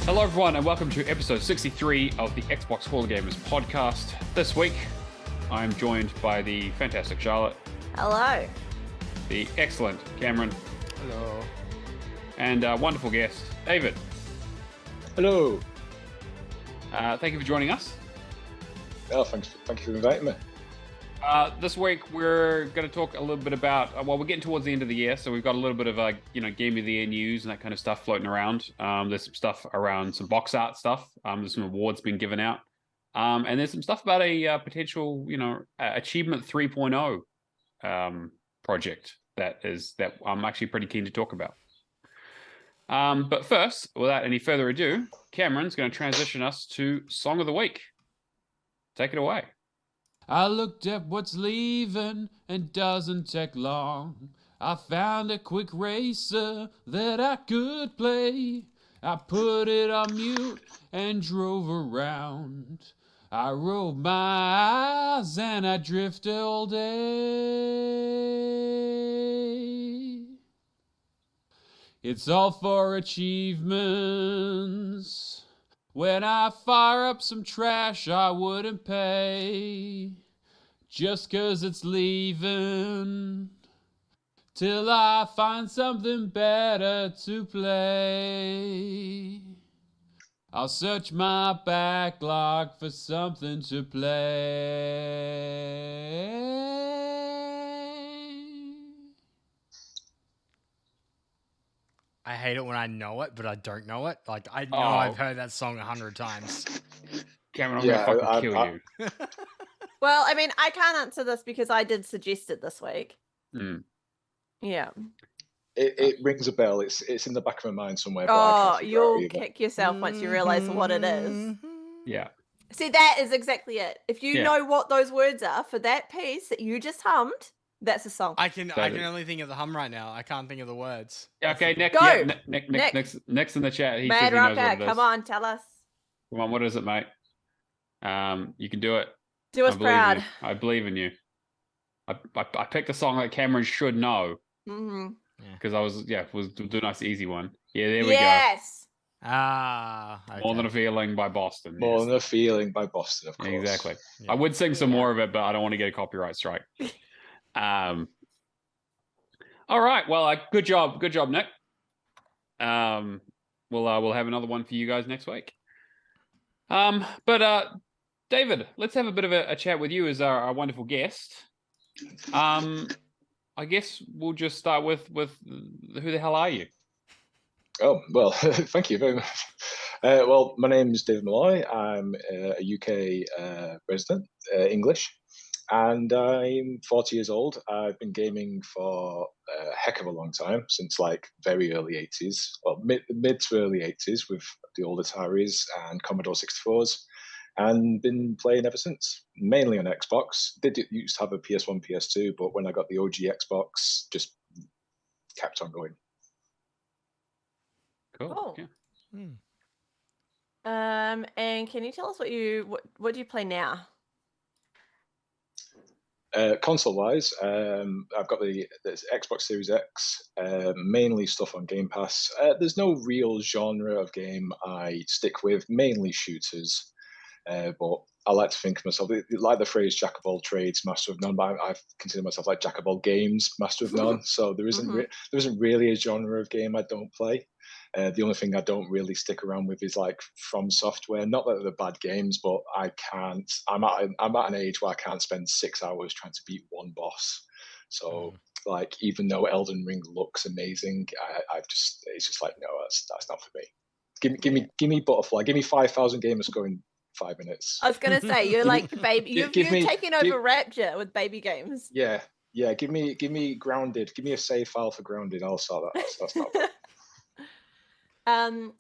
Hello everyone and welcome to episode 63 of the Xbox Hall of Gamers podcast. This week, I'm joined by the fantastic Charlotte. Hello. The excellent Cameron. Hello. And a wonderful guest, David. Hello. Thank you for joining us. Oh, thank you for inviting me. This week, we're going to talk a little bit about, we're getting towards the end of the year, so we've got a little bit of, Game of the Year news and that kind of stuff floating around. There's some stuff around some box art stuff. There's some awards being given out. And there's some stuff about a potential, Achievement 3.0 project that I'm actually pretty keen to talk about. But first, without any further ado, Cameron's going to transition us to Song of the Week. Take it away. I looked at what's leaving and doesn't take long. I found a quick racer that I could play. I put it on mute and drove around. I rolled my eyes and I drifted all day. It's all for achievements. When I fire up some trash I wouldn't pay, just 'cause it's leaving, till I find something better to play. I'll search my backlog for something to play. I hate it when I know it, but I don't know it. Like, I know I've heard that song 100 times. Cameron, I'm going to fucking kill you. Well, I mean, I can't answer this because I did suggest it this week. Yeah. It rings a bell. It's in the back of my mind somewhere. But Oh, you'll kick yourself once you realize what it is. Yeah. See, that is exactly it. If you know what those words are for that piece that you just hummed, that's a song. I can only think of the hum right now. I can't think of the words. Okay, Nick. Go. Yeah, Nick's in the chat. He Mad says he knows Rocker, what it is. come on, tell us. Come on, what is it, mate? You can do it. Do us proud. I believe in you. I picked a song that Cameron should know. Because I was do a nice easy one. Yeah, there we go. Yes. Okay. More Than a Feeling by Boston. More Than a Feeling by Boston, of course. Exactly. Yeah. I would sing some more of it, but I don't want to get a copyright strike. All right. Well, good job, Nick. We'll have another one for you guys next week. But David, let's have a bit of a chat with you as our wonderful guest. I guess we'll just start with who the hell are you? Oh, well, thank you very much. Well, my name is David Milloy. I'm a UK resident, English, and I'm 40 years old. I've been gaming for a heck of a long time, since like very early 80s, well, mid to early 80s with the old Ataris and Commodore 64s. And been playing ever since, mainly on Xbox. Used to have a PS1, PS2, but when I got the OG Xbox, just kept on going. Cool. Yeah. And can you tell us what do you play now? Console-wise, I've got the Xbox Series X, mainly stuff on Game Pass. There's no real genre of game I stick with, mainly shooters. But I like to think of myself, like the phrase "jack of all trades, master of none." But I consider myself like jack of all games, master of none. So there isn't really a genre of game I don't play. The only thing I don't really stick around with is like From Software. Not that they're bad games, but I can't. I'm at an age where I can't spend 6 hours trying to beat one boss. So like, even though Elden Ring looks amazing, it's just like, no, that's not for me. Give me Butterfly. Give me 5,000 gamers going 5 minutes. I was gonna say you're like the baby. You're taking over Rapture with baby games. Yeah. Give me Grounded. Give me a save file for Grounded. I'll sort that. That's not bad.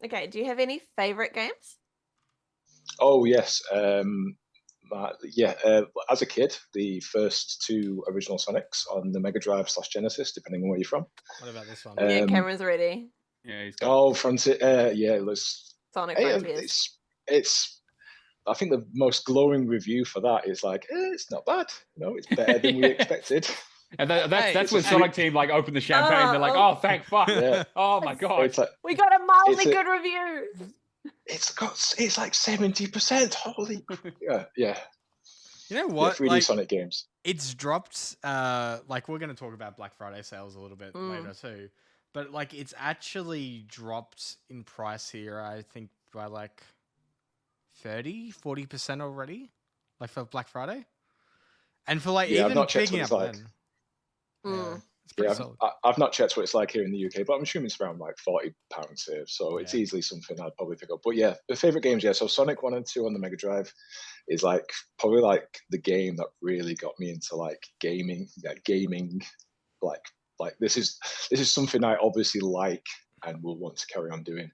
Okay. Do you have any favorite games? Oh yes. As a kid, the first two original Sonics on the Mega Drive / Genesis, depending on where you're from. What about this one? Yeah, Cameron's ready. Yeah, he's got. Frontier. Yeah, let's. Sonic Frontiers. It's. I think the most glowing review for that is like, it's not bad. It's better than we expected. And that's when Sonic Team like opened the champagne. They're like, oh, thank fuck. Yeah. Oh my god. It's like, we got a mildly good review. it's like 70%. Holy, yeah. You know what? 3D like, Sonic games. It's dropped. Like we're gonna talk about Black Friday sales a little bit later too, but like it's actually dropped in price here. I think by like 40% already, like for Black Friday, and for like I've even not checked picking what up it's like. then. It's pretty solid. I've not checked what it's like here in the UK, but I'm assuming it's around like £40 here, so it's Yeah. easily something I'd probably pick up. But yeah, the favorite games, so Sonic 1 and 2 on the Mega Drive is like probably like the game that really got me into like gaming. Like this is something I obviously like and will want to carry on doing.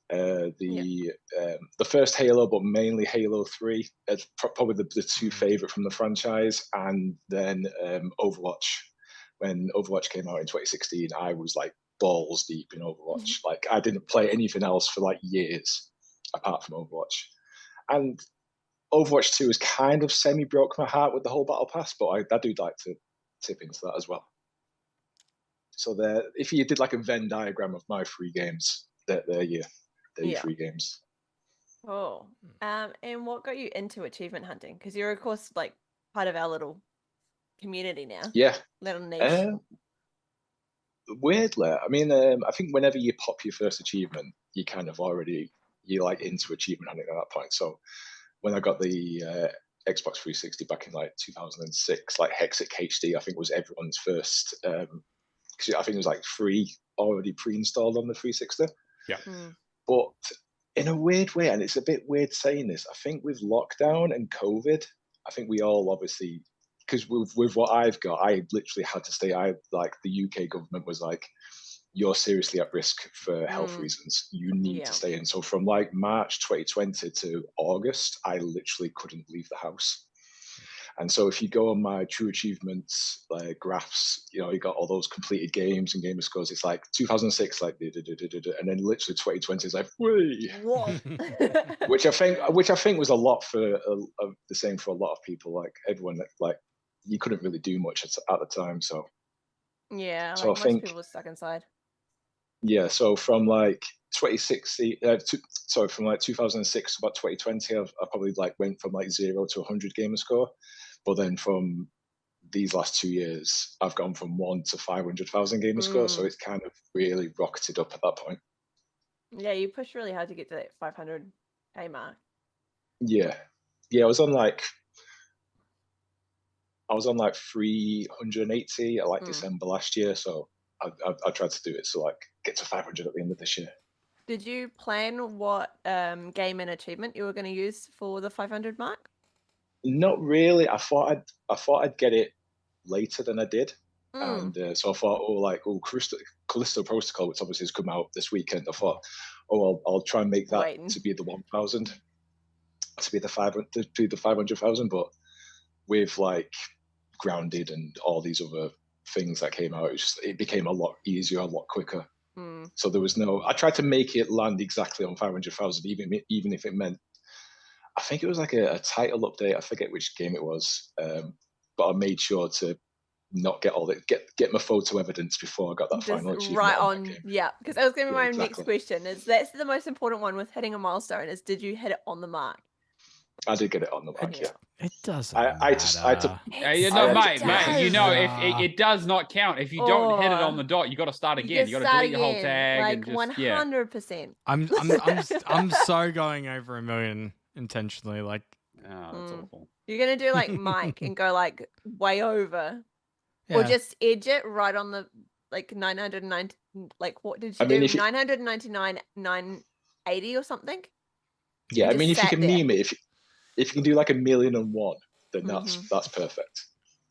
The first Halo, but mainly Halo 3, it's probably the two favorite from the franchise, and then Overwatch. When Overwatch came out in 2016, I was like balls deep in Overwatch. Like I didn't play anything else for like years apart from Overwatch. And Overwatch 2 has kind of semi broke my heart with the whole battle pass, but I do like to tip into that as well. So there, if you did like a Venn diagram of my 3 games, they're your 3 games. Oh, and what got you into achievement hunting? Because you're of course like part of our little community now. Yeah, little niche. Weirdly, I mean, I think whenever you pop your first achievement, you kind of you're like into achievement hunting at that point. So when I got the Xbox 360 back in like 2006, like Hexic HD, I think was everyone's first. Because I think it was like already pre-installed on the 360. Yeah. But in a weird way, and it's a bit weird saying this, I think with lockdown and COVID, I think we all obviously, because with what I've got, I literally had to stay. Like the UK government was like, you're seriously at risk for health reasons. You need to stay in. So from like March 2020 to August, I literally couldn't leave the house. And so if you go on my true achievements graphs, you got all those completed games and gamer scores. It's like 2006, like, and then literally 2020 is like, whee! which I think was a lot for the same for a lot of people. Like everyone, like you couldn't really do much at the time. So yeah, so like I think most people were stuck inside. Yeah, so from like 2016, from like 2006 to about 2020, I probably like went from like 0 to 100 gamer score, but then from these last 2 years, I've gone from 1 to 500,000 gamer score, so it's kind of really rocketed up at that point. Yeah, you pushed really hard to get to that 500k mark. Yeah, I was on like 380 at like December last year, so I tried to do it to like get to 500 at the end of this year. Did you plan what game and achievement you were going to use for the 500 mark? Not really. I thought I'd get it later than I did, and so I thought, Callisto Protocol, which obviously has come out this weekend. I thought, I'll try and make that to be the 1,000, to be the 500,000. But with like Grounded and all these other things that came out, it became a lot easier, a lot quicker. So there was I tried to make it land exactly on 500,000, even if it meant, I think it was like a title update. I forget which game it was, but I made sure to not get get my photo evidence before I got that final achievement. Right on, yeah. Because that was going to be my next question. That's the most important one with hitting a milestone. Is did you hit it on the mark? I did get it on the mark. Yeah. It doesn't. Mate. It does not count. If you don't hit it on the dot, you got to start again. You got to delete your whole tag, like and just 100%. I'm so going over 1 million intentionally. Like, that's awful. You're gonna do like Mike and go like way over, or just edge it right on the like 990. Like what did you do? 999, 980 or something. Yeah, I mean, if you can meme it, if you can do like 1,000,001, then that's perfect.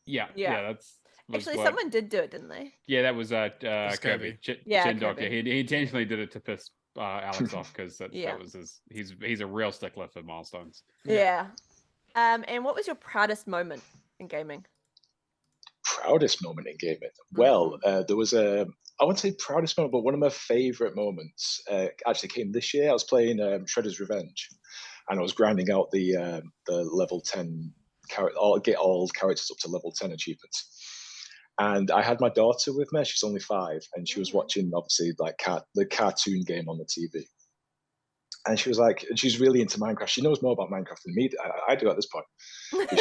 Yeah, that's actually someone did do it, didn't they? Yeah, that was Kirby. Chin Dog. Kirby. He intentionally did it to piss Alex off because that was he's a real stickler for milestones. Yeah. And what was your proudest moment in gaming? Proudest moment in gaming? Well, there was I wouldn't say proudest moment, but one of my favorite moments actually came this year. I was playing Shredder's Revenge, and I was grinding out the level 10 get all characters up to level 10 achievements. And I had my daughter with me. She's only 5, and she was watching obviously like the cartoon game on the TV. And she was like, and she's really into Minecraft. She knows more about Minecraft than me. I do at this point. But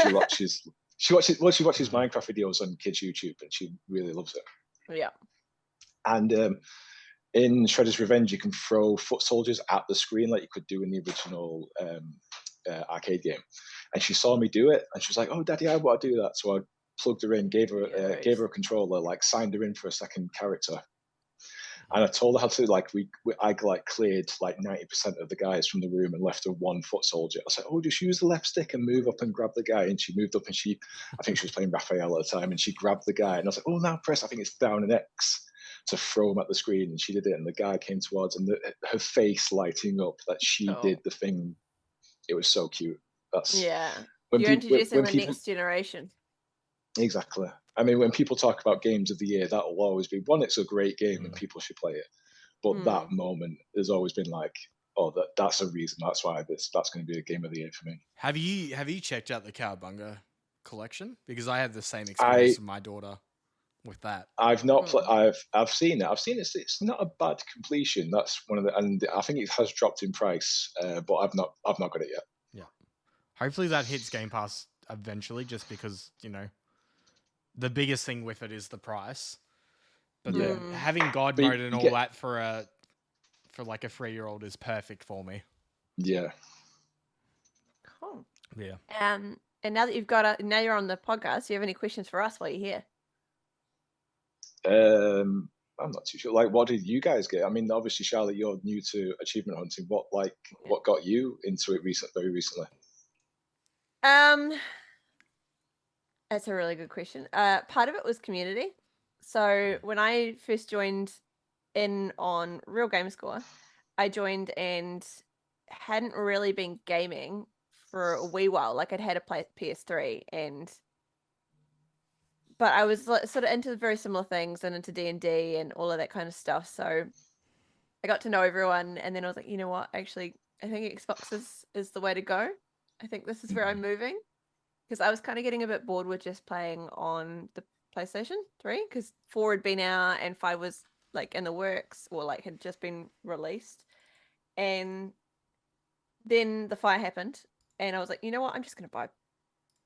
she watches Minecraft videos on kids' YouTube, and she really loves it. Yeah. And in Shredder's Revenge, you can throw foot soldiers at the screen like you could do in the original arcade game. And she saw me do it, and she was like, "Oh, Daddy, I want to do that." So I plugged her in, gave her a controller, like signed her in for a second character. And I told her how to I cleared like 90% of the guys from the room and left her one foot soldier. I was like, "Oh, just use the left stick and move up and grab the guy." And she moved up, and I think she was playing Raphael at the time, and she grabbed the guy. And I was like, "Oh, now press, I think it's down and X to throw him at the screen." And she did it, and the guy came towards, and her face lighting up that she did the thing. It was so cute. You're introducing the next generation. Exactly. I mean, when people talk about games of the year, that will always be one. It's a great game, and people should play it. But that moment has always been like, oh, that's a reason. That's why that's going to be a game of the year for me. Have you checked out the Cowabunga collection? Because I had the same experience with my daughter with that. I've not. I've seen it. It's not a bad completion. That's one of the, and I think it has dropped in price. But I've not got it yet. Yeah. Hopefully that hits Game Pass eventually, just because the biggest thing with it is the price. But having God mode and all that for like a 3-year-old is perfect for me. Yeah. Cool. Yeah. And now that now you're on the podcast, do you have any questions for us while you're here? I'm not too sure. Like, what did you guys get? I mean, obviously, Charlotte, you're new to achievement hunting. What got you into it very recently? That's a really good question. Part of it was community. So when I first joined in on Real Game Score, I joined and hadn't really been gaming for a wee while. Like, I'd had a PS3, but I was sort of into very similar things and into D&D and all of that kind of stuff. So I got to know everyone, and then I was like, you know what? Actually, I think Xbox is the way to go. I think this is where I'm moving, because I was kind of getting a bit bored with just playing on the PlayStation 3, because 4 had been out and 5 was like in the works, or like had just been released. And then the fire happened, and I was like, you know what? I'm just going to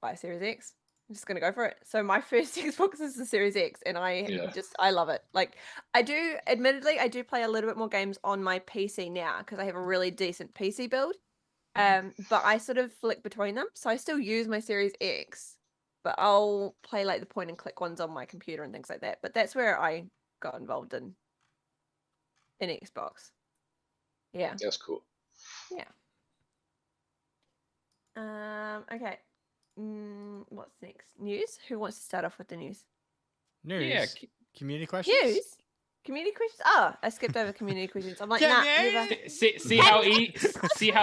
buy a Series X. I'm just going to go for it. So my first Xbox is the Series X, and I love it. Like, I do play a little bit more games on my PC now, because I have a really decent PC build. But I sort of flick between them. So I still use my Series X, but I'll play like the point and click ones on my computer and things like that. But that's where I got involved in Xbox. Yeah. That's cool. Yeah. Okay. What's next? News? Who wants to start off with the news? News. Yeah. Community questions. News. Community questions. Oh, I skipped over community questions. I'm like, nah. See how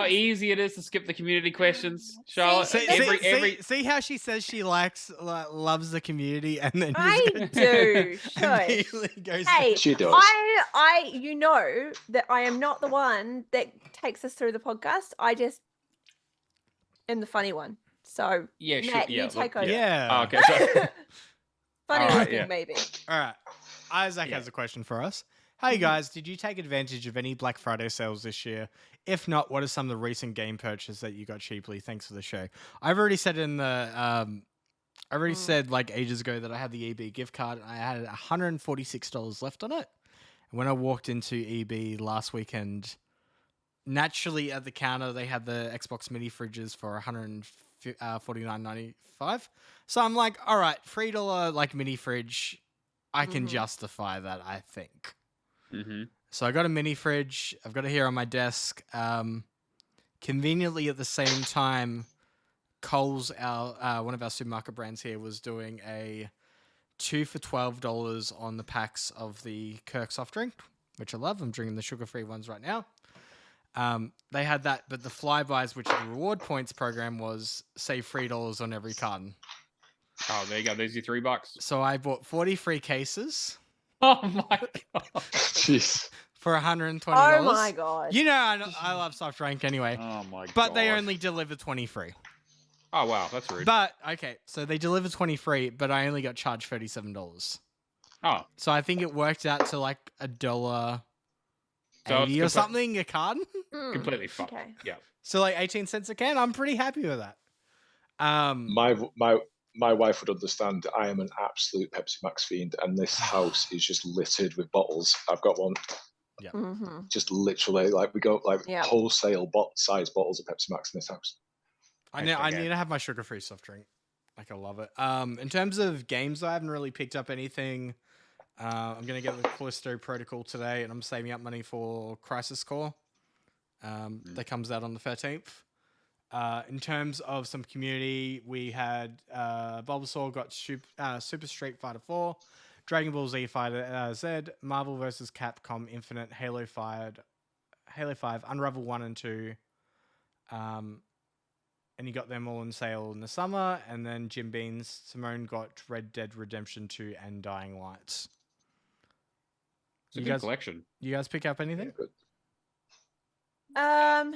easy it is to skip the community questions, Charlotte. See how she says she loves the community, and then I do. Hey, she does. I you know that I am not the one that takes us through the podcast. I just am the funny one. So yeah, Matt, you take over. Yeah. Oh, okay. So, funny looking, maybe. All right. Isaac has a question for us. Hey guys, did you take advantage of any Black Friday sales this year? If not, what are some of the recent game purchases that you got cheaply? Thanks for the show. I've already said said like ages ago that I had the EB gift card, and I had $146 left on it. And when I walked into EB last weekend, naturally at the counter they had the Xbox mini fridges for $149.95. So I'm like, all right, $3 like mini fridge. I can justify that, I think. Mm-hmm. So I got a mini fridge. I've got it here on my desk. Conveniently, at the same time, Coles, one of our supermarket brands here, was doing a 2 for $12 on the packs of the Kirk soft drink, which I love. I'm drinking the sugar-free ones right now. They had that, but the Flybuys, which is the reward points program, was save $3 on every carton. Oh, there you go. There's your $3. So I bought 43 cases. Oh my god! Jeez. For $120. Oh my god! You know I love soft drink anyway. Oh my god! But they only deliver 23. Oh wow, that's rude. But okay, so they deliver 23, but I only got charged $37. Oh. So I think it worked out to like $1 So 80 or something a carton. Completely fucked. Okay. Yeah. So like 18 cents a can. I'm pretty happy with that. My wife would understand. I am an absolute Pepsi Max fiend, and this house is just littered with bottles. I've got one. Yeah. Just literally, like we go like wholesale size bottles of Pepsi Max in this house. I need to have my sugar-free soft drink. Like, I love it. In terms of games, I haven't really picked up anything. I'm going to get the Callisto Protocol today, and I'm saving up money for Crisis Core. That comes out on the 13th. In terms of some community, we had Bulbasaur got Super Street Fighter 4, Dragon Ball Z Fighter Z, Marvel vs. Capcom Infinite, Halo 5, Unravel 1 and 2. And you got them all on sale in the summer. And then Jim Beans, Simone got Red Dead Redemption 2 and Dying Light. It's a good collection. You guys pick up anything? I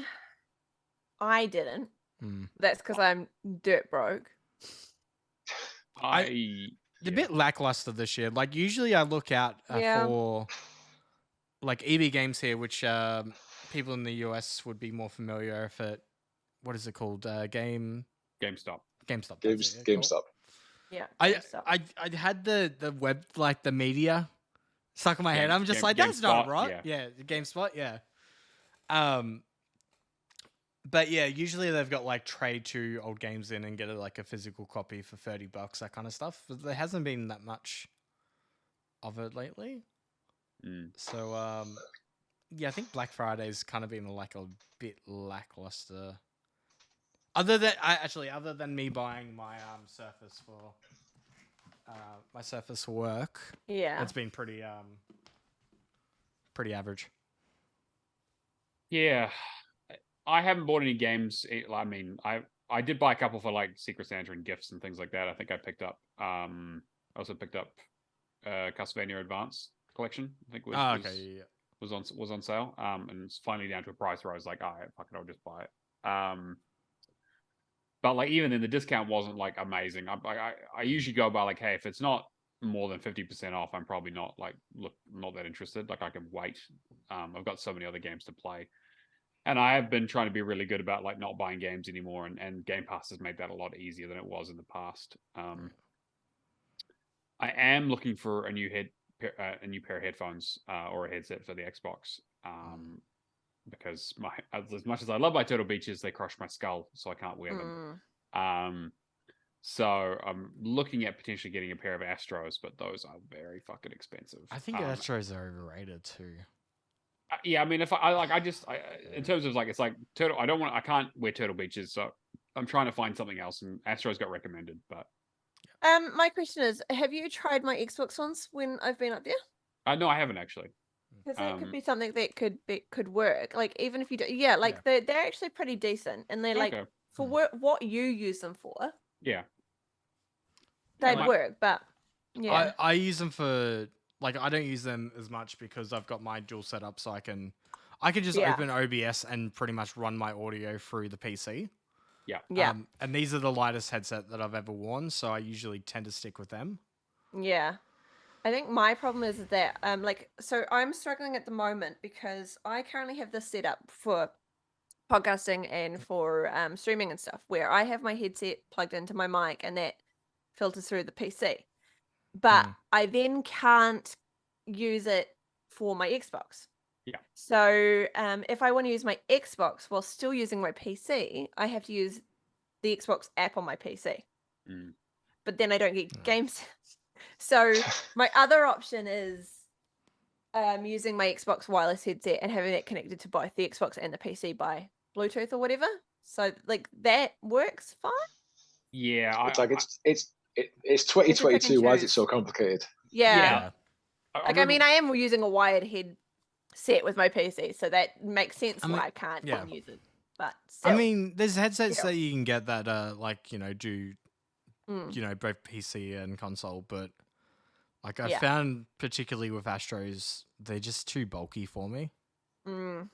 didn't. That's because I'm dirt broke. A bit lackluster this year. Like, usually I look out for like EB Games here, which people in the US would be more familiar if it. What is it called? GameStop. GameStop. Yeah. GameStop. I had the web, like the media stuck in my head. I'm just like, that's not right. Yeah, GameSpot. Yeah. But yeah, usually they've got like trade 2 old games in and get like a physical copy for $30, that kind of stuff. But there hasn't been that much of it lately. So yeah, I think Black Friday's kind of been like a bit lackluster. Other than me buying my Surface for work, it's been pretty average. Yeah, I haven't bought any games. I mean, I did buy a couple for like Secret Santa and gifts and things like that. I think I picked up. I also picked up Castlevania Advance Collection. I think was on sale. And it's finally down to a price where I was like, all right, fuck it, I'll just buy it. But like even then, the discount wasn't like amazing. I usually go by like, hey, if it's not more than 50% off, I'm probably not that interested. Like I can wait. I've got so many other games to play. And I have been trying to be really good about like not buying games anymore, and Game Pass has made that a lot easier than it was in the past. I am looking for a new pair of headphones or a headset for the Xbox, because as much as I love my Turtle Beaches, they crush my skull, so I can't wear them. So I'm looking at potentially getting a pair of Astros, but those are very fucking expensive. I think Astros are overrated too. Yeah, I mean, if in terms of like, it's like Turtle, I can't wear Turtle Beaches, so I'm trying to find something else, and Astros got recommended, but. My question is, have you tried my Xbox ones when I've been up there? No, I haven't actually. Because that could be something that could work. Like even if you do, they're actually pretty decent, and they're like for what you use them for. Yeah, they'd work, but I use them for like I don't use them as much because I've got my dual setup, so I can just open OBS and pretty much run my audio through the PC. Yeah. And these are the lightest headset that I've ever worn, so I usually tend to stick with them. Yeah. I think my problem is that so I'm struggling at the moment because I currently have this set up for podcasting and for streaming and stuff where I have my headset plugged into my mic and that filters through the PC. But I then can't use it for my Xbox. Yeah. So if I want to use my Xbox while still using my PC, I have to use the Xbox app on my PC. But then I don't get games. So my other option is using my Xbox wireless headset and having it connected to both the Xbox and the PC by Bluetooth or whatever. So like that works fine. Yeah. It's 2022. Why is it so complicated? Yeah. Like I mean, I am using a wired headset with my PC, so that makes sense why I can't use it. But still. I mean, there's headsets that you can get that do both PC and console, but like I found particularly with Astros, they're just too bulky for me. And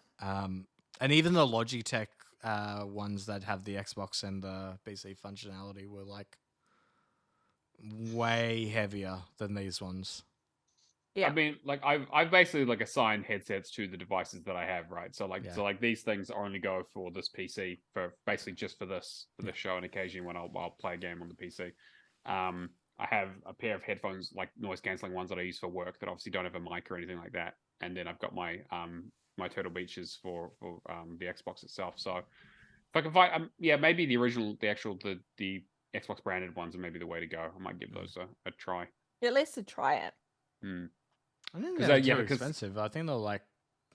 even the Logitech ones that have the Xbox and the PC functionality were like way heavier than these ones. Yeah. I mean, like I've basically like assigned headsets to the devices that I have, right? So like these things only go for this PC for basically just for this show, and occasionally when I'll play a game on the PC. I have a pair of headphones, like noise cancelling ones that I use for work that obviously don't have a mic or anything like that. And then I've got my my Turtle Beaches for the Xbox itself. So if I can find maybe the Xbox branded ones are maybe the way to go. I might give those a try. At least to try it. I think they're too expensive. I think they're like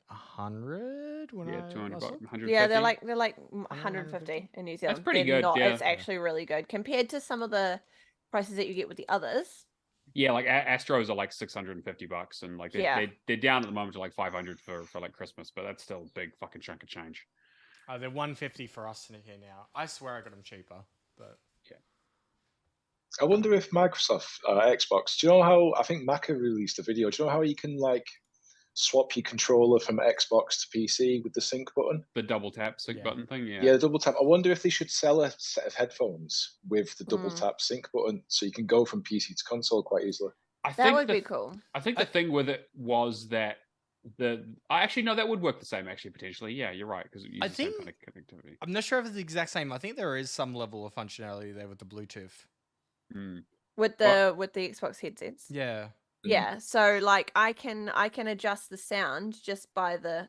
100 when I 200 bucks, 150. Yeah, they're like 150 in New Zealand. That's pretty good. It's actually really good compared to some of the prices that you get with the others. Yeah, like Astros are like $650, and like they're down at the moment to like 500 for like Christmas, but that's still a big fucking chunk of change. They're 150 for us in here now. I swear I got them cheaper, but I wonder if Microsoft Xbox. Do you know how I think Maka released a video? Do you know how you can like swap your controller from Xbox to PC with the sync button? The double tap sync button thing, Yeah, the double tap. I wonder if they should sell a set of headphones with the double tap sync button, so you can go from PC to console quite easily. That would be cool. I think the thing with it was that that would work the same actually potentially. Yeah, you're right, because it uses the same kind of connectivity. I'm not sure if it's the exact same. I think there is some level of functionality there with the Bluetooth. With the Xbox headsets. Yeah. Yeah, so like I can adjust the sound just by the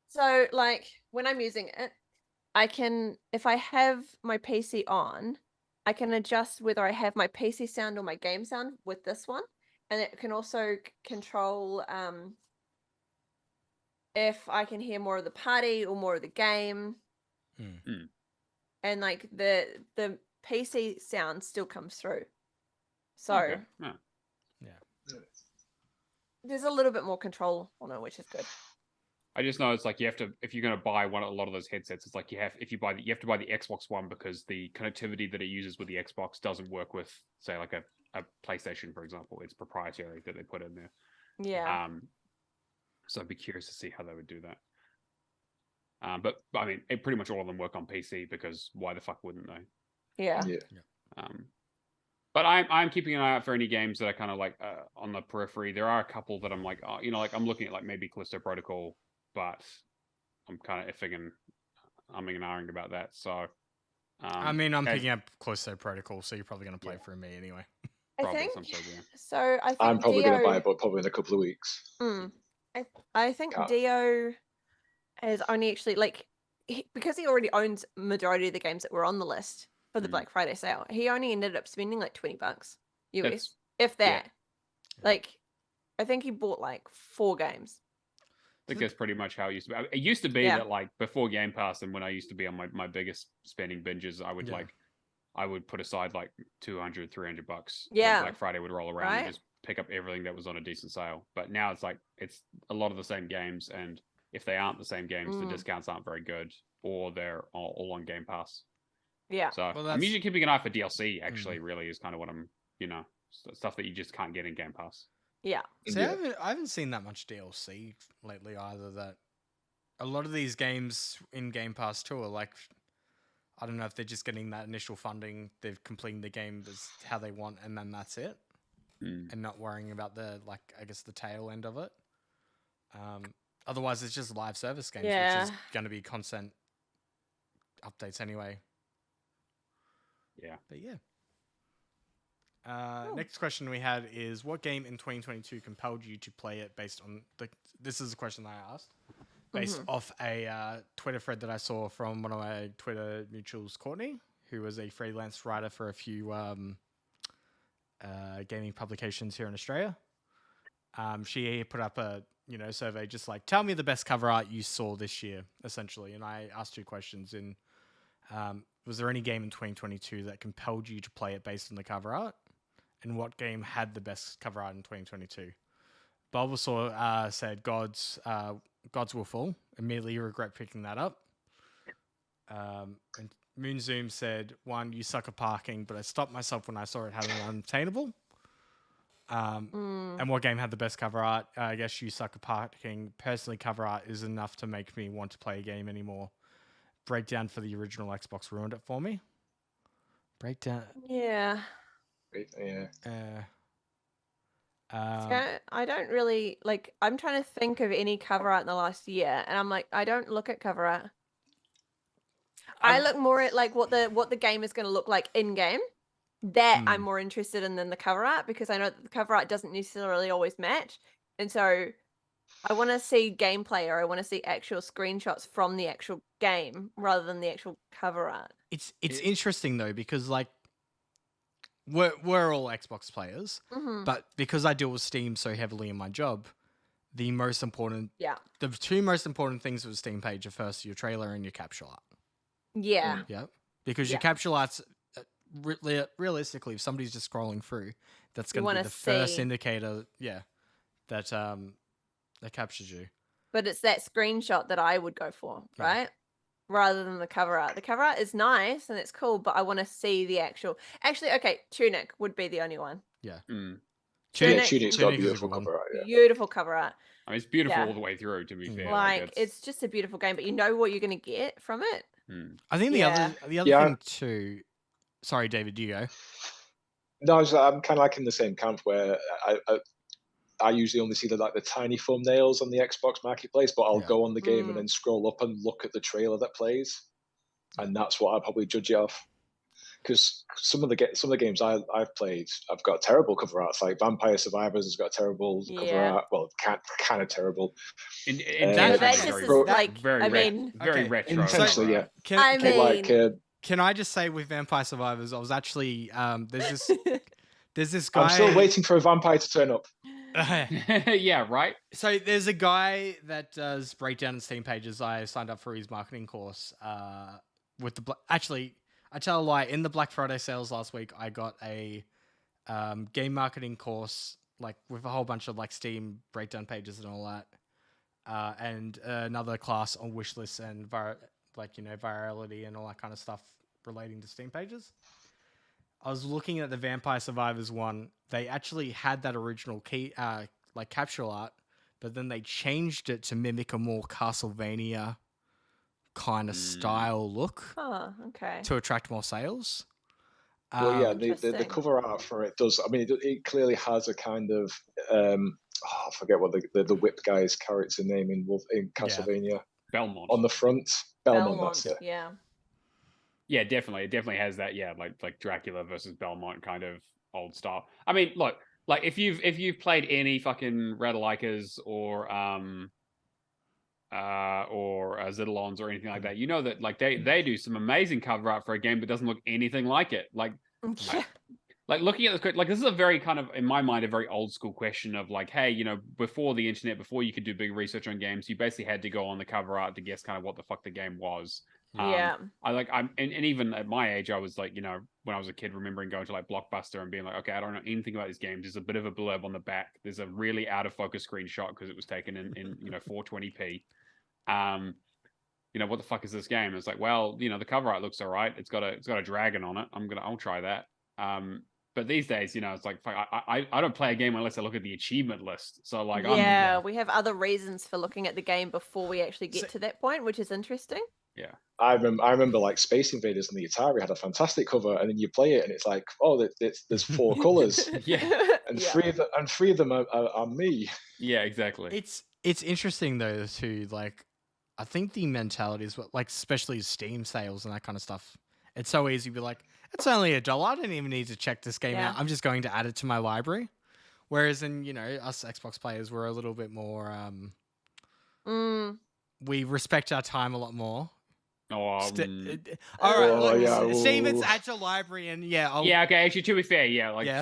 so like when I'm using it, I can, if I have my PC on, I can adjust whether I have my PC sound or my game sound with this one, and it can also control if I can hear more of the party or more of the game. And like the PC sound still comes through. So there's a little bit more control on it, which is good. I just know it's like you have to, if you're going to buy a lot of those headsets, it's like you have to buy the Xbox One, because the connectivity that it uses with the Xbox doesn't work with, say, like a PlayStation, for example. It's proprietary that they put in there. Yeah. So I'd be curious to see how they would do that. But I mean, pretty much all of them work on PC, because why the fuck wouldn't they? Yeah. But I'm keeping an eye out for any games that are kind of like on the periphery. There are a couple that I'm like, like I'm looking at like maybe Callisto Protocol, but I'm kind of umming and ahhing about that. So, I mean, I'm picking up Callisto Protocol, so you're probably going to play for me anyway. I think I'm probably going to buy it, but probably in a couple of weeks. I think Dio has only actually because he already owns majority of the games that were on the list for the Black Friday sale. He only ended up spending like $20 US, if that. Yeah. Like, I think he bought like 4 games. I think that's pretty much how it used to be. It used to be that like before Game Pass, and when I used to be on my biggest spending binges, I would put aside like $200, $300. Yeah. When Black Friday would roll around and just pick up everything that was on a decent sale. But now it's like it's a lot of the same games, and if they aren't the same games, the discounts aren't very good, or they're all on Game Pass. Yeah. So I'm usually keeping an eye for DLC. Actually, really is kind of what I'm, stuff that you just can't get in Game Pass. Yeah. See, I haven't seen that much DLC lately either. That a lot of these games in Game Pass too are like, I don't know if they're just getting that initial funding, they're completing the game as how they want, and then that's it, and not worrying about the the tail end of it. Otherwise, it's just live service games, which is going to be constant updates anyway. Yeah. But yeah. Next question we had is, what game in 2022 compelled you to play it based on this is a question that I asked based off a Twitter thread that I saw from one of my Twitter mutuals, Courtney, who was a freelance writer for a few gaming publications here in Australia. She put up a survey just like, tell me the best cover art you saw this year, essentially. And I asked 2 questions in, was there any game in 2022 that compelled you to play it based on the cover art? And what game had the best cover art in 2022? Bulbasaur said Gods Will Fall. Immediately regret picking that up. And Moonzoom said, 1, you suck at parking, but I stopped myself when I saw it having unobtainable. And what game had the best cover art? I guess you suck at parking. Personally, cover art is enough to make me want to play a game anymore. Breakdown for the original Xbox ruined it for me. Breakdown. Yeah. Yeah. I don't really like. I'm trying to think of any cover art in the last year, and I'm like, I don't look at cover art. I look more at like what the game is going to look like in game. That I'm more interested in than the cover art, because I know that the cover art doesn't necessarily always match, and so I want to see gameplay, or I want to see actual screenshots from the actual game rather than the actual cover art. It's interesting though, because like we're all Xbox players, but because I deal with Steam so heavily in my job, the two most important things of a Steam page are first your trailer and your capsule art. Yeah. Yeah. Because your capsule art's realistically, if somebody's just scrolling through, that's going to be the first indicator, that that captures you. But it's that screenshot that I would go for, right? Rather than the cover art. The cover art is nice and it's cool, but I want to see the actual. Actually, okay, Tunic would be the only one. Yeah. Tunic's got a beautiful cover art. Yeah. Beautiful cover art. I mean, it's beautiful all the way through, to be fair. Like it's just a beautiful game, but you know what you're going to get from it. I think the other thing too. Sorry, David, you go. No, I'm kind of like in the same camp where I usually only see the tiny thumbnails on the Xbox Marketplace, but I'll go on the game and then scroll up and look at the trailer that plays, and that's what I'll probably judge it off. Because some of the games I've played, I've got terrible cover arts. Like Vampire Survivors has got a terrible cover art. Well, kind of terrible. That's just very retro. Intentionally, yeah. Can I just say with Vampire Survivors, I was actually there's this guy. I'm still waiting for a vampire to turn up. Yeah, right. So there's a guy that does breakdown and Steam pages. I signed up for his marketing course. With the actually, I tell a lie. In the Black Friday sales last week, I got a game marketing course, like with a whole bunch of like Steam breakdown pages and all that, and another class on wishlist and virality and all that kind of stuff relating to Steam pages. I was looking at the Vampire Survivors one. They actually had that original key, like capsule art, but then they changed it to mimic a more Castlevania kind of style look. Oh, okay. To attract more sales. Well, yeah, the cover art for it does. I mean, it clearly has a kind of I forget what the whip guy's character name in Castlevania. Belmont on the front. Belmont, that's it. Yeah. Yeah, definitely. It definitely has that. Yeah, like Dracula versus Belmont kind of old style. I mean, look, like if you've played any fucking Radalikas or Zidalons or anything like that, you know that like they do some amazing cover art for a game that doesn't look anything like it. Like looking at this, like this is a very kind of, in my mind, a very old school question of like, hey, you know, before the internet, before you could do big research on games, you basically had to go on the cover art to guess kind of what the fuck the game was. Yeah. And even at my age, I was like, you know, when I was a kid, remembering going to like Blockbuster and being like, okay, I don't know anything about these games. There's a bit of a blurb on the back. There's a really out of focus screenshot because it was taken in 420p. You know, what the fuck is this game? It's like, well, you know, the cover art looks all right. It's got a dragon on it. I'll try that. But these days, you know, it's like I don't play a game unless I look at the achievement list. So like, we have other reasons for looking at the game before we actually get to that point, which is interesting. Yeah, I remember like Space Invaders and the Atari had a fantastic cover, and then you play it, and it's like, oh, there's 4 colors, and three of them are me. Yeah, exactly. It's interesting though too. Like, I think the mentality is what, like, especially Steam sales and that kind of stuff. It's so easy to be like, it's only $1. I don't even need to check this game out. I'm just going to add it to my library. Whereas in, you know, us Xbox players, we're a little bit more. We respect our time a lot more. All right, Steam, it's at your library, and okay. Actually, to be fair,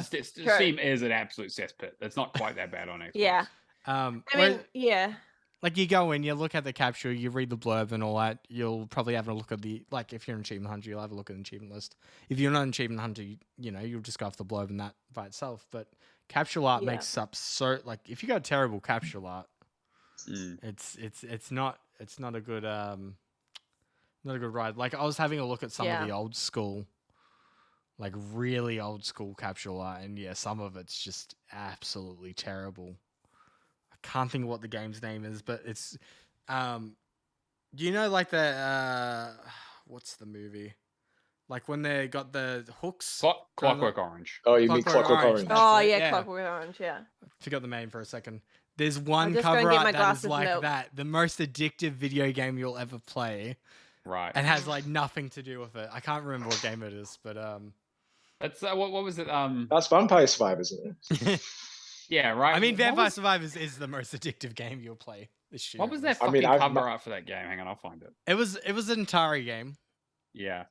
Steam is an absolute cesspit. It's not quite that bad on Xbox. Yeah. Like, you go in, you look at the capture, you read the blurb and all that. You'll probably have a look at like, if you're an achievement hunter, you'll have a look at the achievement list. If you're not an achievement hunter, you know, you'll just go off the blurb and that by itself. But capture art makes up like, if you got terrible capture art, it's not a good not a good ride. Like, I was having a look at some of the old school, like really old school capture art, and some of it's just absolutely terrible. I can't think of what the game's name is, but it's do you know like the what's the movie? Like when they got the hooks. Clockwork Orange. Oh, you mean Clockwork Orange? Oh yeah, Clockwork Orange. Yeah. Forgot the name for a second. There's one just go and cover get art my that glass is of like milk. that. The most addictive video game you'll ever play. Right. And has like nothing to do with it. I can't remember what game it is, but That's what was it? That's Vampire Survivors, isn't it? Yeah, right. I mean, Vampire Survivors is the most addictive game you'll play this year. What was that fucking cover art for that game? Hang on, I'll find it. It was an Atari game. Yeah.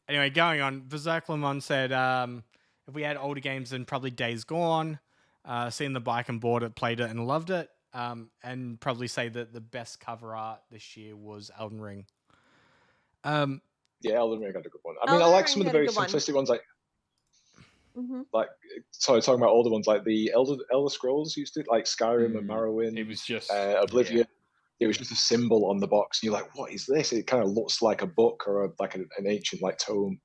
Anyway, going on, Berserk Lemon said, if we had older games, then probably Days Gone. Seen the bike and bought it, played it, and loved it. And probably say that the best cover art this year was Elden Ring. Yeah, Elden Ring had a good one. I mean, I like some of the very simplistic ones, like sorry, talking about older ones, like the Elder Scrolls used to, like Skyrim and Morrowind. It was just Oblivion. Yeah. It was just a symbol on the box, and you're like, "What is this?" It kind of looks like a book or like an ancient like tome.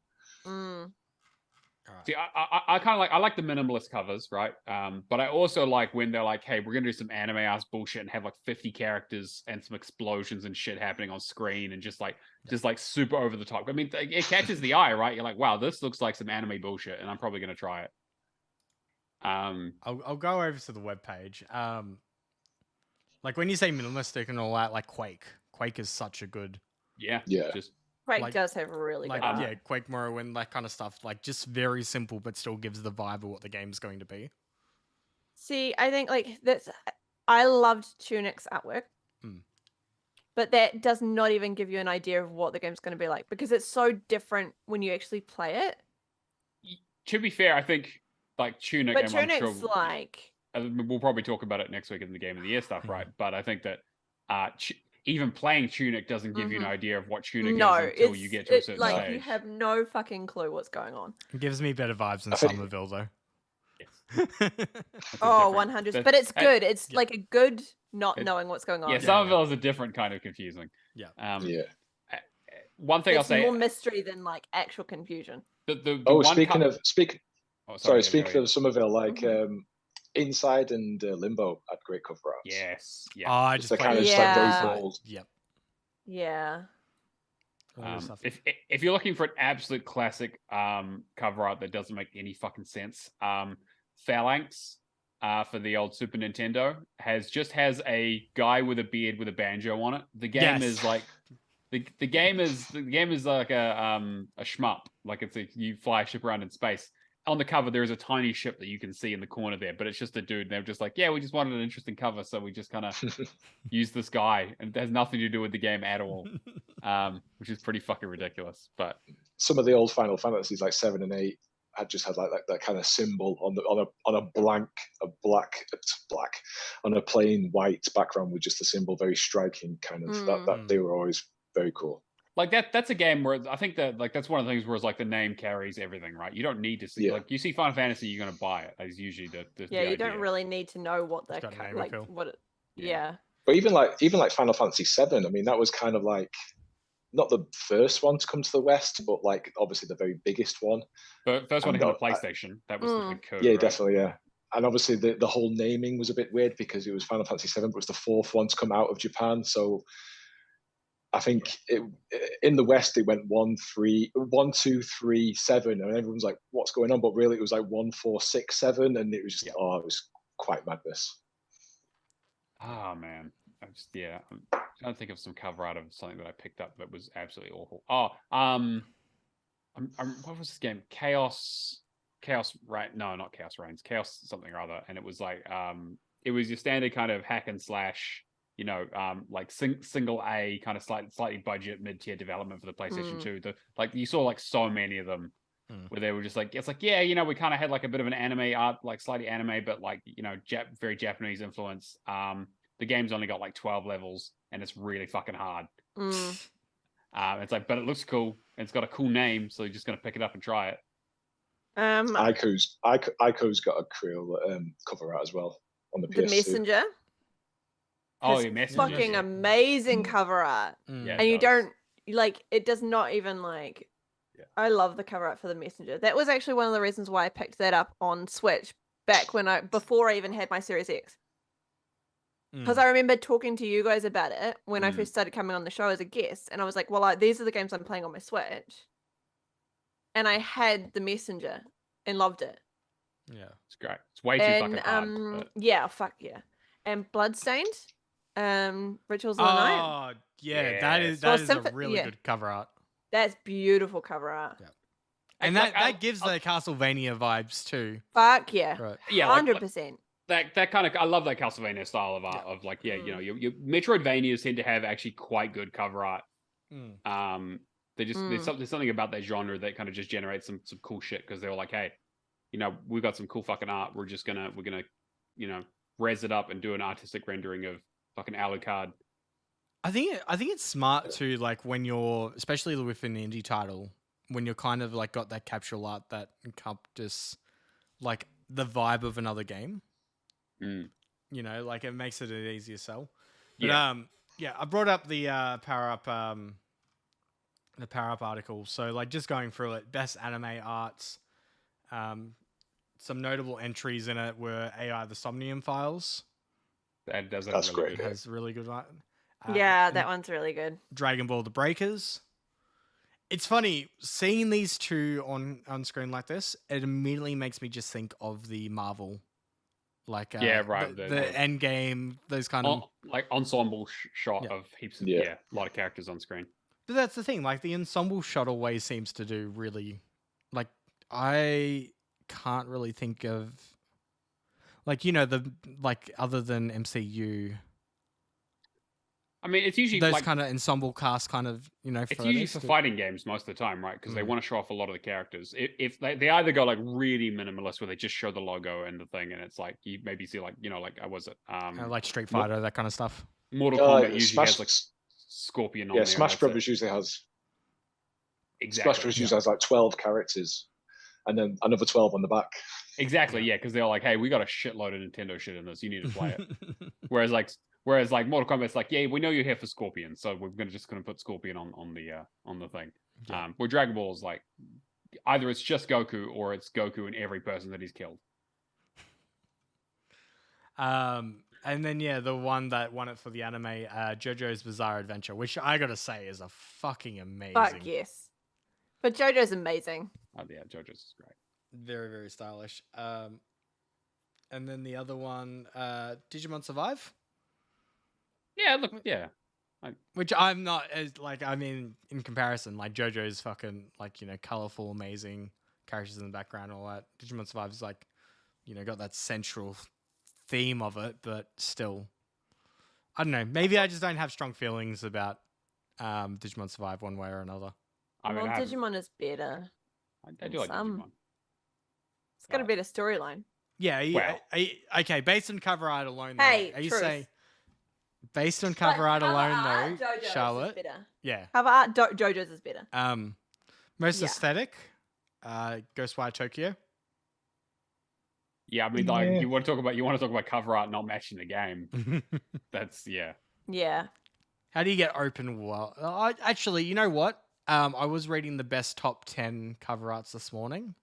See, I kind of like the minimalist covers, right? But I also like when they're like, "Hey, we're gonna do some anime ass bullshit and have like 50 characters and some explosions and shit happening on screen and just like super over the top." I mean, it catches the eye, right? You're like, "Wow, this looks like some anime bullshit," and I'm probably gonna try it. I'll go over to the webpage. Like when you say minimalistic and all that, like Quake is such a good. Yeah. Just. Quake does have a really good art. Yeah, Quake, Morrowind, that kind of stuff. Like, just very simple, but still gives the vibe of what the game's going to be. See, I think like I loved Tunic's artwork, but that does not even give you an idea of what the game's going to be like because it's so different when you actually play it. To be fair, I think like Tunic. But Tunic's like. We'll probably talk about it next week in the Game of the Year stuff, right? But I think that even playing Tunic doesn't give you an idea of what Tunic is until you get to a certain stage. You have no fucking clue what's going on. It gives me better vibes than Somerville, though. Yes. 100. But it's good. It's like a good not knowing what's going on. Yeah, Somerville is a different kind of confusing. Yeah. One thing I'll say, more mystery than like actual confusion. Speaking of Somerville, like Inside and Limbo had great cover arts. Yes. Yeah. Oh, I just kind of like those Yep. Yeah. If you're looking for an absolute classic cover art that doesn't make any fucking sense, Phalanx for the old Super Nintendo has a guy with a beard with a banjo on it. The game is like the game is like a shmup. Like you fly a ship around in space. On the cover, there is a tiny ship that you can see in the corner there, but it's just a dude. And they're just like, yeah, we just wanted an interesting cover, so we just kind of use this guy, and it has nothing to do with the game at all, which is pretty fucking ridiculous. But some of the old Final Fantasies, like 7 and 8, had just had like that kind of symbol on a plain white background with just a symbol, very striking kind of. That they were always very cool. Like that's a game where I think that like that's one of the things where it's like the name carries everything, right? You don't need to see like you see Final Fantasy, you're gonna buy it. Is usually the you idea. don't really need to know what the But even like Final Fantasy 7, I mean that was kind of like not the first one to come to the West, but like obviously the very biggest one. But first one to hit the PlayStation, that was the big code. Yeah, right? definitely, yeah. And obviously the whole naming was a bit weird because it was Final Fantasy 7, but it was the fourth one to come out of Japan, so. I think in the West it went 1, 2, 3, 7, and everyone's like, "What's going on?" But really, it was like 1, 4, 6, 7, and it was just it was quite madness. Oh man, I'm trying to think of some cover art of something that I picked up that was absolutely awful. Oh, what was this game? Chaos, right? No, not Chaos Reigns. Chaos something or other, and it was like it was your standard kind of hack and slash. Like single A kind of slightly budget mid-tier development for the PlayStation 2. You saw like so many of them where they were just like, it's like, yeah, we kind of had like a bit of an anime art, like slightly anime, but like, very Japanese influence. The game's only got like 12 levels and it's really fucking hard. It's like, but it looks cool and it's got a cool name. So you're just going to pick it up and try it. Ico's got a cool cover art as well on the PS2. The Messenger. Oh, your Messenger. Fucking amazing cover art. Yeah, and you don't like it does not even like I love the cover art for the Messenger. That was actually one of the reasons why I picked that up on Switch back before I even had my Series X. Because I remember talking to you guys about it when I first started coming on the show as a guest, and I was like, well, these are the games I'm playing on my Switch. and I had the Messenger and loved it. Yeah, it's great. It's way too fucking hard. But... Yeah, fuck yeah. And Bloodstained, Rituals of the Night. Oh, yeah, that is a really good cover art. That's beautiful cover art. Yeah. And that gives the Castlevania vibes too. Fuck yeah. Right. Yeah, 100%. That kind of, I love that Castlevania style of art of like, you know, your Metroidvanias tend to have actually quite good cover art. There's something about that genre that kind of just generates some cool shit because they're like, hey, you know, we've got some cool fucking art. We're gonna, you know, res it up and do an artistic rendering of fucking Alucard. I think it's smart too, like when you're, especially with an indie title, when you're kind of like got that capsule art that encompasses like the vibe of another game. You know, like it makes it an easier sell. But I brought up the power up article. So like just going through it, best anime arts. Some notable entries in it were AI the Somnium Files. That's really great. Good. Has really good art. Yeah, that one's really good. Dragon Ball The Breakers. It's funny seeing these two on screen like this. It immediately makes me just think of the Marvel, like the end game, those kind of like ensemble shot of heaps of a lot of characters on screen. But that's the thing, like the ensemble shot always seems to do really, like I can't really think of, like, you know, the like other than MCU. I mean, it's usually those like, kind of ensemble cast, kind of, you know. It's usually for fighting games most of the time, right? Because they want to show off a lot of the characters. If they either go like really minimalist, where they just show the logo and the thing, and it's like you maybe see like, you know, like was it like Street Fighter, that kind of stuff. Mortal Kombat usually has like Scorpion on there. Smash Brothers usually has. Exactly. Smash Brothers usually has like 12 characters, and then another 12 on the back. Exactly, yeah, because they're like, hey, we got a shitload of Nintendo shit in this. You need to play it. Whereas like Mortal Kombat's like, yeah, we know you're here for Scorpion, so we're just gonna put Scorpion on the thing. Yeah. Where Dragon Ball is like, either it's just Goku or it's Goku and every person that he's killed. And then the one that won it for the anime, JoJo's Bizarre Adventure, which I gotta say is a fucking amazing. Fuck yes, but JoJo's amazing. Oh yeah, JoJo's is great. Very, very stylish. And then the other one, Digimon Survive. Yeah, look, yeah. Which I'm not as like, I mean, in comparison, like JoJo's fucking like, you know, colorful, amazing characters in the background, all that. Digimon Survive is like, you know, got that central theme of it, but still, I don't know. Maybe I just don't have strong feelings about Digimon Survive one way or another. I mean, Digimon is better. I do like Digimon. It's got a better storyline. Yeah. Okay. Based on cover art alone, though, hey, are you saying? Based on cover art alone, though, Charlotte. Yeah. Cover art, JoJo's is better. Most aesthetic, Ghostwire Tokyo. Yeah, I mean, like you want to talk about cover art not matching the game. That's Yeah. How do you get open world? Actually, you know what? I was reading the best top 10 cover arts this morning.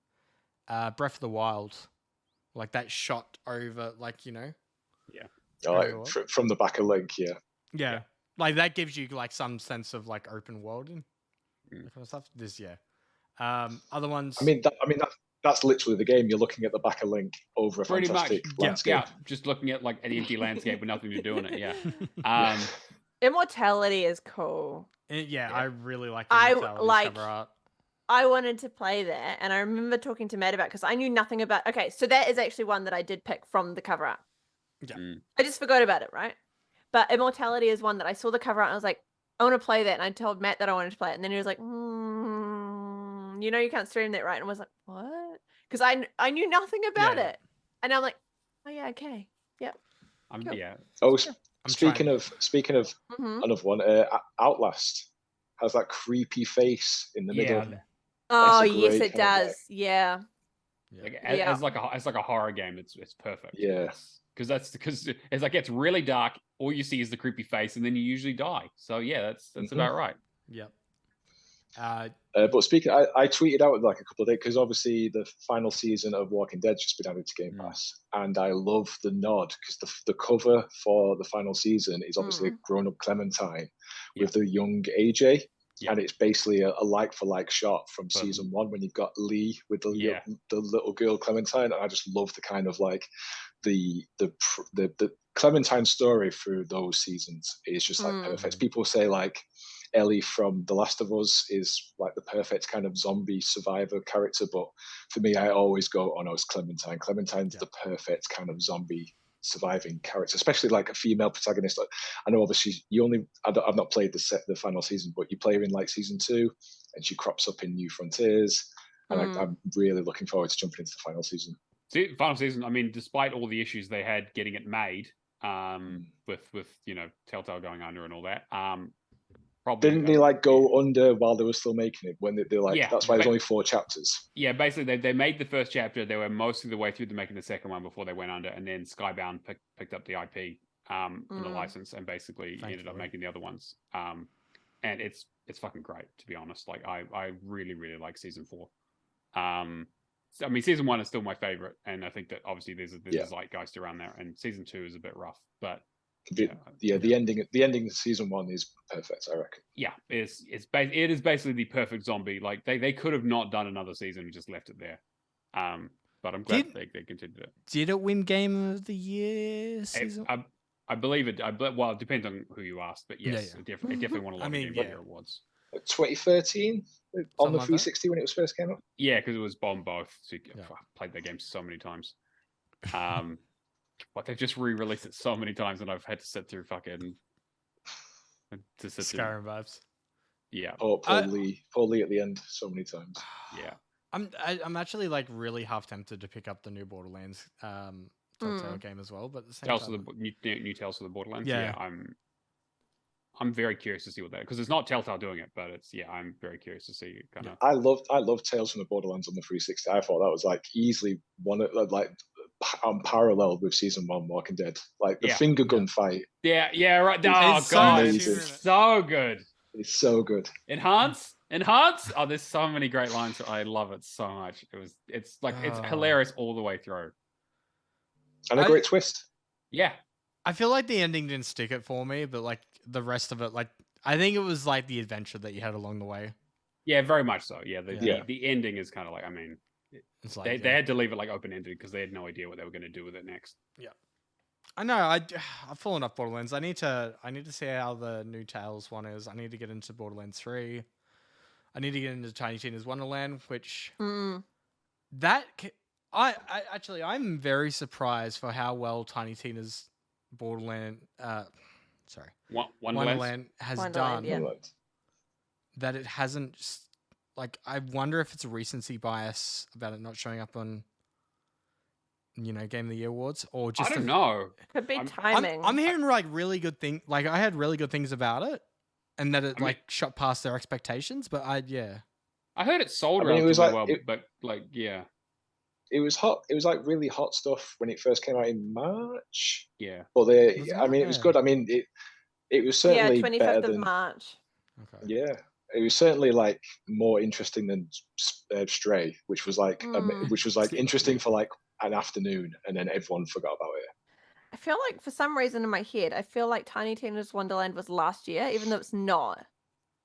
Breath of the Wild, like that shot over, like, you know. Yeah. Oh, from the back of Link, yeah, like that gives you like some sense of like open world and that kind of stuff. Other ones. I mean, that's literally the game. You're looking at the back of Link over a fantastic landscape. Yeah, just looking at like an empty landscape with nothing to do in it. Yeah. Immortality is cool. I really like Immortality cover art. I wanted to play that, and I remember talking to Matt about because I knew nothing about. Okay, so that is actually one that I did pick from the cover art. Yeah. I just forgot about it, right? But Immortality is one that I saw the cover art and I was like, I want to play that. And I told Matt that I wanted to play it. And then he was like, you know, you can't stream that, right? And I was like, what? Because I knew nothing about it. And I'm like, oh yeah, okay. Yep. Cool. Yeah. Oh, speaking of another one, Outlast has that creepy face in the middle. Oh yes, it does. Yeah. Like, as like a horror game, it's perfect. Yeah. Because it's like it's really dark. All you see is the creepy face, and then you usually die. So yeah, that's about right. Yep. But speaking, I tweeted out like a couple of days because obviously the final season of Walking Dead just been added to Game Pass, and I love the nod because the cover for the final season is obviously a grown-up Clementine with the young AJ. and it's basically a like-for-like shot from season 1 when you've got Lee with the little girl Clementine. And I just love the kind of like the Clementine story through those seasons is just like perfect. People say like Ellie from The Last of Us is like the perfect kind of zombie survivor character, but for me, I always go, oh no, it's Clementine. Clementine's the perfect kind of zombie surviving character, especially like a female protagonist. I know obviously I've not played the final season, but you play her in like season 2 and she crops up in New Frontiers, and I'm really looking forward to jumping into the final season. See, final season, I mean, despite all the issues they had getting it made, with Telltale going under and all that, probably didn't they like go under while they were still making it when they're like that's why there's only 4 chapters. Yeah, basically they made the first chapter. They were mostly the way through to making the second one before they went under, and then Skybound picked up the IP and the license, and basically ended up making the other ones. And it's fucking great, to be honest. Like I really really like season 4. I mean, season 1 is still my favorite, and I think that obviously there's a zeitgeist around there, and season 2 is a bit rough, but the ending of season 1 is perfect, I reckon. Yeah, it is basically the perfect zombie. Like they could have not done another season and just left it there. But I'm glad they continued it. Did it win Game of the Year season? I believe it. Well, it depends on who you ask, but yes, it definitely won a lot of Game of the Year awards. 2013 on the 360 when it was first came out. Yeah, because it was on both. So I played that game so many times. But they've just re-released it so many times, and I've had to sit through fucking Skyrim vibes. Yeah. Oh, Paul Lee at the end so many times. Yeah. I'm actually like really half tempted to pick up the new Borderlands Telltale game as well, but at the same time, new Tales of the Borderlands. Yeah. I'm very curious to see what that, because it's not Telltale doing it, but I'm very curious to see kind of. I love Tales from the Borderlands on the 360. I thought that was like easily one of like unparalleled with season 1 Walking Dead. Like the finger gun fight. Yeah, right. Oh god, it's so good. It's so good. Enhance. Oh, there's so many great lines. I love it so much. It's hilarious all the way through. And a great twist. Yeah. I feel like the ending didn't stick it for me, but like the rest of it, like I think it was like the adventure that you had along the way. Yeah, very much so. Yeah, the ending is kind of like, I mean, it's like, they had to leave it like open-ended because they had no idea what they were going to do with it next. Yeah. I know. I've fallen off Borderlands. I need to see how the new Tales one is. I need to get into Borderlands 3. I need to get into Tiny Tina's Wonderland, which I'm very surprised for how well Tiny Tina's Wonderland has done. Yeah. That it hasn't, like, I wonder if it's a recency bias about it not showing up on, Game of the Year awards, or just I don't know. Could be timing. I'm hearing like really good things. Like I had really good things about it, and that it shot past their expectations. But I heard it sold relatively well, but it was hot. It was like really hot stuff when it first came out in March. Yeah, but it was good. I mean, it was certainly 25th of March. Okay. Yeah, it was certainly like more interesting than Stray, which was like interesting for like an afternoon, and then everyone forgot about it. I feel like for some reason in my head, I feel like Tiny Tina's Wonderland was last year, even though it's not.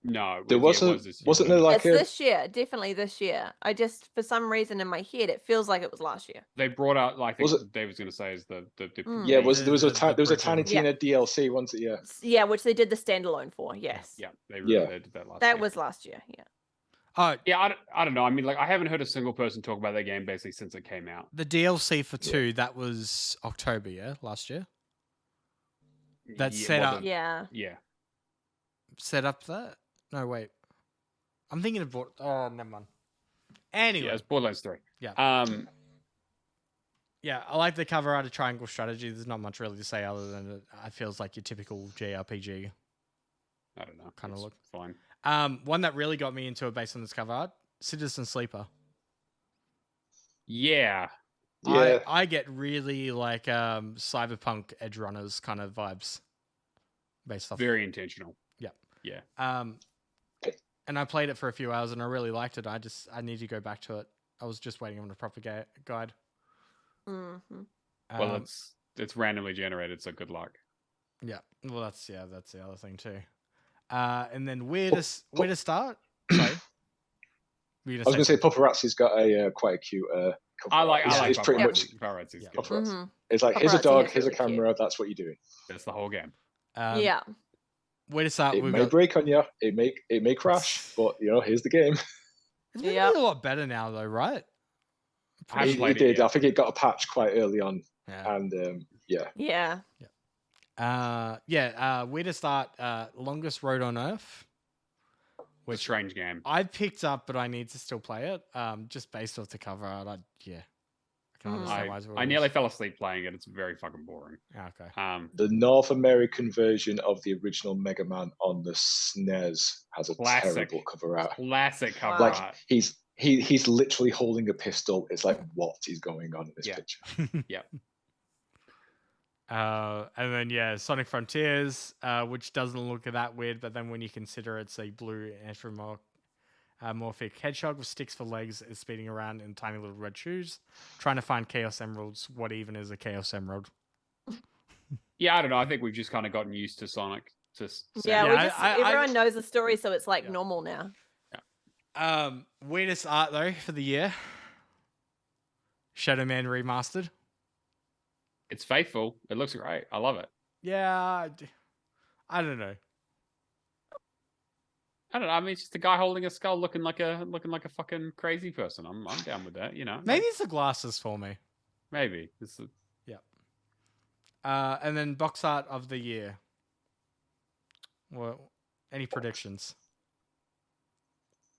No, there wasn't. Wasn't there like it's this year? Definitely this year. I just, for some reason in my head, it feels like it was last year. They brought out, like, I think Dave was going to say is the there was a Tiny Tina DLC once. Yeah, which they did the standalone for. Yes. Yeah, they did that last year. That was last year. Yeah. Yeah, I don't know. I mean, like, I haven't heard a single person talk about that game basically since it came out. The DLC for 2, that was October, last year. That set up. Yeah. Set up that? No, wait. I'm thinking of never mind. Anyway. Yeah, it's Borderlands 3. Yeah. Yeah, I like the cover art of Triangle Strategy. There's not much really to say other than it feels like your typical JRPG. I don't know. Kind of look. Fine. One that really got me into it based on this cover art, Citizen Sleeper. Yeah. I get really like cyberpunk Edge Runners kind of vibes based off. Very intentional. Yeah. And I played it for a few hours and I really liked it. I need to go back to it. I was just waiting on a proper guide. Mm-hmm. Well, it's randomly generated, so good luck. Yeah. Well, that's the other thing too. And then where to start? Sorry. I was going to say Paparazzi's got a quite a cute cover. I like it's pretty much Paparazzi's good. Mm-hmm. It's like, here's a dog, here's a camera, that's what you're doing. That's the whole game. Yeah. Where to start? It may break on you, it may crash, but here's the game. It's been a lot better now, though, right? It did. I think it got a patch quite early on, and Yeah. Where to start? Longest Road on Earth. Which strange game. I picked up, but I need to still play it. Just based off the cover art. I can't understand why. I nearly fell asleep playing it. It's very fucking boring. Okay. The North American version of the original Mega Man on the SNES has a terrible cover art. Classic cover art. Like he's literally holding a pistol. It's like, what is going on in this picture? Yeah. And then Sonic Frontiers, which doesn't look that weird, but then when you consider it's a blue anthropomorphic hedgehog with sticks for legs, is speeding around in tiny little red shoes, trying to find Chaos Emeralds. What even is a Chaos Emerald? Yeah, I don't know. I think we've just kind of gotten used to Sonic. Everyone knows the story, so it's like normal now. Yeah. Weirdest art though for the year. Shadow Man Remastered. It's faithful. It looks great. I love it. Yeah, I don't know. I mean, it's just a guy holding a skull, looking like a fucking crazy person. I'm down with that. Maybe it's the glasses for me. Maybe and then box art of the year. Well, any predictions?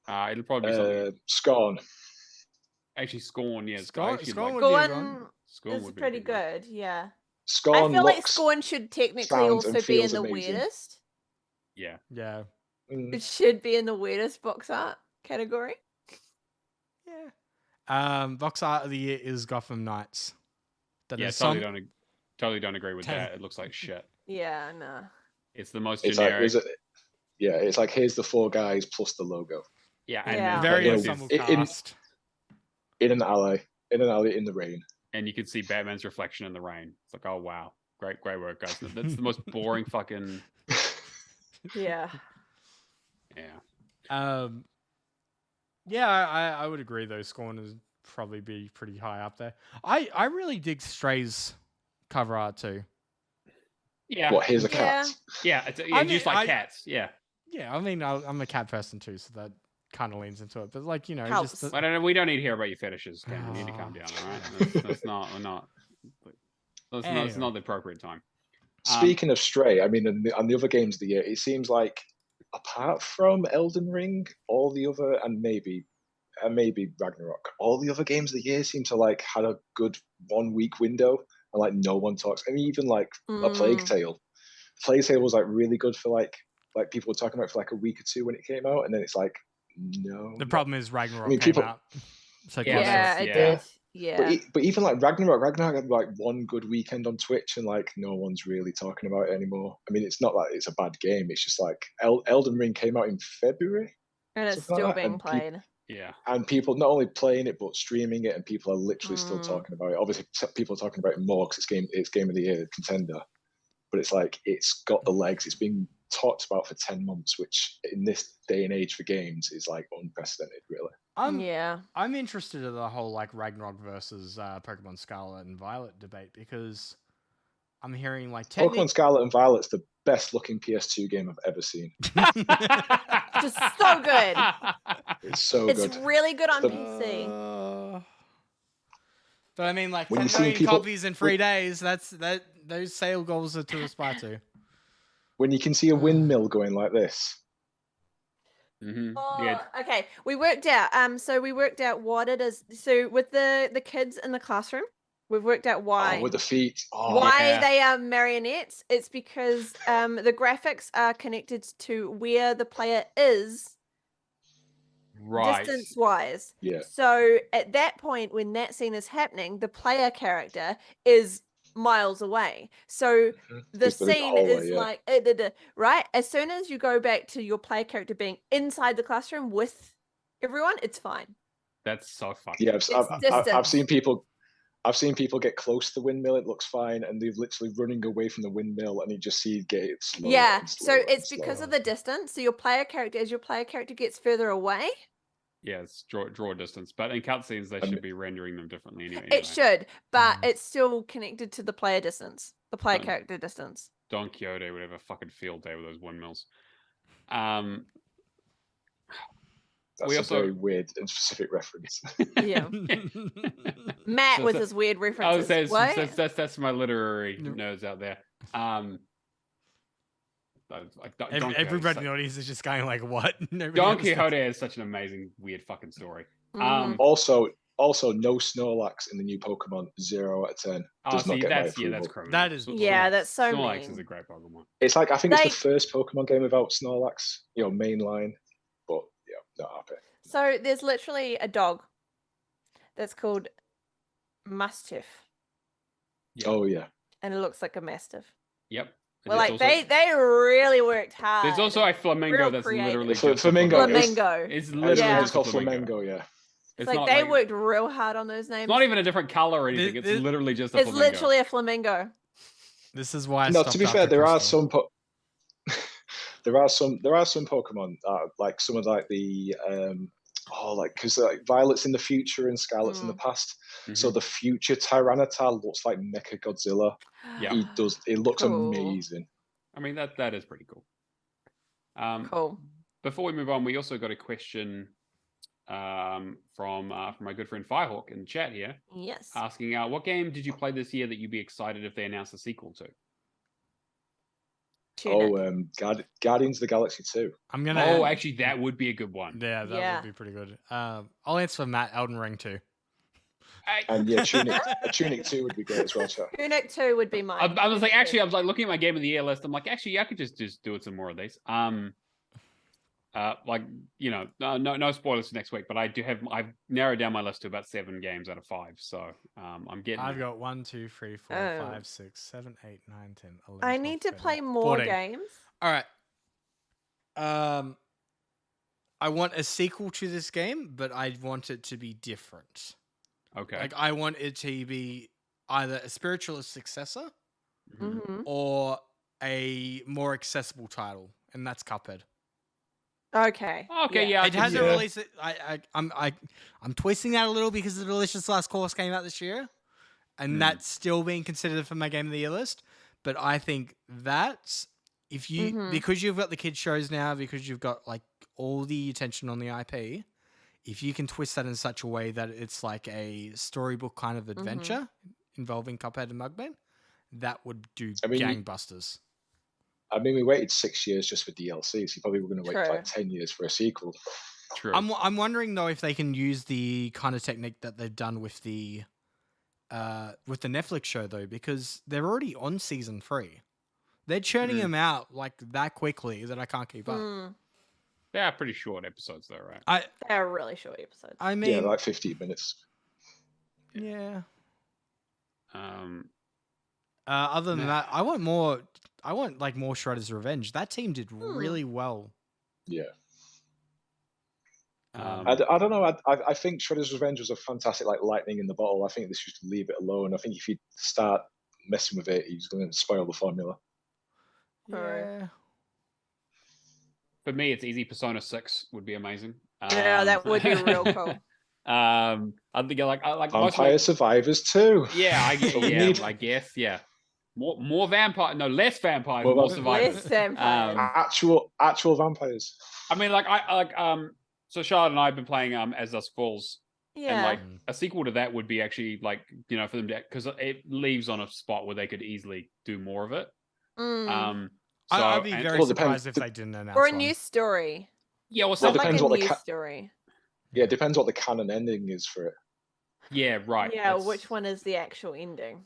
It'll probably be something. Scorn. Actually, Scorn. Yeah, Scorn is pretty good. Yeah. Scorn. I feel like Scorn should technically also be in the weirdest. Yeah. Yeah. It should be in the weirdest box art category. Yeah. Box art of the year is Gotham Knights. Totally don't agree with that. It looks like shit. Yeah, no. It's the most generic. It's like, here's the 4 guys plus the logo. Yeah, and very ensemble cast. In an alley in the rain. And you can see Batman's reflection in the rain. It's like, oh wow, great work, guys. That's the most boring fucking. Yeah. Yeah. I would agree though. Scorn is probably be pretty high up there. I really dig Stray's cover art too. Yeah. What? Here's a cat. Yeah. Just like cats. Yeah. Yeah. I mean, I'm a cat person too, so that kind of leans into it. But like, Helps. I don't know. We don't need to hear about your fetishes, Ken. You need to calm down. All right. That's not the appropriate time. Speaking of Stray, I mean, on the other games of the year, it seems like apart from Elden Ring, all the other and maybe Ragnarok, all the other games of the year seem to like had a good 1 week window, and like no one talks. I mean, even like a Plague Tale. Plague Tale was like really good for like people were talking about it for like a week or two when it came out, and then it's like no. The problem is Ragnarok came out. So it did. Yeah. But even like Ragnarok had like one good weekend on Twitch, and like no one's really talking about it anymore. I mean, it's not like it's a bad game. It's just like Elden Ring came out in February, and it's still being played. Yeah. And people not only playing it but streaming it, and people are literally still talking about it. Obviously, people are talking about it more because it's game of the year contender. But it's like it's got the legs. It's been talked about for 10 months, which in this day and age for games is like unprecedented, really. I'm interested in the whole like Ragnarok versus Pokemon Scarlet and Violet debate, because I'm hearing like Pokemon Scarlet and Violet's the best looking PS2 game I've ever seen. Just so good. It's so good. It's really good on PC. But I mean, like 10 million copies in 3 days. Those sale goals are to aspire to. When you can see a windmill going like this. Mm-hmm. Oh, okay, we worked out. So we worked out what it is. So with the kids in the classroom, we've worked out why. With the feet. They are marionettes. It's because the graphics are connected to where the player is. Right. Distance-wise. Yeah. So at that point, when that scene is happening, the player character is miles away. So the scene is like right. As soon as you go back to your player character being inside the classroom with everyone, it's fine. That's so funny. Yeah, I've seen people I've seen people get close to the windmill, it looks fine, and they're literally running away from the windmill, and you just see it get slower. Yeah, and so slower it's and because slower. of the distance. So your player character, as your player character gets further away, Yeah, it's draw distance, but in cutscenes they should be rendering them differently anyway. it should, but it's still connected to the player distance, the player character distance. Don Quixote would have a fucking field day with those windmills. That's a very weird and specific reference. Yeah. Matt with his weird references. That's my literary nerds out there. Everybody in the audience is just going like, "What?" Don Quixote is such an amazing, weird fucking story. Also, no Snorlax in the new Pokemon. 0 out of 10. Does not get my approval. That's criminal. That is that's so Snorlax mean. is a great Pokemon. It's like I think it's the first Pokemon game without Snorlax. Mainline. But yeah, not happy. So there's literally a dog that's called Mastiff. Yep. Oh yeah. And it looks like a Mastiff. Yep. Well, like they really worked hard. There's also a flamingo that's literally just flamingo. It's literally just called flamingo. Yeah. It's like they worked real hard on those names. It's not even a different color or anything. It's literally just a flamingo. It's literally a flamingo. This is why. No, to be fair, there are some Pokemon like some of like the because Violet's in the future and Scarlet's in the past. Mm-hmm. So the future Tyranitar looks like Mecha Godzilla. Yeah, he does. It looks amazing. I mean that is pretty cool. Cool. Before we move on, we also got a question from my good friend Firehawk in the chat here. Yes. Asking, what game did you play this year that you'd be excited if they announced a sequel to? Guardians of the Galaxy 2. Actually, that would be a good one. Yeah, that would be pretty good. I'll answer for Matt. Elden Ring 2. And Tunic 2 would be great as well. Chat. Tunic 2 would be mine. I was like looking at my game of the year list. I'm like, actually, I could just do it some more of these. No spoilers for next week, but I've narrowed down my list to about 7 games out of 5. So I'm getting. I've got 1, 2, 3, 4, 5, 6, 7, 8, 9, 10, 11. I need to play more 14. games. All right. I want a sequel to this game, but I want it to be different. Okay. Like I want it to be either a spiritual successor Mm-hmm. or a more accessible title, and that's Cuphead. Okay. Yeah. It hasn't released. I'm twisting that a little because the Delicious Last Course came out this year, and that's still being considered for my game of the year list. But I think that's if you because you've got the kids shows now, because you've got like all the attention on the IP, if you can twist that in such a way that it's like a storybook kind of adventure involving Cuphead and Mugman, that would do gangbusters. I mean, we waited 6 years just for DLC, so you probably were going to wait for like 10 years for a sequel. True. I'm wondering though if they can use the kind of technique that they've done with the Netflix show though, because they're already on season 3. They're churning them out like that quickly that I can't keep up. They are pretty short episodes though, right? They're really short episodes. I mean, like 15 minutes. Yeah. Other than that, I want more. I want like more Shredder's Revenge. That team did really well. Yeah. I don't know. I think Shredder's Revenge was a fantastic like lightning in the bottle. I think they should leave it alone. I think if you start messing with it, he's going to spoil the formula. Yeah. For me, it's easy. Persona 6 would be amazing. Yeah, that would be real cool. I'm thinking like Vampire Survivors too. Yeah, I guess. Yeah. More vampire, no, less vampires, more survivors. Less vampires. Actual vampires. I mean, so Charlotte and I have been playing As Dusk Falls. Yeah. And like a sequel to that would be actually like, for them to, because it leaves on a spot where they could easily do more of it. I'd be very surprised if they didn't announce or a new story. Yeah, well, it depends what the story. Yeah, it depends what the canon ending is for it. Yeah, right. Yeah, which one is the actual ending?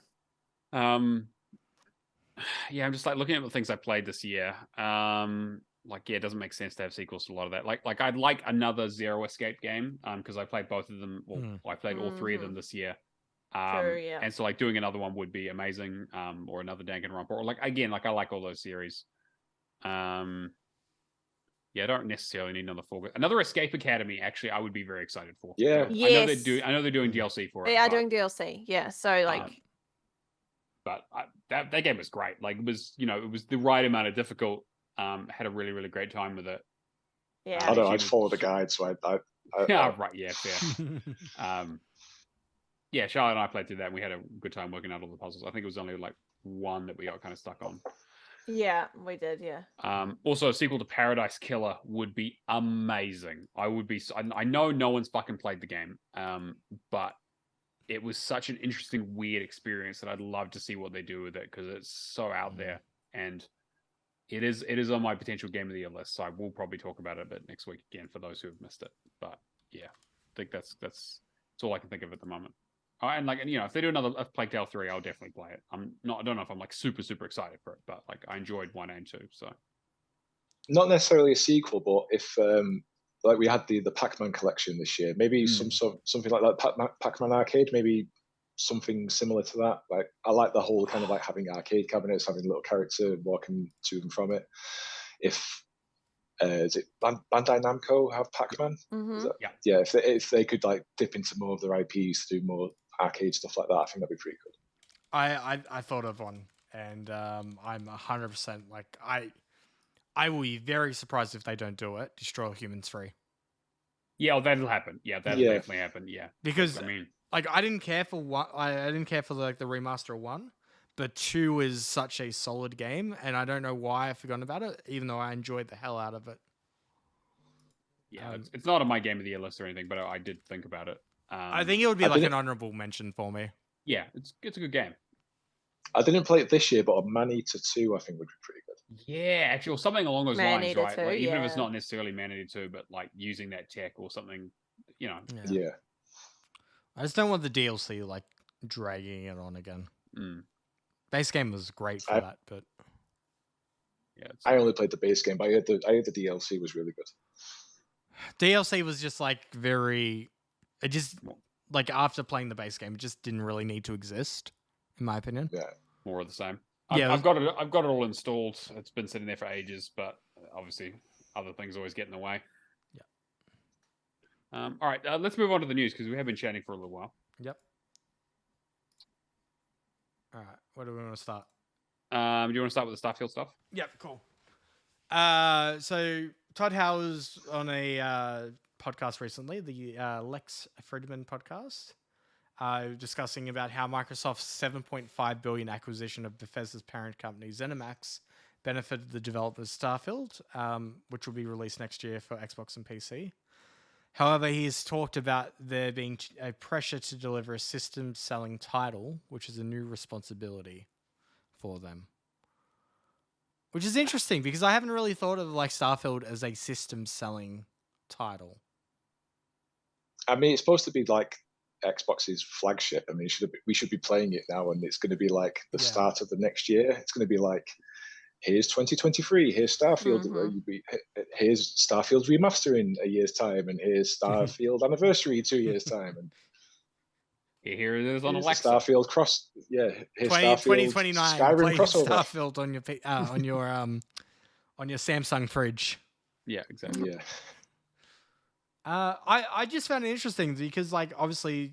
Yeah, I'm just like looking at the things I played this year. It doesn't make sense to have sequels to a lot of that. Like I'd like another Zero Escape game, because I played both of them. Well, I played all 3 of them this year. True, yeah. And so like doing another one would be amazing. Or another Danganronpa, or like I like all those series. Yeah, I don't necessarily need another 4. Another Escape Academy, actually, I would be very excited for. Yeah. Yes. I know they're doing DLC for it. They are doing DLC. Yeah. So like. But that game was great. Like it was, it was the right amount of difficult. Had a really, really great time with it. Yeah. I don't know. I'd follow the guide, so I yeah, right. Yeah, fair. Yeah, Charlotte and I played through that, and we had a good time working out all the puzzles. I think it was only like one that we got kind of stuck on. Yeah, we did. Yeah. Also, a sequel to Paradise Killer would be amazing. I know no one's fucking played the game, but it was such an interesting, weird experience that I'd love to see what they do with it because it's so out there, and it is on my potential game of the year list. So I will probably talk about it a bit next week again for those who have missed it. But yeah, I think that's all I can think of at the moment. And like, if they do another Plague Tale 3, I'll definitely play it. I don't know if I'm like super, super excited for it, but like I enjoyed 1 and 2. So not necessarily a sequel, but if like we had the Pac-Man collection this year, maybe something like that, Pac-Man arcade, maybe something similar to that. Like I like the whole kind of like having arcade cabinets, having a little character walking to and from it. If is it Bandai Namco have Pac-Man? Mm-hmm. Yeah. If they could like dip into more of their IPs to do more arcade stuff like that, I think that'd be pretty good. I thought of one, and I'm 100% like I will be very surprised if they don't do it. Destroy All Humans 3. Yeah, that'll happen. Yeah, that'll definitely happen. Yeah, because like I didn't care for one. I didn't care for like the remaster of 1, but 2 is such a solid game, and I don't know why I've forgotten about it, even though I enjoyed the hell out of it. Yeah, it's not on my game of the year list or anything, but I did think about it. I think it would be like an honorable mention for me. Yeah, it's a good game. I didn't play it this year, but a Man-Eater 2 I think would be pretty good. Yeah, actually, or something along those lines, right? 2, like, even if it's not necessarily Man-Eater 2, but like using that tech or something, Yeah. I just don't want the DLC like dragging it on again. Base game was great for that, but yeah, I only played the base game, but I heard the DLC was really good. DLC was just like it just like after playing the base game, it just didn't really need to exist, in my opinion. Yeah, more of the same. Yeah, I've got it all installed. It's been sitting there for ages, but obviously other things always get in the way. Yeah. All right, let's move on to the news because we have been chatting for a little while. Yep. All right, where do we want to start? Do you want to start with the Starfield stuff? Yep, cool. So Todd Howell's on a podcast recently, the Lex Fridman podcast, discussing about how Microsoft's $7.5 billion acquisition of Bethesda's parent company ZeniMax benefited the developers Starfield, which will be released next year for Xbox and PC. However, he has talked about there being a pressure to deliver a system-selling title, which is a new responsibility for them. Which is interesting because I haven't really thought of like Starfield as a system-selling title. I mean, it's supposed to be like Xbox's flagship. I mean, we should be playing it now, and it's going to be like the start of the next year. It's going to be like, here's 2023, here's Starfield, here's Starfield Remaster in a year's time, and here's Starfield Anniversary 2 years time, and here it is on Alexa. Starfield Cross, here's 2029 Skyrim crossover. Starfield on your Samsung fridge. Yeah, exactly. Yeah. I just found it interesting because, like, obviously,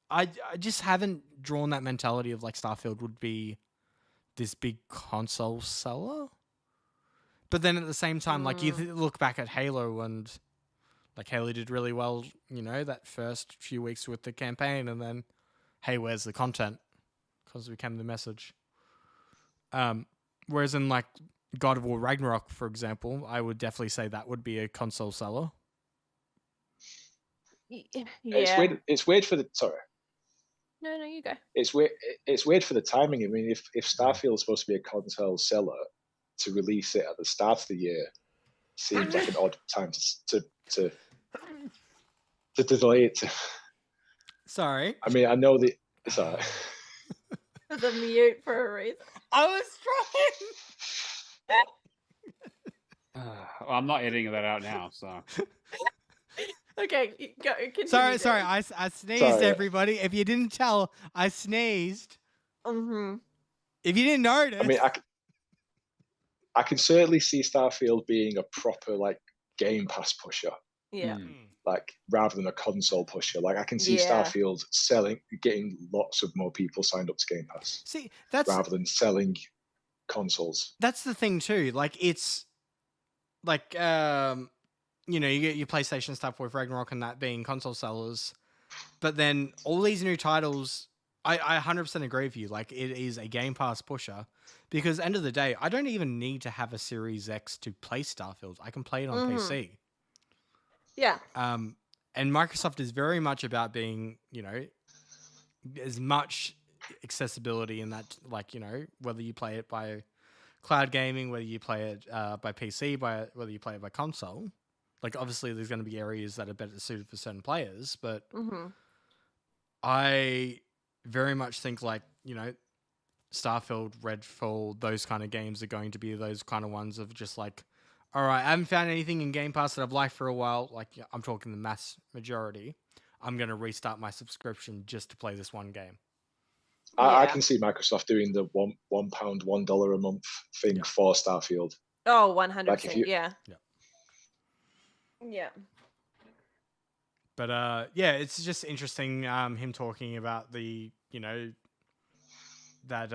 I just haven't drawn that mentality of like Starfield would be this big console seller. But then at the same time, like, you look back at Halo and like Halo did really well, that first few weeks with the campaign, and then, hey, where's the content? Because it became the message. Whereas in like God of War Ragnarok, for example, I would definitely say that would be a console seller. Yeah. It's weird for the No, you go. It's weird for the timing. I mean, if Starfield's supposed to be a console seller, to release it at the start of the year seems like an odd time to delay it. Sorry. I mean, I know the. Sorry. The mute for a reason. I was trying. I'm not editing that out now, so. Okay, go. Sorry. I sneezed, everybody. If you didn't tell, I sneezed. Mm-hmm. If you didn't notice. I mean, I can certainly see Starfield being a proper like Game Pass pusher. Yeah. Like rather than a console pusher. Like I can see Starfield getting lots of more people signed up to Game Pass. See, that's rather than selling consoles. That's the thing too. Like it's like you know, you get your PlayStation stuff with Ragnarok and that being console sellers, but then all these new titles, I 100% agree with you. Like it is a Game Pass pusher because end of the day, I don't even need to have a Series X to play Starfield. I can play it on PC. Yeah. And Microsoft is very much about being, you know, as much accessibility in that, like, you know, whether you play it by cloud gaming, whether you play it by PC, whether you play it by console. Like, obviously, there's going to be areas that are better suited for certain players, but I very much think, like, you know, Starfield, Redfall, those kind of games are going to be those kind of ones of just like, all right, I haven't found anything in Game Pass that I've liked for a while. Like, I'm talking the mass majority. I'm going to restart my subscription just to play this one game. I can see Microsoft doing the £1, $1 a month thing for Starfield. Oh, 100%. Yeah. But yeah, it's just interesting him talking about the, you know, that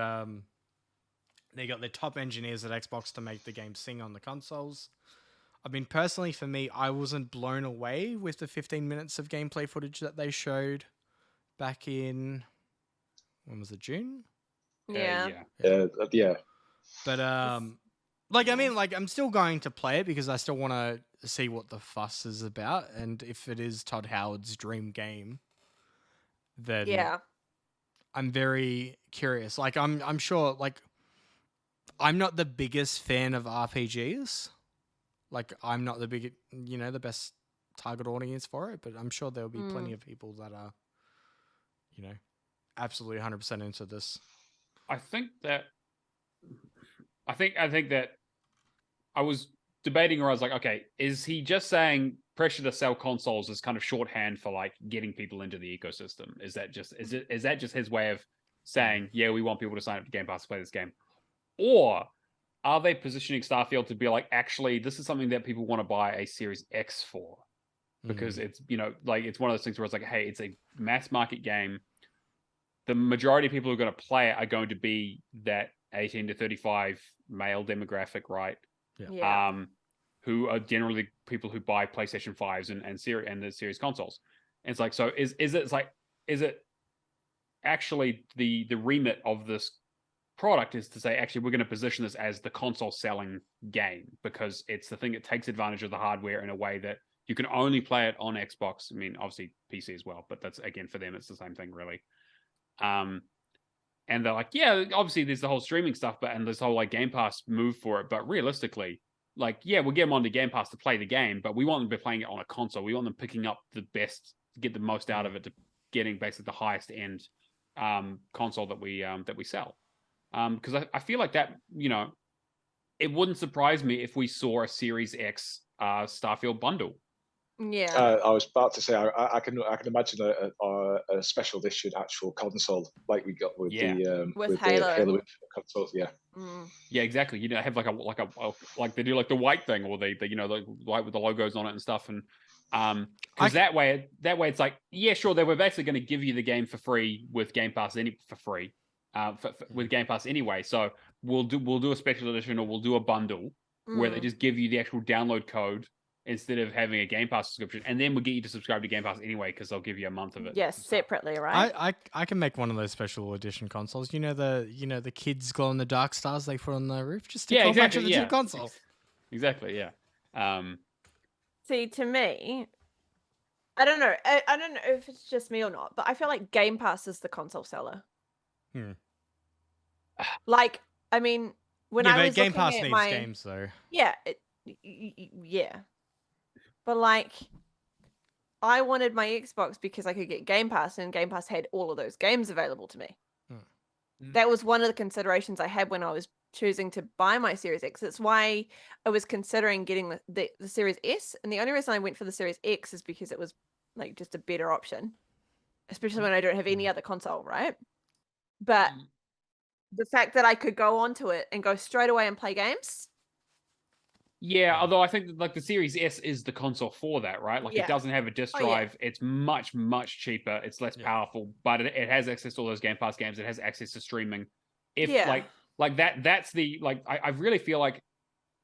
they got their top engineers at Xbox to make the game sing on the consoles. I mean, personally, for me, I wasn't blown away with the 15 minutes of gameplay footage that they showed back in, when was it, June? Yeah. But like, I mean, like, I'm still going to play it because I still want to see what the fuss is about, and if it is Todd Howard's dream game, then I'm very curious. Like, I'm sure, like, I'm not the biggest fan of RPGs. Like, I'm not the big, you know, the best target audience for it, but I'm sure there'll be plenty of people that are, you know, absolutely 100% into this. I think that I was debating where I was like, okay, is he just saying pressure to sell consoles is kind of shorthand for like getting people into the ecosystem? Is that just his way of saying, yeah, we want people to sign up to Game Pass to play this game? Or are they positioning Starfield to be like, actually, this is something that people want to buy a Series X for? Because it's, you know, like, it's one of those things where it's like, hey, it's a mass market game. The majority of people who are going to play it are going to be that 18 to 35 male demographic, right? Who are generally people who buy PlayStation 5s and the Series consoles. And it's like, so is it actually the remit of this product is to say, actually, we're going to position this as the console selling game because it's the thing that takes advantage of the hardware in a way that you can only play it on Xbox. I mean, obviously PC as well, but that's, again, for them, it's the same thing, really. And they're like, yeah, obviously there's the whole streaming stuff, and this whole like Game Pass move for it. But realistically, like, yeah, we'll get them onto Game Pass to play the game, but we want them to be playing it on a console. We want them picking up the best, get the most out of it, to getting basically the highest end console that we sell. Because I feel like that, you know, it wouldn't surprise me if we saw a Series X Starfield bundle. Yeah. I was about to say I can imagine a special edition actual console like we got with with Halo. The Halo consoles. Yeah, exactly. You know, have like they do like the white thing, or they you know, the white with the logos on it and stuff, and because that way it's like, yeah, sure, they were basically going to give you the game for free with Game Pass with Game Pass anyway. So we'll do a special edition, or we'll do a bundle where they just give you the actual download code instead of having a Game Pass subscription, and then we'll get you to subscribe to Game Pass anyway because they'll give you a month of it. Yes, separately, right? I can make one of those special edition consoles. You know the kids glow in the dark stars they put on the roof, just to exactly, the two consoles. Exactly, yeah. See, to me, I don't know. I don't know if it's just me or not, but I feel like Game Pass is the console seller. Like, I mean, when I was Game looking Pass at needs my games though. Yeah, but like, I wanted my Xbox because I could get Game Pass, and Game Pass had all of those games available to me. That was one of the considerations I had when I was choosing to buy my Series X. It's why I was considering getting the Series S, and the only reason I went for the Series X is because it was like just a better option, especially when I don't have any other console, right? But the fact that I could go onto it and go straight away and play games, Yeah, although I think that, like the Series S is the console for that, right? Like it doesn't have a disc drive. It's much, much cheaper. It's less powerful, but it has access to all those Game Pass games. It has access to streaming. If like that's the I really feel like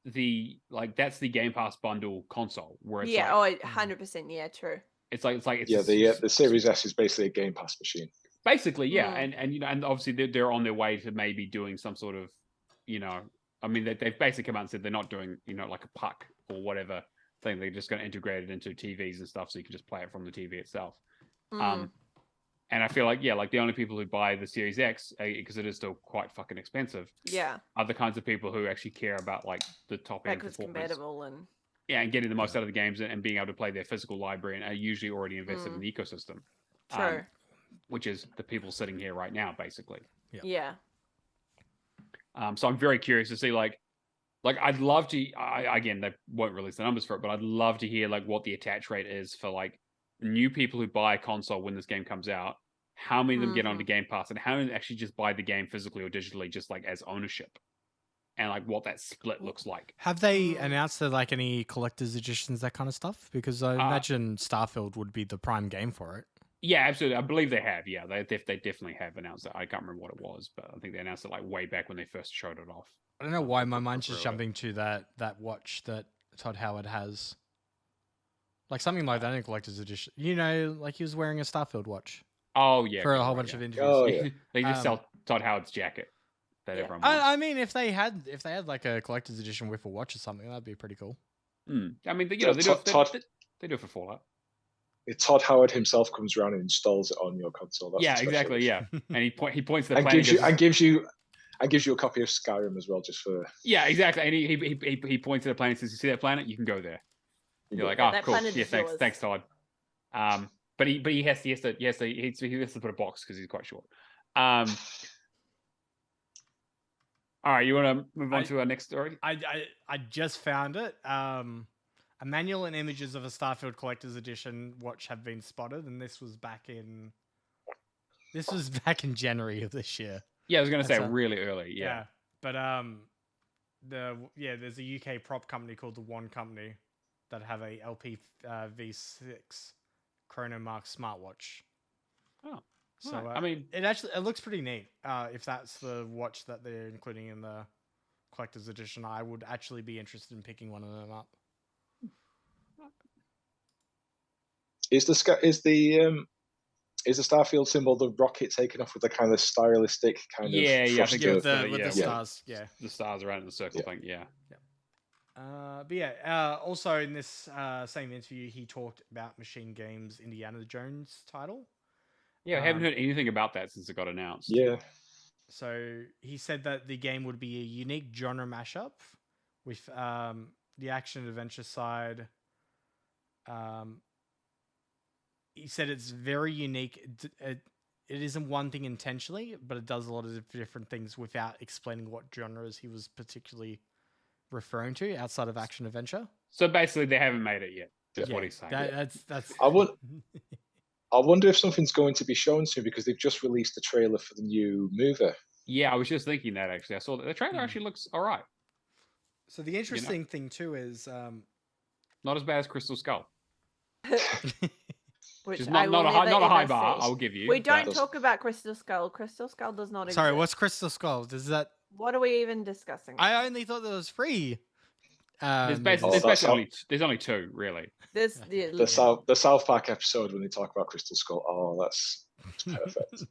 that's the Game Pass bundle console where it's 100%. Yeah, true. It's the Series S is basically a Game Pass machine. Basically, yeah, and and obviously they're on their way to maybe doing some sort of, I mean, they've basically come out and said they're not doing, like a puck or whatever thing. They're just going to integrate it into TVs and stuff, so you can just play it from the TV itself. And I feel like, like the only people who buy the Series X, because it is still quite fucking expensive, are the kinds of people who actually care about like the top end performance. Compatible and and getting the most out of the games and being able to play their physical library, and are usually already invested in the ecosystem. True. Which is the people sitting here right now, basically. Yeah. So I'm very curious to see, like I'd love to. Again, they won't release the numbers for it, but I'd love to hear like what the attach rate is for like new people who buy a console when this game comes out. How many of them get onto Game Pass, and how many actually just buy the game physically or digitally, just like as ownership, and like what that split looks like. Have they announced that like any collector's editions, that kind of stuff? Because I imagine Starfield would be the prime game for it. Yeah, absolutely. I believe they have. Yeah, they definitely have announced it. I can't remember what it was, but I think they announced it like way back when they first showed it off. I don't know why my mind's just jumping to that watch that Todd Howard has. Like something like that in a collector's edition. Like he was wearing a Starfield watch. Oh yeah. For a whole bunch of interviews. Oh yeah. They just sell Todd Howard's jacket that everyone wants. I mean, if they had like a collector's edition with a watch or something, that'd be pretty cool. I mean, they do it for Fallout. Todd Howard himself comes around and installs it on your console. That's exactly. Yeah, and he points to the and planet gives you a copy of Skyrim as well, just for. Yeah, exactly. And he points to the planet and says, "You see that planet? You can go there." You're like, "Oh, cool. Yeah, thanks, Todd." But he has to put a box because he's quite short. All right, you want to move on to our next story? I just found it. A manual and images of a Starfield Collector's Edition watch have been spotted, and this was back in January of this year. Yeah, I was going to say really early. Yeah, but there's a UK prop company called the One Company that have a LP V6 Chronomark smartwatch. Oh, so I mean, it looks pretty neat. If that's the watch that they're including in the Collector's Edition, I would actually be interested in picking one of them up. Is the Starfield symbol the rocket taken off with the kind of stylistic kind of with the stars, the stars around in the circle thing, But also in this same interview, he talked about Machine Games' Indiana Jones title. Yeah, I haven't heard anything about that since it got announced. Yeah. So he said that the game would be a unique genre mashup with the action adventure side. He said it's very unique. It isn't one thing intentionally, but it does a lot of different things without explaining what genres he was particularly referring to outside of action adventure. So basically, they haven't made it yet. That's what he's saying. That's. I wonder if something's going to be shown soon, because they've just released the trailer for the new movie. Yeah, I was just thinking that actually. I saw that the trailer actually looks all right. So the interesting thing too is not as bad as Crystal Skull. Which is not a high bar, I'll give you. We don't talk about Crystal Skull. Crystal Skull does not exist. Sorry, what's Crystal Skull? Does that? What are we even discussing? I only thought that was free. There's only two, really. The South Park episode when they talk about Crystal Skull. Oh, that's perfect.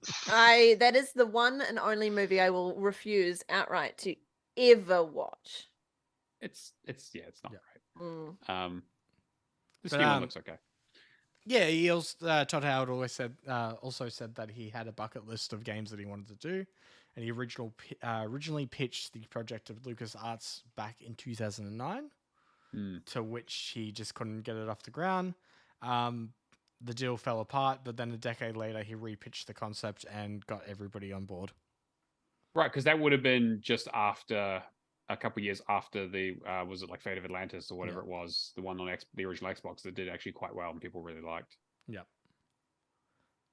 That is the one and only movie I will refuse outright to ever watch. It's not great. This But, new one looks okay. Yeah, he also, Todd Howard also said that he had a bucket list of games that he wanted to do, and he originally pitched the project of LucasArts back in 2009, to which he just couldn't get it off the ground. The deal fell apart, but then a decade later, he repitched the concept and got everybody on board. Right, because that would have been just after a couple of years after the was it like Fate of Atlantis or whatever it was, the one on the original Xbox that did actually quite well and people really liked. Yep.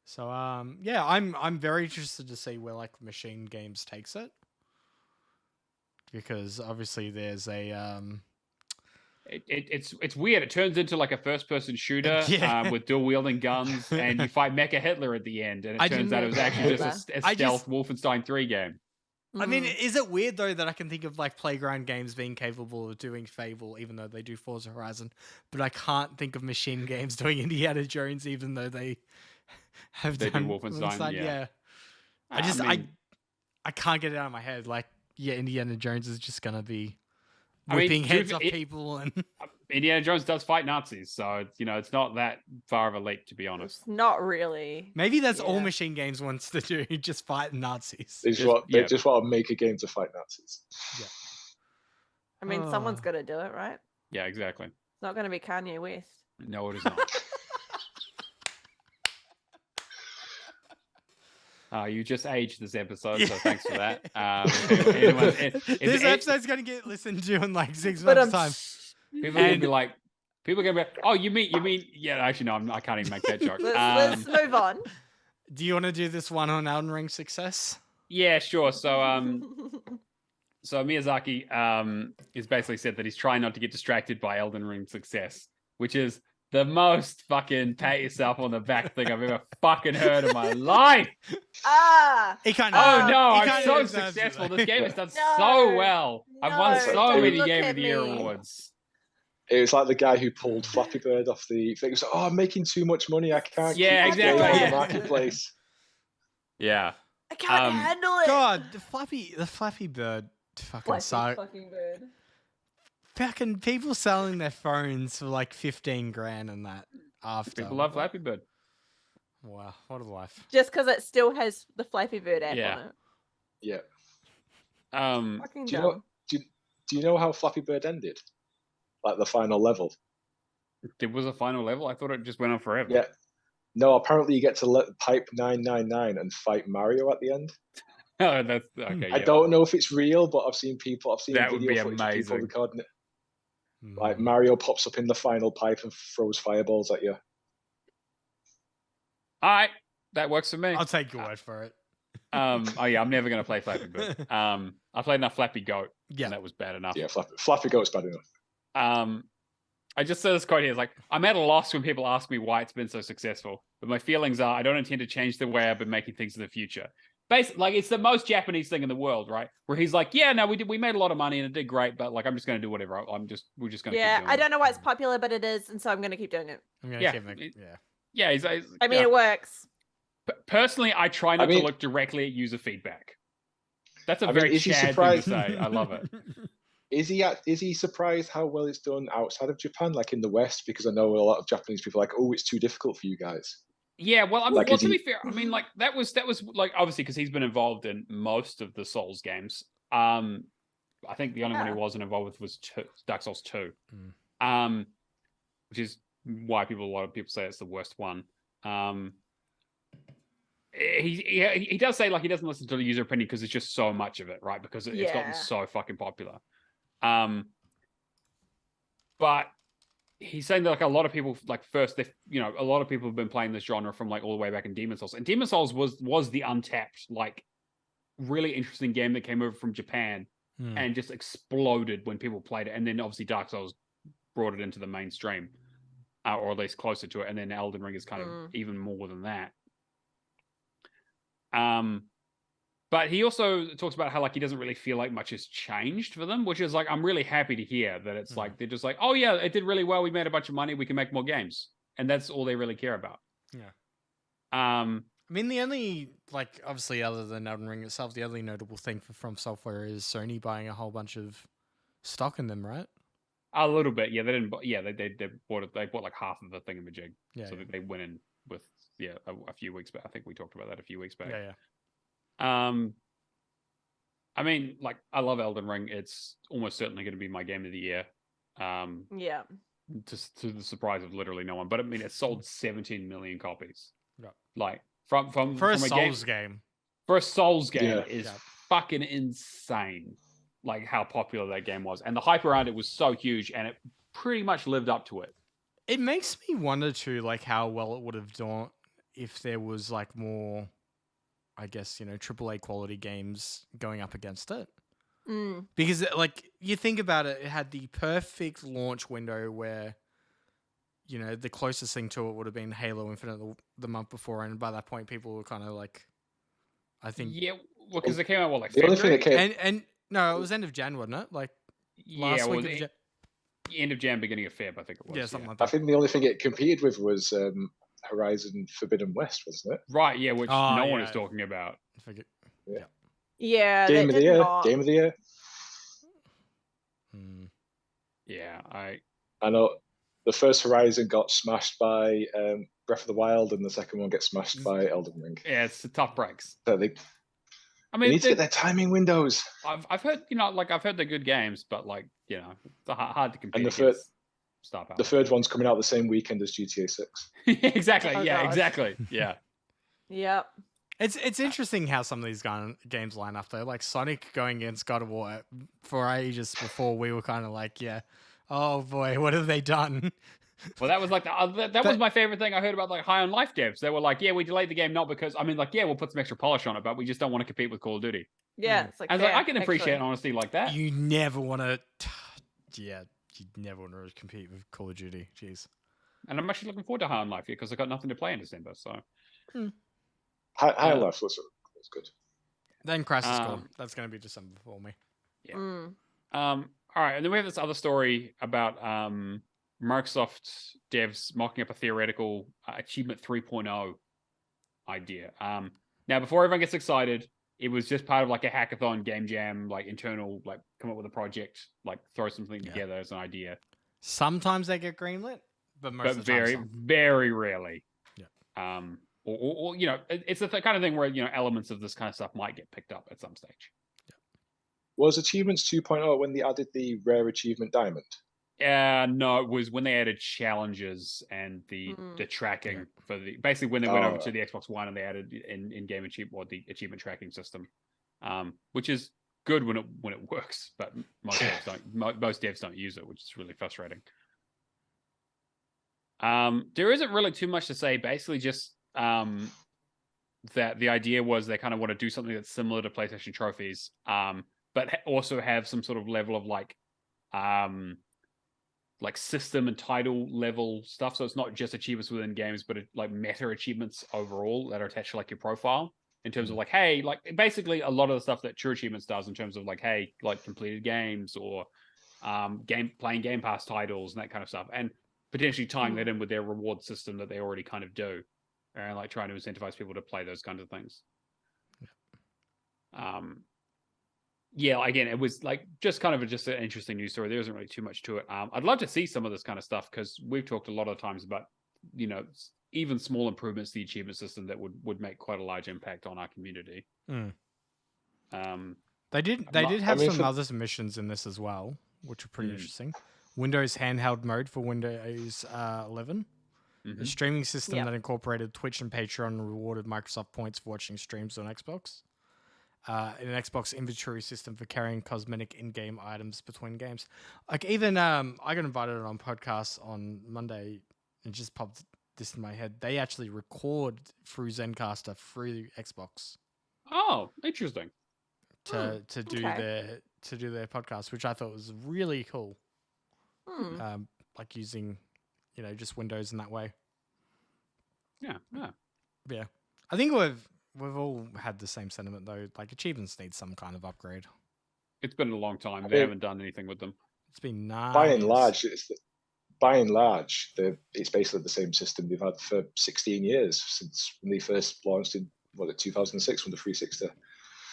So I'm very interested to see where like Machine Games takes it, because obviously there's a it's weird. It turns into like a first-person shooter with dual-wielding guns, and you fight Mecha Hitler at the end, and it turns out it was actually just a stealth Wolfenstein 3 game. I mean, is it weird though that I can think of like Playground Games being capable of doing Fable, even though they do Forza Horizon, but I can't think of Machine Games doing Indiana Jones, even though they done Wolfenstein. Yeah. I can't get it out of my head. Like, Indiana Jones is just gonna be whipping heads off people, and Indiana Jones does fight Nazis, so it's not that far of a leap, to be honest. It's not really. Maybe that's all Machine Games wants to do, just fight Nazis. They just want to make a game to fight Nazis. Yeah. I mean, someone's got to do it, right? Yeah, exactly. It's not going to be Kanye West. No, it is not. You just aged this episode, so thanks for that. This episode's going to get listened to in like 6 months' time. People are gonna be like, oh, you mean? Yeah, actually, no, I can't even make that joke. Let's move on. Do you want to do this one on Elden Ring success? Yeah, sure. So, Miyazaki has basically said that he's trying not to get distracted by Elden Ring success, which is the most fucking pat yourself on the back thing I've ever fucking heard in my life. I'm so successful. This game has done so well. I've won so many Game of the Year awards. It was like the guy who pulled Flappy Bird off the thing. He was like, I'm making too much money. I can't keep exactly. in the marketplace. Yeah. I can't handle it. God, the Flappy Bird fucking suck. Fucking people selling their phones for like 15 grand and that after. People love Flappy Bird. Wow, what a life. Just because it still has the Flappy Bird app on it. Yeah. Do you know how Flappy Bird ended? Like the final level. It was a final level? I thought it just went on forever. Yeah. No, apparently you get to pipe 999 and fight Mario at the end. Oh, that's okay. I don't know if it's real, but I've seen video footage of people amazing. Recording it. Like Mario pops up in the final pipe and throws fireballs at you. All right, that works for me. I'll take your word for it. I'm never gonna play Flappy Bird. I played enough Flappy Goat. Yeah, and that was bad enough. Yeah, Flappy Goat's bad enough. I just said this quote here. It's like, I'm at a loss when people ask me why it's been so successful, but my feelings are I don't intend to change the way I've been making things in the future. Basically, like, it's the most Japanese thing in the world, right? Where he's like, yeah, no, we made a lot of money and it did great, but like, I'm just going to do whatever. We're just going to keep doing I don't know why it's popular, but it is, and so I'm going to keep doing it. Yeah, it works. Personally, I try not to look directly at user feedback. That's a very Chad thing to say. I love it. Is he surprised how well it's done outside of Japan, like in the West? Because I know a lot of Japanese people are like, oh, it's too difficult for you guys. Yeah, well, to be fair, I mean, like that was like, obviously, because he's been involved in most of the Souls games. I think the only one he wasn't involved with was Dark Souls 2, which is why a lot of people say it's the worst one. He does say like he doesn't listen to the user opinion because it's just so much of it, right? Because it's gotten so fucking popular. But he's saying that like a lot of people like a lot of people have been playing this genre from like all the way back in Demon Souls, and Demon Souls was the untapped, like, really interesting game that came over from Japan and just exploded when people played it. And then obviously Dark Souls brought it into the mainstream, or at least closer to it. And then Elden Ring is kind of even more than that. But he also talks about how like he doesn't really feel like much has changed for them, which is like, I'm really happy to hear that it's like they're just like, oh yeah, it did really well. We made a bunch of money. We can make more games, and that's all they really care about. Yeah. I mean, the only, like, obviously other than Elden Ring itself, the only notable thing for From Software is Sony buying a whole bunch of stock in them, right? A little bit, yeah. They didn't. Yeah, they bought it. They bought like half of the thingamajig. Yeah. So they went in with a few weeks back. I think we talked about that a few weeks back. Yeah. I mean, like, I love Elden Ring. It's almost certainly going to be my game of the year. Just to the surprise of literally no one. But I mean, it sold 17 million copies. Yeah. Like from a Souls game. For a Souls game is fucking insane. Like how popular that game was, and the hype around it was so huge, and it pretty much lived up to it. It makes me wonder too, like how well it would have done if there was like more, I guess, AAA quality games going up against it. Because like you think about it, it had the perfect launch window where, you know, the closest thing to it would have been Halo Infinite the month before, and by that point, people were kind of like, I think, Yeah, well, because it came out like the only thing February? that came, and no, it was end of Jan, wasn't it? Like last week of Jan. End of Jan, beginning of Feb, I think it was. Yeah, something like that. I think the only thing it competed with was Horizon Forbidden West, wasn't it? Right, yeah, which no one is talking about. Yeah, Game of the year. Game of the year. Yeah, I know the first Horizon got smashed by Breath of the Wild, and the second one gets smashed by Elden Ring. Yeah, it's the tough breaks. So they need to get their timing windows. I've heard, you know, like I've heard they're good games, but like, you know, it's hard to compare. And the third one's coming out the same weekend as GTA 6. Exactly. Oh, yeah, gosh. exactly. Yeah. Yep. It's interesting how some of these games line up though. Like Sonic going against God of War for ages before we were kind of like, yeah, oh boy, what have they done? Well, that was like that was my favorite thing I heard about like High on Life devs. They were like, yeah, we delayed the game not because we'll put some extra polish on it, but we just don't want to compete with Call of Duty. Yeah, it's like, I was like, I can appreciate honesty like that. You never want to, you never want to compete with Call of Duty. Jeez. And I'm actually looking forward to High on Life because I got nothing to play in December. So High on Life was good. Then Crisis Core. That's going to be December for me. Yeah. All right, and then we have this other story about Microsoft devs mocking up a theoretical Achievement 3.0 idea. Now, before everyone gets excited, it was just part of like a hackathon, game jam, like internal, like come up with a project, like throw something together as an idea. Sometimes they get greenlit, but most of the time, very rarely. Yeah. Or you know, it's the kind of thing where, you know, elements of this kind of stuff might get picked up at some stage. Was Achievements 2.0 when they added the rare achievement diamond? No, it was when they added challenges and the tracking for the basically when they went over to the Xbox One and they added in-game achievement or the achievement tracking system, which is good when it works, but most devs don't use it, which is really frustrating. There isn't really too much to say. Basically, just that the idea was they kind of want to do something that's similar to PlayStation trophies, but also have some sort of level of like system and title level stuff. So it's not just achievements within games, but like meta achievements overall that are attached to like your profile in terms of like, hey, like basically a lot of the stuff that True Achievements does in terms of like, hey, like completed games or playing Game Pass titles and that kind of stuff, and potentially tying that in with their reward system that they already kind of do, and like trying to incentivize people to play those kinds of things. Yeah, again, it was like just kind of just an interesting news story. There isn't really too much to it. I'd love to see some of this kind of stuff because we've talked a lot of times about, you know, even small improvements to the achievement system that would make quite a large impact on our community. They did have some other submissions in this as well, which are pretty interesting. Windows handheld mode for Windows 11. A streaming system that incorporated Twitch and Patreon and rewarded Microsoft points for watching streams on Xbox. An Xbox inventory system for carrying cosmetic in-game items between games. Like even I got invited on podcasts on Monday and just popped this in my head. They actually record through Zencaster through Xbox. Oh, interesting. To do their podcast, which I thought was really cool. Like using, you know, just Windows in that way. Yeah. I think we've all had the same sentiment though. Like achievements need some kind of upgrade. It's been a long time. They haven't done anything with them. It's been 9 By and years. large, it's basically the same system they've had for 16 years since when they first launched in 2006 when the 360.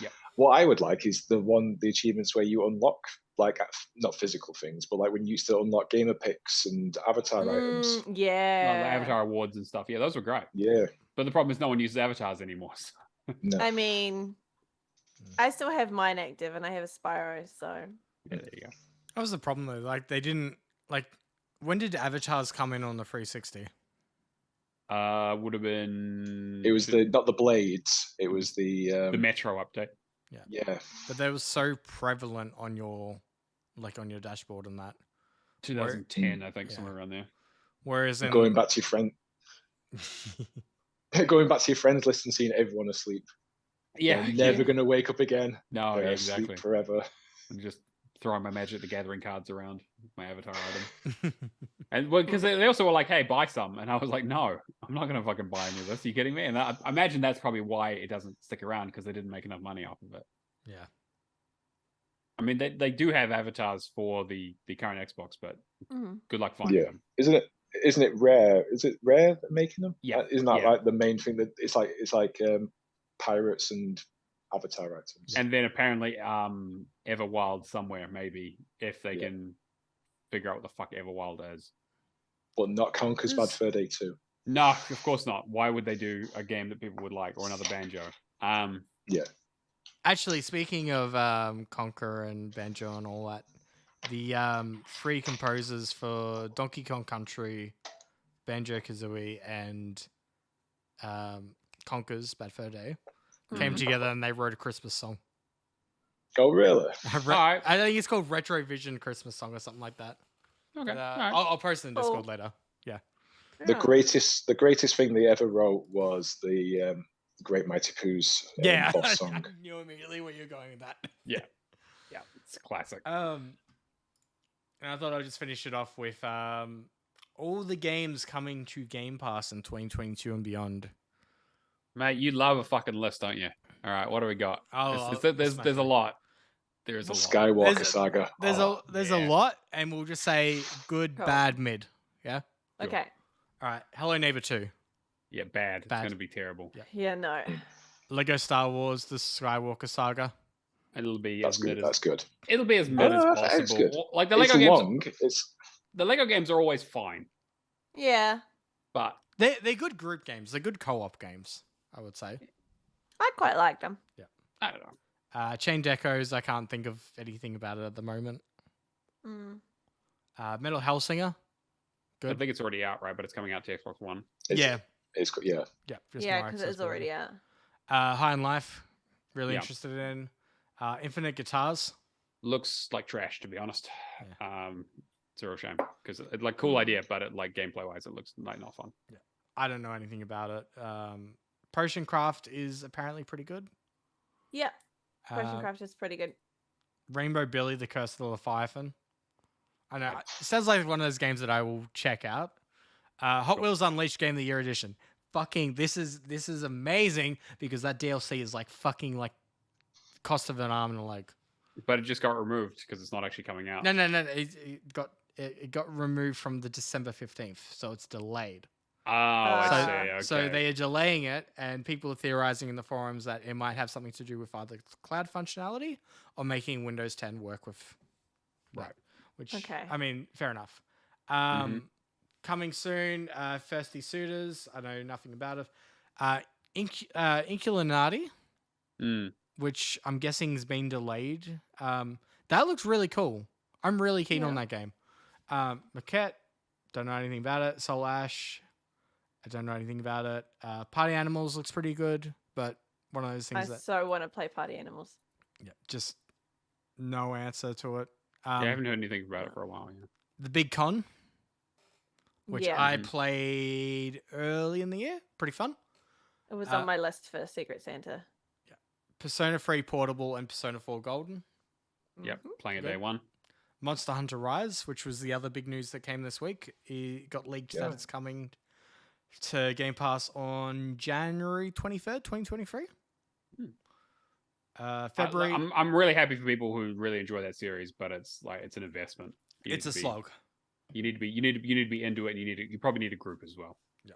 Yeah. What I would like is the achievements where you unlock like not physical things, but like when you used to unlock gamer picks and avatar items. Yeah. Like the avatar awards and stuff. Yeah, those were great. Yeah. But the problem is no one uses avatars anymore. So. No. I mean, I still have mine active and I have a Spyro, so. Yeah, there you go. That was the problem though. Like they didn't when did avatars come in on the 360? Would have been. It was not the blades. It was the Metro update. Yeah. But they was so prevalent on your dashboard and that. 2010, I think, somewhere around there. Whereas going back to your friend. Going back to your friends list and seeing everyone asleep. Yeah. They're never going to wake up again. No, They're exactly. asleep forever. and just throwing my Magic the Gathering cards around my avatar item. And because they also were like, "Hey, buy some," and I was like, "No, I'm not gonna fucking buy any of this. Are you kidding me?" And I imagine that's probably why it doesn't stick around because they didn't make enough money off of it. Yeah. I mean, they do have avatars for the current Xbox, but good luck finding them. Isn't it rare? Is it rare making them? Yeah. Isn't that like the main thing that it's like pirates and avatar items? And then apparently Everwild somewhere, maybe, if they can figure out what the fuck Everwild is. But not Conker's Bad Fur Day 2. No, of course not. Why would they do a game that people would like or another Banjo? Yeah. Actually, speaking of Conker and Banjo and all that, the three composers for Donkey Kong Country, Banjo-Kazooie, and Conker's Bad Fur Day came together and they wrote a Christmas song. Oh, really? I think it's called Retrovision Christmas Song or something like that. Okay. But, I'll post it in Discord later. Yeah. The greatest thing they ever wrote was the Great Mighty Pooh's boss song. I knew immediately where you're going with that. Yeah, it's classic. And I thought I'd just finish it off with all the games coming to Game Pass in 2022 and beyond. Mate, you love a fucking list, don't you? All right, what do we got? There's a lot. There's a lot. Skywalker Saga. There's a lot, and we'll just say good, bad, mid. Yeah. Okay. All right. Hello Neighbor 2. Yeah, bad. It's going to be terrible. Yeah, no. Lego Star Wars: The Skywalker Saga. It'll be that's good. It'll be as mid as possible. Good. Like the Lego games. The Lego games are always fine. Yeah. But they're good group games. They're good co-op games, I would say. I quite like them. Yeah. I don't know. Chain Decos, I can't think of anything about it at the moment. Metal Hellsinger. Good. I think it's already out, right? But it's coming out to Xbox One. Yeah, because it's already out. High on Life, really interested in. Infinite Guitars looks like trash, to be honest. Yeah. It's a real shame because it's like cool idea, but it like gameplay wise, it looks like not fun. Yeah, I don't know anything about it. Potion Craft is apparently pretty good. Yeah, Potion Craft is pretty good. Rainbow Billy: The Curse of the Leviathan. I know it sounds like one of those games that I will check out. Hot Wheels Unleashed Game of the Year edition. Fucking this is amazing because that DLC is like fucking like cost of an arm and a leg. But it just got removed because it's not actually coming out. No. It got removed from the December 15th, so it's delayed. Oh, I see. Okay. So they are delaying it, and people are theorizing in the forums that it might have something to do with either cloud functionality or making Windows 10 work with. Right. Which, I mean, fair enough. Coming soon, Thirsty Suitors. I know nothing about it. Inculinati, which I'm guessing has been delayed. That looks really cool. I'm really keen on that game. Maquette, don't know anything about it. Soul Ash, I don't know anything about it. Party Animals looks pretty good, but one of those things I so want to play Party Animals. Yeah, just no answer to it. I haven't heard anything about it for a while. Yeah. The Big Con, which I played early in the year. Pretty fun. It was on my list for Secret Santa. Yeah. Persona 3 Portable and Persona 4 Golden. Yep, playing it day one. Monster Hunter Rise, which was the other big news that came this week. It got leaked that it's coming to Game Pass on January 23rd, 2023. February. I'm really happy for people who really enjoy that series, but it's an investment. It's a slog. You need to be into it, and you probably need a group as well. Yeah.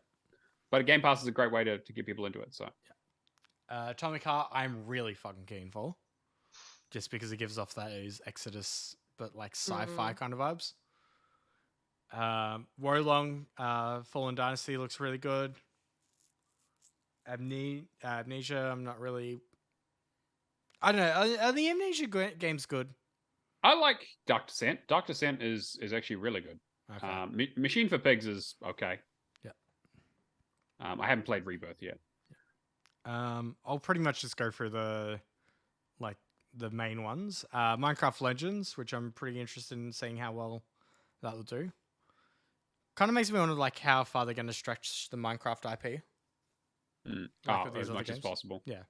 But Game Pass is a great way to get people into it. So Atomic Heart, I'm really fucking keen for, just because it gives off those Exodus but like sci-fi kind of vibes. Wolong, Fallen Dynasty looks really good. Amnesia, I'm not really. I don't know. Are the Amnesia games good? I like Dark Descent. Dark Descent is actually really good. Okay. Machine for Pigs is okay. Yeah. I haven't played Rebirth yet. I'll pretty much just go through the main ones. Minecraft Legends, which I'm pretty interested in seeing how well that will do. Kind of makes me wonder like how far they're going to stretch the Minecraft IP. As much as possible. Yeah.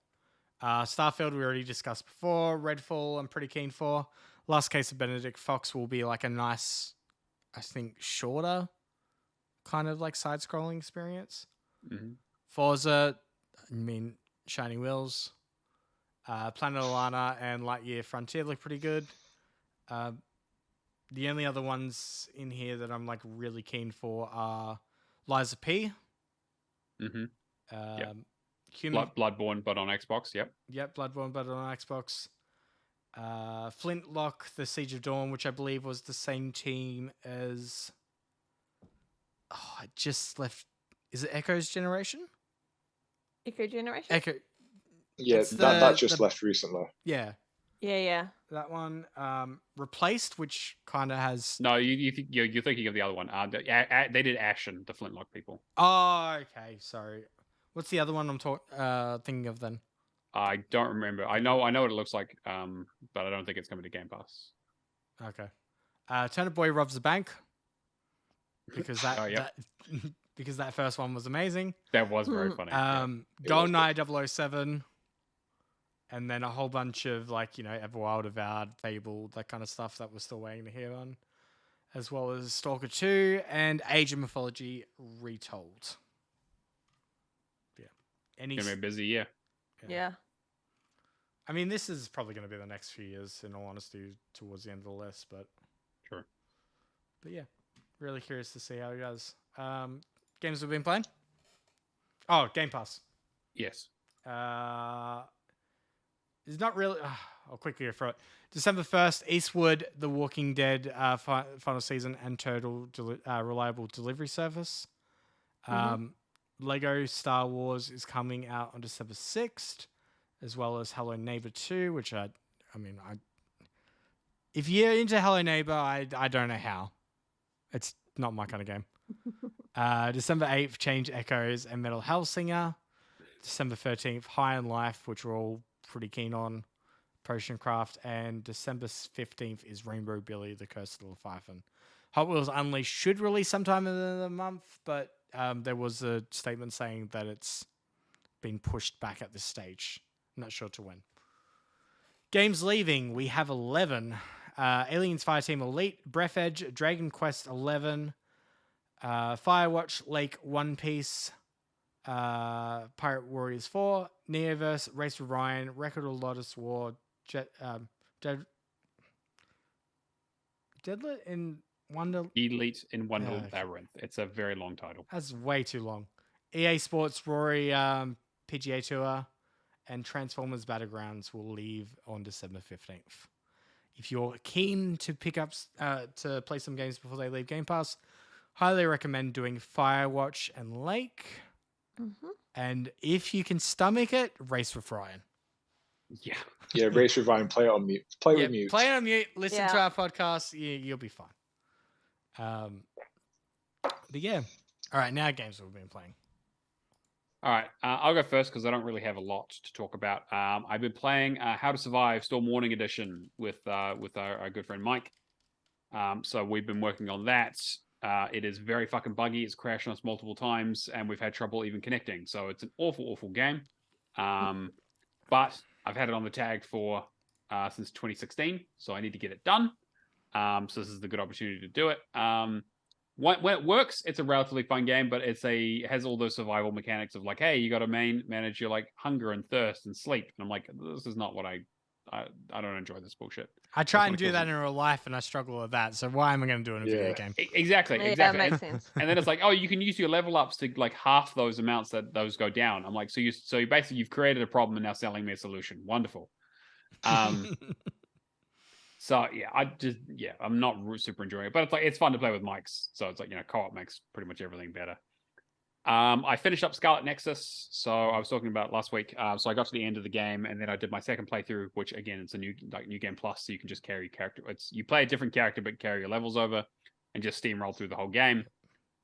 Starfield we already discussed before. Redfall I'm pretty keen for. Last Case of Benedict Fox will be like a nice, I think, shorter kind of like side-scrolling experience. Mm-hmm. Forza, I mean, Shining Wheels, Planet Alana, and Lightyear Frontier look pretty good. The only other ones in here that I'm like really keen for are Liza P. Mm-hmm. Bloodborne, but on Xbox. Yep. Yep, Bloodborne, but on Xbox. Flintlock, The Siege of Dawn, which I believe was the same team as. Oh, I just left. Is it Echo's Generation? Echo Generation. Echo. Yeah, that just left recently. Yeah. Yeah. That one. Replaced, which kind of has. No, you're thinking of the other one. They did Ashen, the Flintlock people. Oh, okay. Sorry. What's the other one I'm thinking of then? I don't remember. I know what it looks like, but I don't think it's coming to Game Pass. Okay. Turnip Boy Robs the Bank. Because because that first one was amazing. That was very funny. GoldenEye 007. And then a whole bunch of like, Everwild, Avowed, Fable, that kind of stuff that we're still waiting to hear on. As well as Stalker 2 and Age of Mythology Retold. Yeah. It's gonna be a busy year. Yeah. I mean, this is probably going to be the next few years, in all honesty, towards the end of the list, but... Sure. But yeah, really curious to see how it goes. Games we've been playing? Oh, Game Pass. Yes. It's not really... I'll quickly refer it. December 1st, Eastwood, The Walking Dead final season, and Turtle Reliable Delivery Service. Lego Star Wars is coming out on December 6th, as well as Hello Neighbor 2, which if you're into Hello Neighbor, I don't know how. It's not my kind of game. December 8th, Change Echoes and Metal Hellsinger. December 13th, High on Life, which we're all pretty keen on, Potion Craft. And December 15th is Rainbow Billy, The Curse of the Leviathan. Hot Wheels Unleashed should release sometime in the month, but there was a statement saying that it's been pushed back at this stage. I'm not sure to when. Games leaving, we have 11. Aliens Fireteam Elite, Breath Edge, Dragon Quest 11, Firewatch, Lake One Piece, Pirate Warriors 4, Neoverse, Race with Ryan, Record of Lotus War, Deadlit in Wonder... Elite in Wonder Labyrinth. It's a very long title. That's way too long. EA Sports Rory PGA Tour and Transformers Battlegrounds will leave on December 15th. If you're keen to pick up to play some games before they leave Game Pass, highly recommend doing Firewatch and Lake. Mm-hmm. And if you can stomach it, Race with Ryan. Yeah, Race with Ryan. Play it on mute. Play with mute. Play it on mute. Listen to our podcast. You'll be fine. But yeah. All right, now games we've been playing. All right, I'll go first because I don't really have a lot to talk about. I've been playing How to Survive Storm Warning Edition with our good friend Mike. So we've been working on that. It is very fucking buggy. It's crashed on us multiple times, and we've had trouble even connecting. So it's an awful, awful game. But I've had it on the tag for since 2016, so I need to get it done. So this is the good opportunity to do it. When it works, it's a relatively fun game, but it has all those survival mechanics of like, hey, you got to manage your like hunger and thirst and sleep. And I'm like, this is not what I don't enjoy this bullshit. I try and do that in real life, and I struggle with that. So why am I going to do it in a video game? Exactly. Yeah, that makes sense. And then it's like, oh, you can use your level ups to like half those amounts that those go down. I'm like, so you basically you've created a problem and now selling me a solution. Wonderful. So I'm not super enjoying it, but it's fun to play with mics. So it's like, co-op makes pretty much everything better. I finished up Scarlet Nexus, so I was talking about last week. So I got to the end of the game, and then I did my second playthrough, which again, it's a new game plus, so you can just carry your character. You play a different character, but carry your levels over, and just steamroll through the whole game.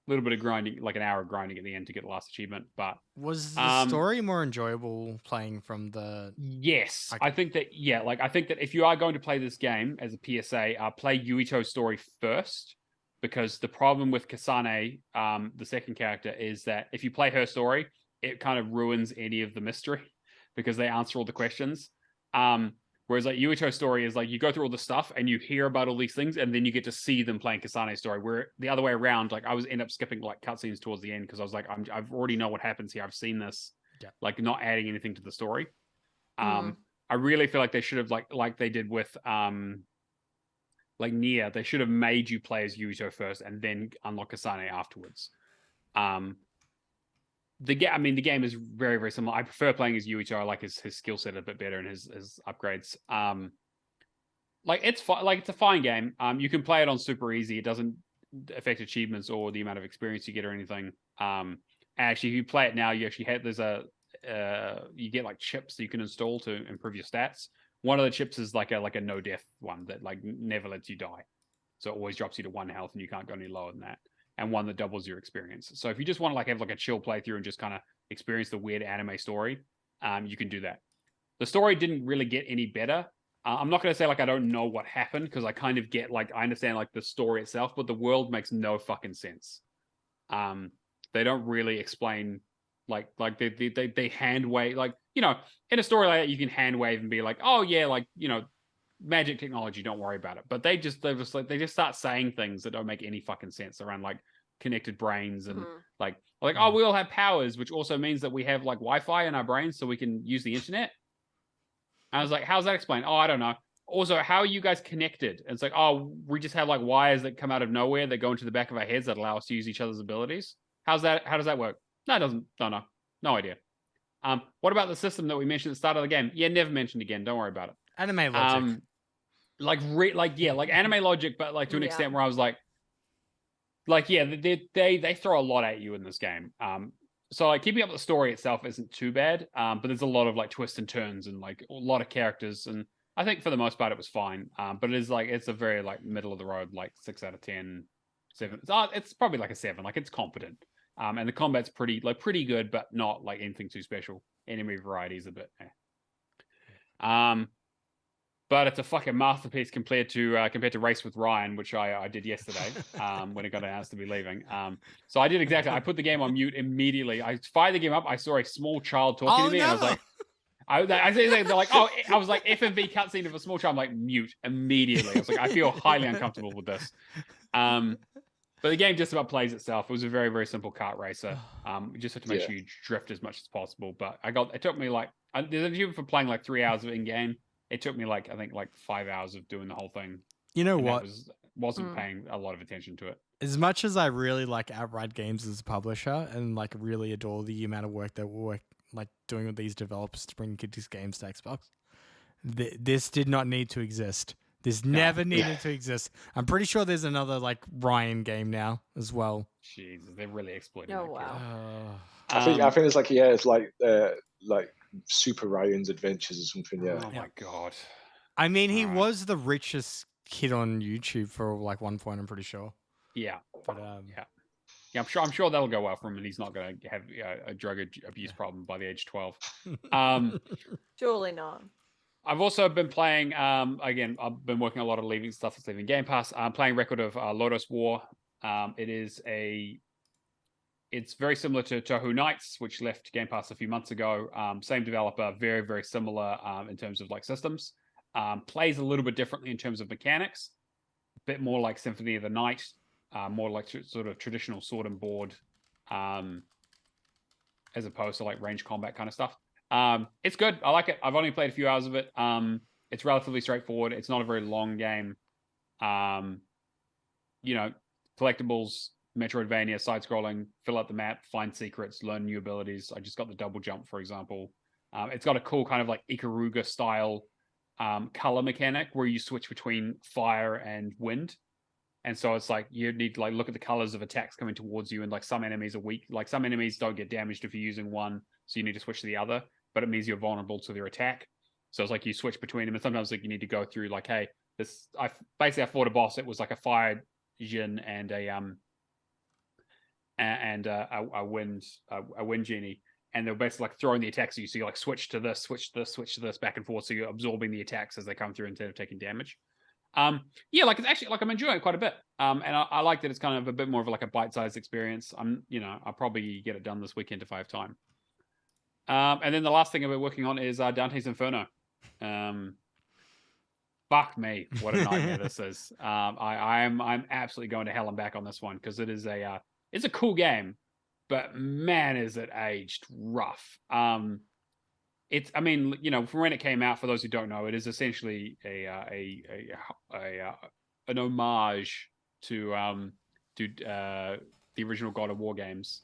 A little bit of grinding, like an hour of grinding at the end to get the last achievement. But was the story more enjoyable playing from the? Yes, I think that. Yeah, I think that if you are going to play this game as a PSA, play Yuito's story first. Because the problem with Kasane, the second character, is that if you play her story, it kind of ruins any of the mystery because they answer all the questions. Whereas like Yuito's story is like you go through all the stuff and you hear about all these things, and then you get to see them playing Kasane's story. Where the other way around, like I was end up skipping like cutscenes towards the end because I was like, I've already know what happens here. I've seen this. Yeah. Like not adding anything to the story. I really feel like they should have like they did with like Nier. They should have made you play as Yuito first and then unlock Kasane afterwards. The game is very, very similar. I prefer playing as Yuito. I like his skill set a bit better and his upgrades. Like it's it's a fine game. You can play it on super easy. It doesn't affect achievements or the amount of experience you get or anything. Actually, if you play it now, you actually have you get like chips that you can install to improve your stats. One of the chips is like a no death one that like never lets you die, so it always drops you to 1 health and you can't go any lower than that. And one that doubles your experience. So if you just want to like have like a chill playthrough and just kind of experience the weird anime story, you can do that. The story didn't really get any better. I'm not going to say like I don't know what happened because I kind of get like I understand like the story itself, but the world makes no fucking sense. They don't really explain like they hand wave like in a story like that you can hand wave and be like, oh yeah, like magic technology, don't worry about it. But they just start saying things that don't make any fucking sense around like connected brains and like oh, we all have powers, which also means that we have like Wi-Fi in our brains so we can use the internet. I was like, how's that explained? Oh, I don't know. Also, how are you guys connected? And it's like, oh, we just have like wires that come out of nowhere that go into the back of our heads that allow us to use each other's abilities. How does that work? No, it doesn't. No idea. What about the system that we mentioned at the start of the game? Yeah, never mentioned again. Don't worry about it. Anime logic. Like anime logic, but like to an extent where I was like they throw a lot at you in this game. So like keeping up the story itself isn't too bad, but there's a lot of like twists and turns and like a lot of characters, and I think for the most part it was fine. But it's a very like middle of the road, like 6 out of 10, 7. It's probably like a 7. Like it's competent, and the combat's pretty good, but not like anything too special. Enemy variety is a bit. But it's a fucking masterpiece compared to Race with Ryan, which I did yesterday when it got announced to be leaving. So I did exactly. I put the game on mute immediately. I fired the game up. I saw a small child talking to me, and I was like, they're like, oh, I was like FMV cutscene of a small child. I'm like mute immediately. I was like, I feel highly uncomfortable with this. But the game just about plays itself. It was a very, very simple kart racer. You just have to make sure you drift as much as possible. But it took me like there's a view for playing like 3 hours of in game. It took me I think 5 hours of doing the whole thing. You know what? Wasn't paying a lot of attention to it. As much as I really like Outright Games as a publisher and like really adore the amount of work that we're doing with these developers to bring these games to Xbox, this did not need to exist. This never needed to exist. I'm pretty sure there's another like Ryan game now as well. Jesus, they're really exploiting. Oh wow. I think it's like it's like Super Ryan's Adventures or something. Yeah. Oh my god. I mean, he was the richest kid on YouTube for like one point. I'm pretty sure. Yeah. But yeah. I'm sure that'll go well for him, and he's not going to have a drug abuse problem by the age of 12. Surely not. I've also been playing. Again, I've been working a lot of leaving stuff that's leaving Game Pass. I'm playing Record of Lotus War. It's very similar to Touhou Nights, which left Game Pass a few months ago. Same developer, very, very similar in terms of like systems. Plays a little bit differently in terms of mechanics. A bit more like Symphony of the Night, more like sort of traditional sword and board, as opposed to like range combat kind of stuff. It's good. I like it. I've only played a few hours of it. It's relatively straightforward. It's not a very long game. Collectibles, Metroidvania, side-scrolling, fill out the map, find secrets, learn new abilities. I just got the double jump, for example. It's got a cool kind of like Ikaruga style color mechanic where you switch between fire and wind. And so it's like you need to like look at the colors of attacks coming towards you, and like some enemies are weak. Like some enemies don't get damaged if you're using one, so you need to switch to the other, but it means you're vulnerable to their attack. So it's like you switch between them, and sometimes like you need to go through like, hey, I fought a boss. It was like a fire Jin and a wind genie, and they're basically like throwing the attacks at you. So you like switch to this, switch to this, back and forth. So you're absorbing the attacks as they come through instead of taking damage. Like it's actually like I'm enjoying it quite a bit. And I like that it's kind of a bit more of like a bite-sized experience. I'll probably get it done this weekend if I have time. And then the last thing I've been working on is Dante's Inferno. fuck me, what a nightmare this is. I'm absolutely going to hell and back on this one because it is it's a cool game, but man, is it aged rough. It's, I mean, you know, from when it came out, for those who don't know, it is essentially an homage to the original God of War games,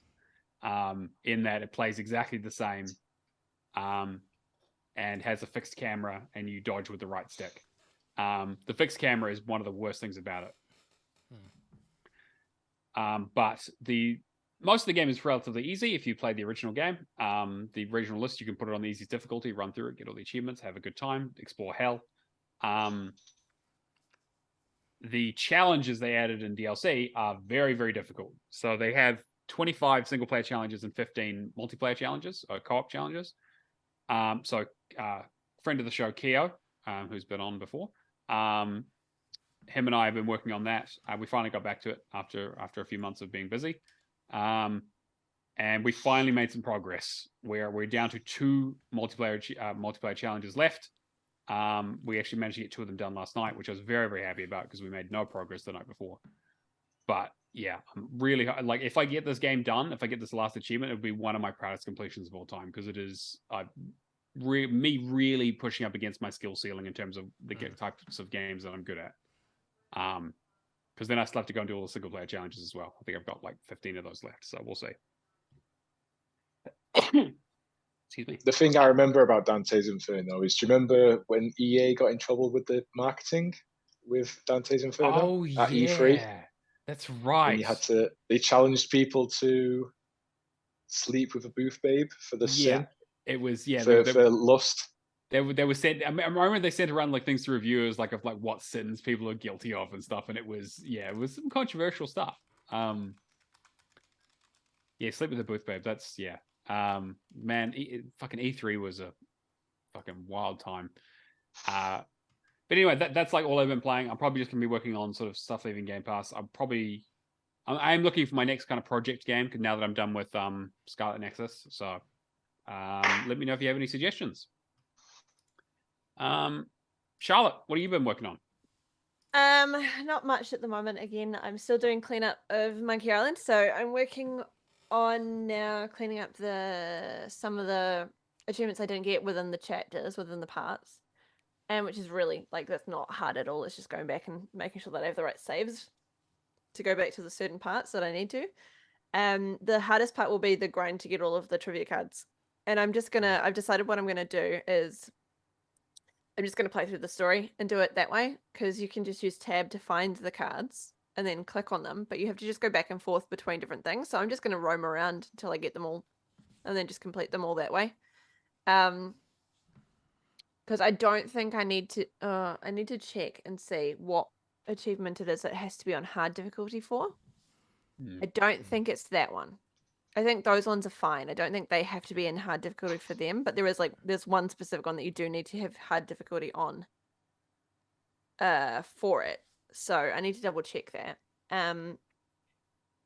in that it plays exactly the same, and has a fixed camera and you dodge with the right stick. The fixed camera is one of the worst things about it. But most of the game is relatively easy if you play the original game. The original list, you can put it on the easiest difficulty, run through it, get all the achievements, have a good time, explore hell. The challenges they added in DLC are very, very difficult. So they have 25 single-player challenges and 15 multiplayer challenges, or co-op challenges. Friend of the show, Keo, who's been on before, him and I have been working on that. We finally got back to it after a few months of being busy. And we finally made some progress where we're down to 2 multiplayer challenges left. We actually managed to get 2 of them done last night, which I was very, very happy about because we made no progress the night before. But yeah, I'm really, like, if I get this game done, if I get this last achievement, it would be one of my proudest completions of all time because it is me really pushing up against my skill ceiling in terms of the types of games that I'm good at. Because then I still have to go and do all the single player challenges as well. I think I've got like 15 of those left, so we'll see. Excuse me. The thing I remember about Dante's Inferno is, do you remember when EA got in trouble with the marketing with Dante's Inferno at E3? That's right. And they challenged people to sleep with a booth babe for the sin. It was for lust. They were sent. I remember they sent around like things to reviewers, like of like what sins people are guilty of and stuff, and it was some controversial stuff. Sleep with a booth babe. That's man. Fucking E3 was a fucking wild time. But anyway, that's like all I've been playing. I'm probably just gonna be working on sort of stuff leaving Game Pass. I'm looking for my next kind of project game now that I'm done with Scarlet Nexus. So let me know if you have any suggestions. Charlotte, what have you been working on? Not much at the moment. Again, I'm still doing cleanup of Monkey Island, so I'm working on now cleaning up some of the achievements I didn't get within the chapters, within the parts, and which is really that's not hard at all. It's just going back and making sure that I have the right saves to go back to the certain parts that I need to. The hardest part will be the grind to get all of the trivia cards, and I've decided what I'm gonna do is I'm just going to play through the story and do it that way, because you can just use tab to find the cards and then click on them, but you have to just go back and forth between different things. So I'm just going to roam around until I get them all and then just complete them all that way. Because I don't think I need to check and see what achievement it is that has to be on hard difficulty for. I don't think it's that one. I think those ones are fine. I don't think they have to be in hard difficulty for them, but there's one specific one that you do need to have hard difficulty on for it. So I need to double check that.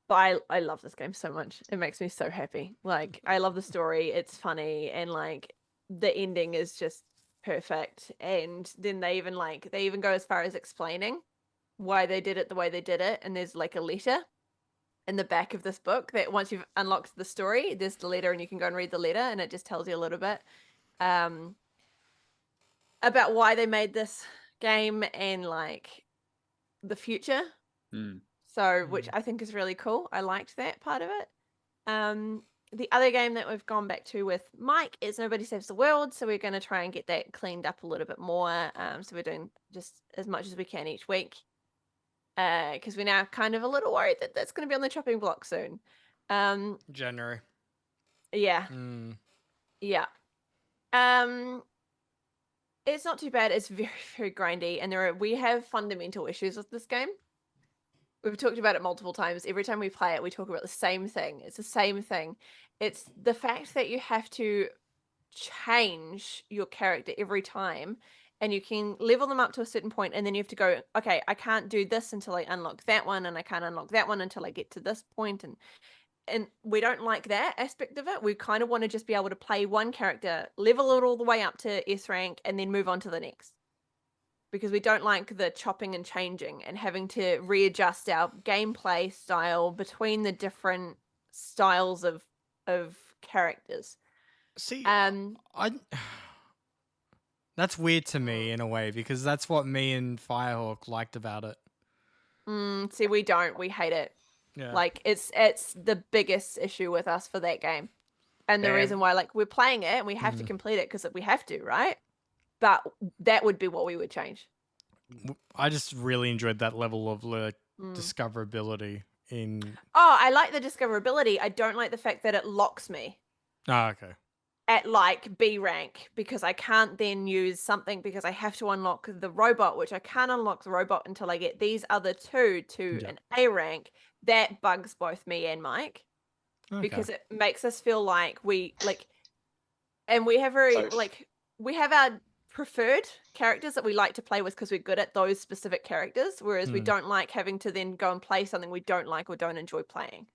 But I love this game so much. It makes me so happy. Like, I love the story. It's funny, and like the ending is just perfect. And then they even go as far as explaining why they did it the way they did it, and there's like a letter in the back of this book that once you've unlocked the story, there's the letter and you can go and read the letter, and it just tells you a little bit about why they made this game and like the future. So, which I think is really cool. I liked that part of it. The other game that we've gone back to with Mike is Nobody Saves the World. So we're going to try and get that cleaned up a little bit more. So we're doing just as much as we can each week. Because we're now kind of a little worried that that's going to be on the chopping block soon. January. Yeah. Yeah. It's not too bad. It's very, very grindy, and we have fundamental issues with this game. We've talked about it multiple times. Every time we play it, we talk about the same thing. It's the same thing. It's the fact that you have to change your character every time, and you can level them up to a certain point, and then you have to go, okay, I can't do this until I unlock that one, and I can't unlock that one until I get to this point, and we don't like that aspect of it. We kind of want to just be able to play one character, level it all the way up to S rank, and then move on to the next. because we don't like the chopping and changing and having to readjust our gameplay style between the different styles of characters. See, I that's weird to me in a way, because that's what me and Firehawk liked about it. See, we don't. We hate it. Yeah. Like, it's the biggest issue with us for that game. And the reason why, like, we're playing it and we have to complete it because we have to, right? But that would be what we would change. I just really enjoyed that level of discoverability in... Oh, I like the discoverability. I don't like the fact that it locks me. Oh, okay. At like B rank, because I can't then use something because I have to unlock the robot, which I can't unlock the robot until I get these other two to an A rank. That bugs both me and Mike, because it makes us feel like we like, and we have we have our preferred characters that we like to play with because we're good at those specific characters, whereas we don't like having to then go and play something we don't like or don't enjoy playing.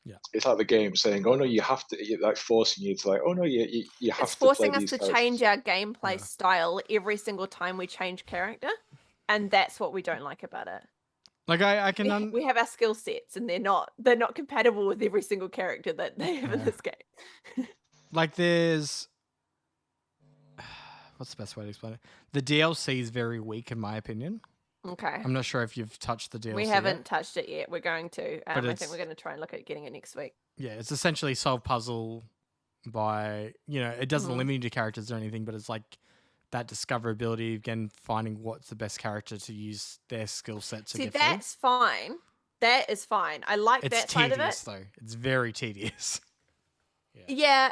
Yeah, it's like the game saying, "Oh no, you have to," like forcing you to, like, "Oh no, you have it's to." It's forcing us to change our gameplay style every single time we change character, and that's what we don't like about it. Like I can we have our skill sets, and they're not compatible with every single character that they have in this game. Like there's, what's the best way to explain it? The DLC is very weak in my opinion. Okay. I'm not sure if you've touched the DLC. We haven't touched it yet. We're going to. I think we're going to try and look at getting it next week. Yeah, it's essentially solve puzzle by, it doesn't limit you to characters or anything, but it's like that discoverability, again, finding what's the best character to use their skill set to get through. See, that's fine. That is fine. I like that side of it. It's tedious, though. It's very tedious. Yeah.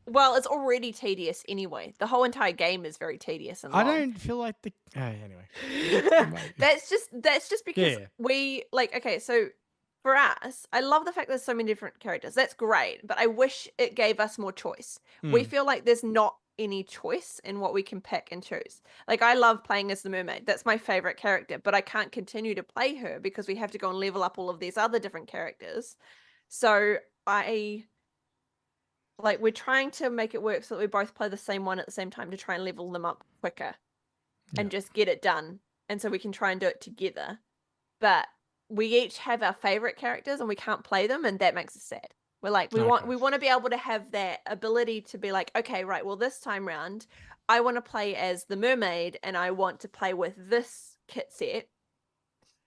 Well, it's already tedious anyway. The whole entire game is very tedious and long. I don't feel like anyway. That's just because we okay, so for us, I love the fact there's so many different characters. That's great, but I wish it gave us more choice. We feel like there's not any choice in what we can pick and choose. Like, I love playing as the mermaid. That's my favorite character, but I can't continue to play her because we have to go and level up all of these other different characters. So we're trying to make it work so that we both play the same one at the same time to try and level them up quicker and just get it done. And so we can try and do it together. But we each have our favorite characters and we can't play them, and that makes us sad. We're like, we want to be able to have that ability to be like, okay, right, well, this time round, I want to play as the mermaid and I want to play with this kit set,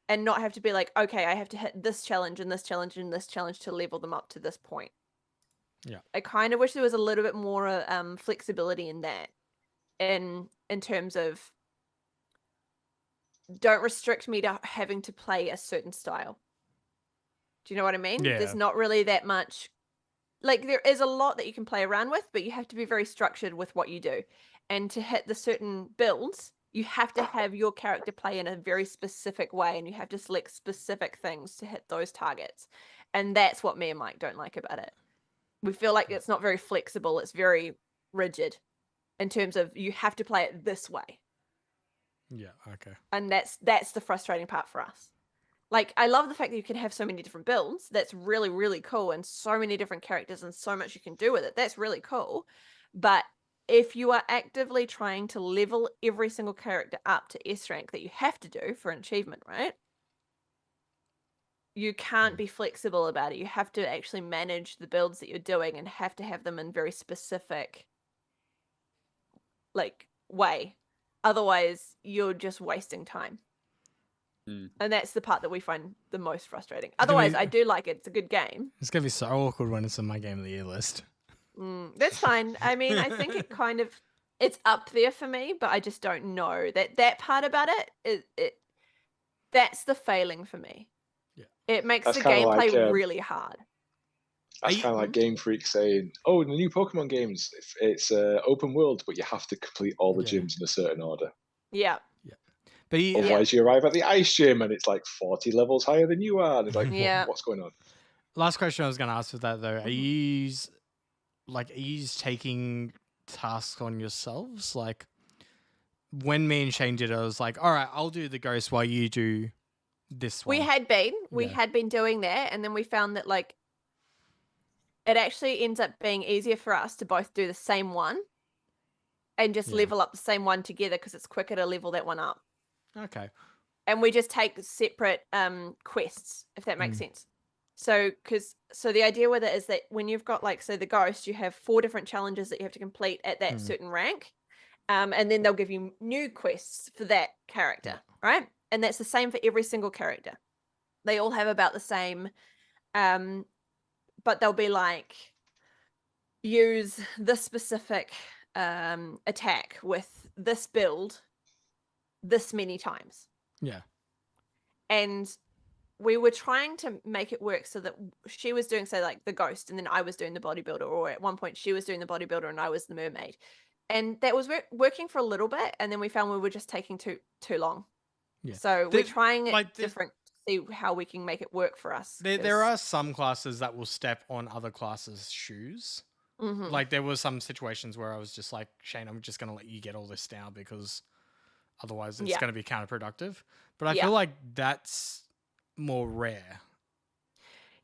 and not have to be like, okay, I have to hit this challenge and this challenge and this challenge to level them up to this point. Yeah, I kind of wish there was a little bit more flexibility in that, in terms of don't restrict me to having to play a certain style. Do you know what I mean? Yeah. There's not really that much. Like, there is a lot that you can play around with, but you have to be very structured with what you do. And to hit the certain builds, you have to have your character play in a very specific way, and you have to select specific things to hit those targets. And that's what me and Mike don't like about it. We feel like it's not very flexible. It's very rigid in terms of you have to play it this way. Yeah, okay. And that's the frustrating part for us. Like, I love the fact that you can have so many different builds. That's really, really cool. And so many different characters and so much you can do with it. That's really cool. But if you are actively trying to level every single character up to S rank that you have to do for an achievement, right? You can't be flexible about it. You have to actually manage the builds that you're doing and have to have them in very specific, way. Otherwise, you're just wasting time. And that's the part that we find the most frustrating. Otherwise, I do like it. It's a good game. It's going to be so awkward when it's on my Game of the Year list. That's fine. I mean, I think it's up there for me, but I just don't know. That part about it, that's the failing for me. Yeah. It makes the gameplay really hard. That's kind of like Game Freak saying, "Oh, in the new Pokemon games, it's open world, but you have to complete all the gyms in a certain order." Yeah. But otherwise, you arrive at the ice gym and it's like 40 levels higher than you are. And it's like, what's going on? Last question I was going to ask with that, though. Are you taking tasks on yourselves? Like, when me and Shane did it, I was like, all right, I'll do the ghost while you do this one. We had been doing that. And then we found that, it actually ends up being easier for us to both do the same one and just level up the same one together because it's quicker to level that one up. Okay. And we just take separate quests, if that makes sense. So the idea with it is that when you've got like, so the ghost, you have 4 different challenges that you have to complete at that certain rank. And then they'll give you new quests for that character, right? And that's the same for every single character. They all have about the same, but they'll be like, use this specific attack with this build this many times. Yeah. And we were trying to make it work so that she was doing, say, like the ghost, and then I was doing the bodybuilder, or at one point she was doing the bodybuilder and I was the mermaid. And that was working for a little bit, and then we found we were just taking too long. Yeah. So we're trying it different to see how we can make it work for us. There are some classes that will step on other classes' shoes. Mm-hmm. Like there was some situations where I was just like, Shane, I'm just going to let you get all this now because otherwise it's going to be counterproductive. But I feel like that's more rare.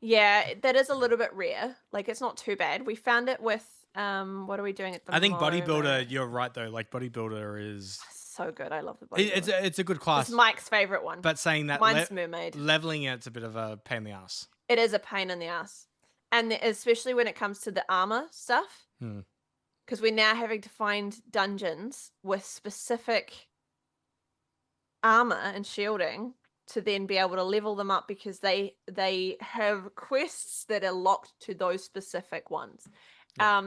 Yeah, that is a little bit rare. Like it's not too bad. We found it with what are we doing at the moment? I think bodybuilder, you're right though. Like bodybuilder is so good. I love the bodybuilder. It's a good class. It's Mike's favorite one. But saying that mine's mermaid. Leveling it's a bit of a pain in the ass. It is a pain in the ass. And especially when it comes to the armor stuff. Because we're now having to find dungeons with specific armor and shielding to then be able to level them up because they have quests that are locked to those specific ones. Yeah.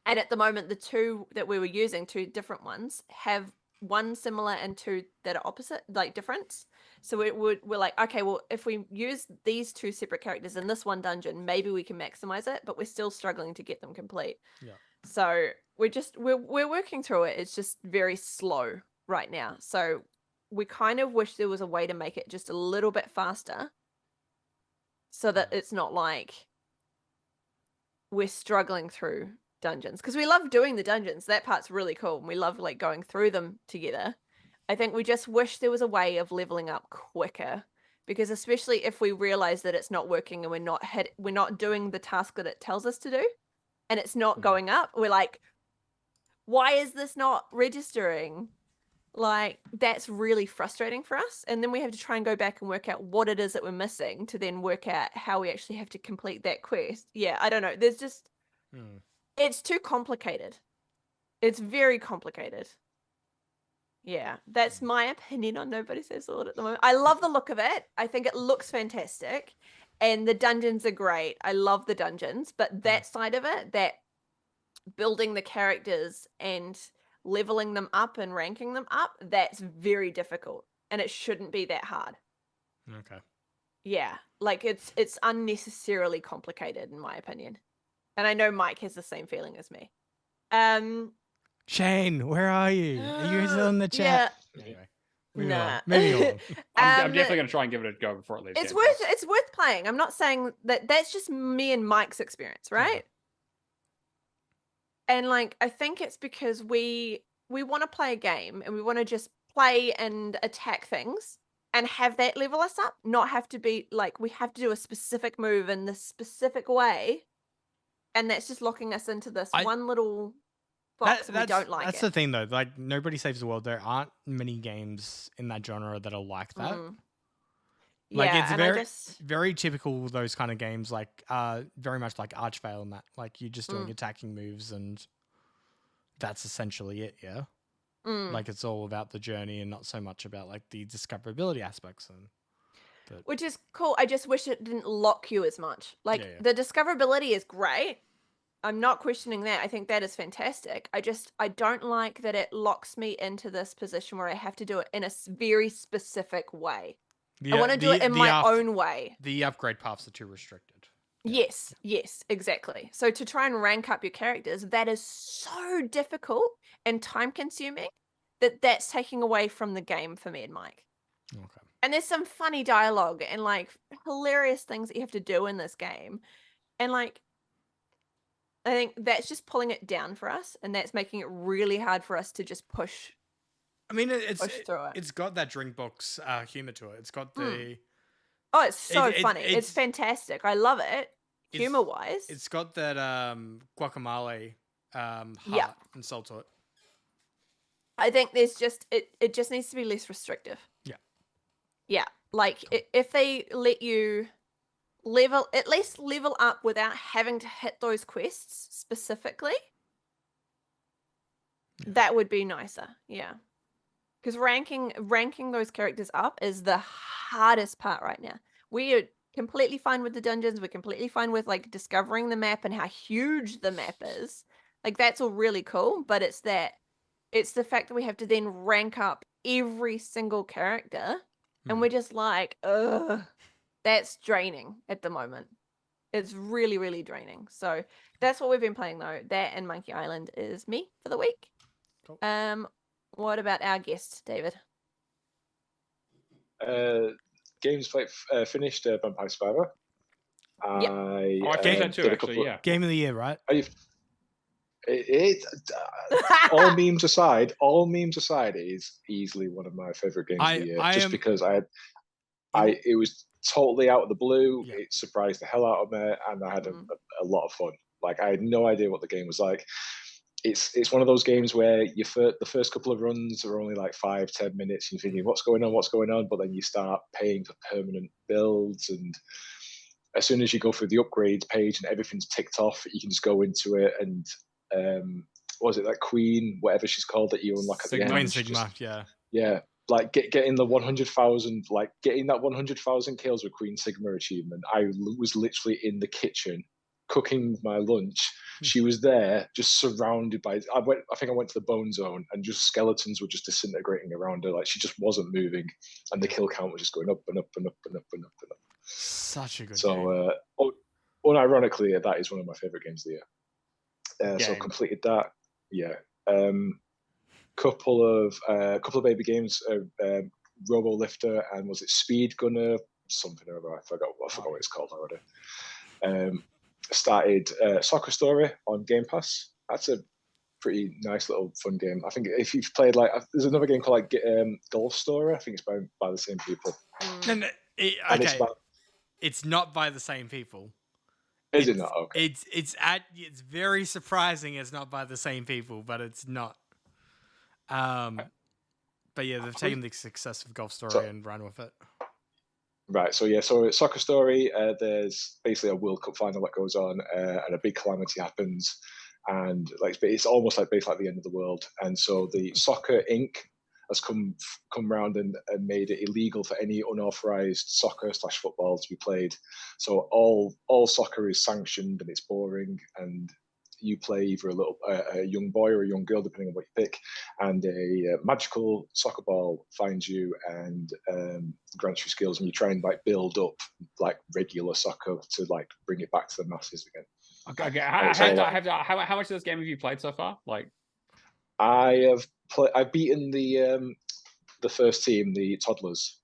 And at the moment, the 2 that we were using, 2 different ones, have 1 similar and 2 that are opposite, like different. So we're like, okay, well, if we use these 2 separate characters in this one dungeon, maybe we can maximize it, but we're still struggling to get them complete. Yeah. So we're working through it. It's just very slow right now. So we kind of wish there was a way to make it just a little bit faster so that it's not like we're struggling through dungeons, because we love doing the dungeons. That part's really cool. And we love like going through them together. I think we just wish there was a way of leveling up quicker, because especially if we realize that it's not working and we're not doing the task that it tells us to do and it's not going up, we're like, why is this not registering? Like, that's really frustrating for us. And then we have to try and go back and work out what it is that we're missing to then work out how we actually have to complete that quest. Yeah, I don't know. There's just, it's too complicated. It's very complicated. Yeah, that's my opinion on Nobody Saves the Lord at the moment. I love the look of it. I think it looks fantastic. And the dungeons are great. I love the dungeons. But that side of it, that building the characters and leveling them up and ranking them up, that's very difficult, and it shouldn't be that hard. Okay. Yeah, like it's unnecessarily complicated in my opinion, and I know Mike has the same feeling as me. Shane, where are you? Are you still in the chat? Yeah. Anyway, maybe on. I'm definitely going to try and give it a go before it leaves. It's worth playing. I'm not saying that. That's just me and Mike's experience, right? Yeah. And like, I think it's because we want to play a game and we want to just play and attack things and have that level us up, not have to be like, we have to do a specific move in this specific way. And that's just locking us into this one little box and we don't like it. That's the thing though. Like, Nobody Saves the World. There aren't many games in that genre that are like that. Like, yeah, it's very typical, those kind of games, like very much like Archvale and that. Like, you're just doing attacking moves and that's essentially it, yeah? Like, it's all about the journey and not so much about, like, the discoverability aspects. Which is cool. I just wish it didn't lock you as much. Like, the discoverability is great. I'm not questioning that. I think that is fantastic. I don't like that it locks me into this position where I have to do it in a very specific way. I want to do it in my own way. The upgrade paths are too restricted. Yes, exactly. So to try and rank up your characters, that is so difficult and time consuming that's taking away from the game for me and Mike. Okay. And there's some funny dialogue and like hilarious things that you have to do in this game. And like, I think that's just pulling it down for us, and that's making it really hard for us to just push. I mean, it's got that drink box humor to it. It's got the oh, it's so funny. It's fantastic. I love it. Humor wise, it's got that guacamole heart and salt to it. I think there's just it just needs to be less restrictive. Yeah. Like if they let you at least level up without having to hit those quests specifically, that would be nicer. Yeah. Because ranking those characters up is the hardest part right now. We are completely fine with the dungeons. We're completely fine with like discovering the map and how huge the map is. Like that's all really cool, but it's the fact that we have to then rank up every single character, and we're just like, ugh, that's draining at the moment. It's really, really draining. So that's what we've been playing though. That and Monkey Island is me for the week. Cool. What about our guest, David? Games played, finished Vampire Survivor. Yep. I finished that too, actually, yeah. Game of the year, right? All memes aside, it is easily one of my favorite games of the year. Because it was totally out of the blue. Yeah. It surprised the hell out of me, and I had a lot of fun. Like I had no idea what the game was like. It's one of those games where the first couple of runs are only like 5-10 minutes. And you're thinking, what's going on? But then you start paying for permanent builds, and as soon as you go through the upgrades page and everything's ticked off, you can just go into it and what was it, like Queen, whatever she's called, that you unlock at the end. Queen Sigma, yeah. Like getting the 100,000, like getting that 100,000 kills with Queen Sigma achievement. I was literally in the kitchen cooking my lunch. She was there, just surrounded by. I think I went to the bone zone, and just skeletons were just disintegrating around her. Like she just wasn't moving, and the kill count was just going up and up and up and up and up and up. Such a good game. So, unironically, that is one of my favorite games of the year. So completed that. Yeah. Couple of baby games. Robo Lifter and was it Speed Gunner? Something or other. I forgot what it's called already. Started Soccer Story on Game Pass. That's a pretty nice little fun game. I think if you've played there's another game called Golf Story. I think it's by the same people. No, it's not by the same people. Is it not? Okay. It's very surprising it's not by the same people, but it's not. But yeah, they've taken the success of Golf Story and run with it. Right, so Soccer Story, there's basically a World Cup final that goes on, and a big calamity happens, and it's almost like basically like the end of the world. And so the Soccer Inc. has come round and made it illegal for any unauthorized soccer/football to be played. So all soccer is sanctioned, and it's boring, and you play either a young boy or a young girl, depending on what you pick, and a magical soccer ball finds you and grants you skills, and you try and build up regular soccer to bring it back to the masses again. Okay. How much of this game have you played so far? I've beaten the first team, the Toddlers.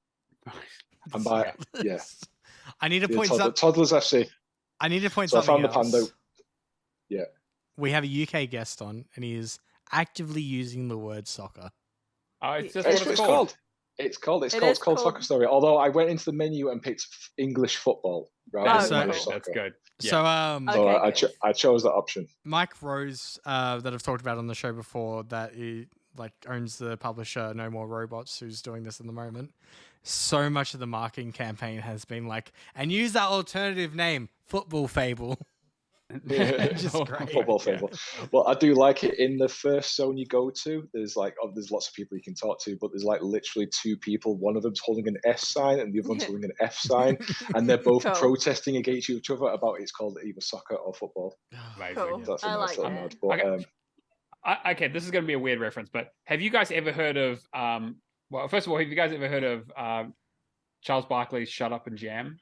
And I need to point something. Toddlers FC. I need to point something. So I found else. the Pando. Yeah. We have a UK guest on, and he is actively using the word soccer. It's just what it's called. It's called Soccer Story. Although I went into the menu and picked English football rather than English soccer. That's good. Yeah. So I chose that option. Mike Rose, that I've talked about on the show before, that he owns the publisher No More Robots, who's doing this at the moment. So much of the marketing campaign has been and use that alternative name, Football Fable. Just great. Football Fable. Well, I do like it. In the first zone you go to, there's there's lots of people you can talk to, but there's literally two people. One of them's holding an S sign and the other one's holding an F sign, and they're both protesting against each other about it's called either soccer or football. Cool. That's a nice little nod. Okay, this is going to be a weird reference, but have you guys ever heard of? Well, first of all, have you guys ever heard of Charles Barkley's "Shut Up and Jam"?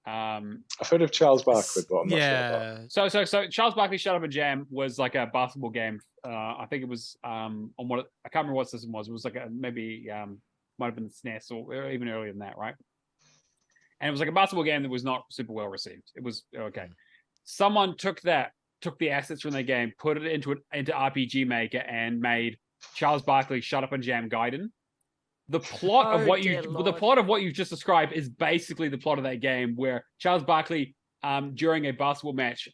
I've heard of Charles Barkley, but I'm not sure about. So Charles Barkley's "Shut Up and Jam" was like a basketball game. I think it was on what I can't remember what system was. It was maybe might have been the SNES or even earlier than that, right? And it was like a basketball game that was not super well received. It was okay. Someone took the assets from the game, put it into RPG Maker, and made Charles Barkley's "Shut Up and Jam" Gaiden. The plot of what you've just described is basically the plot of that game, where Charles Barkley, during a basketball match,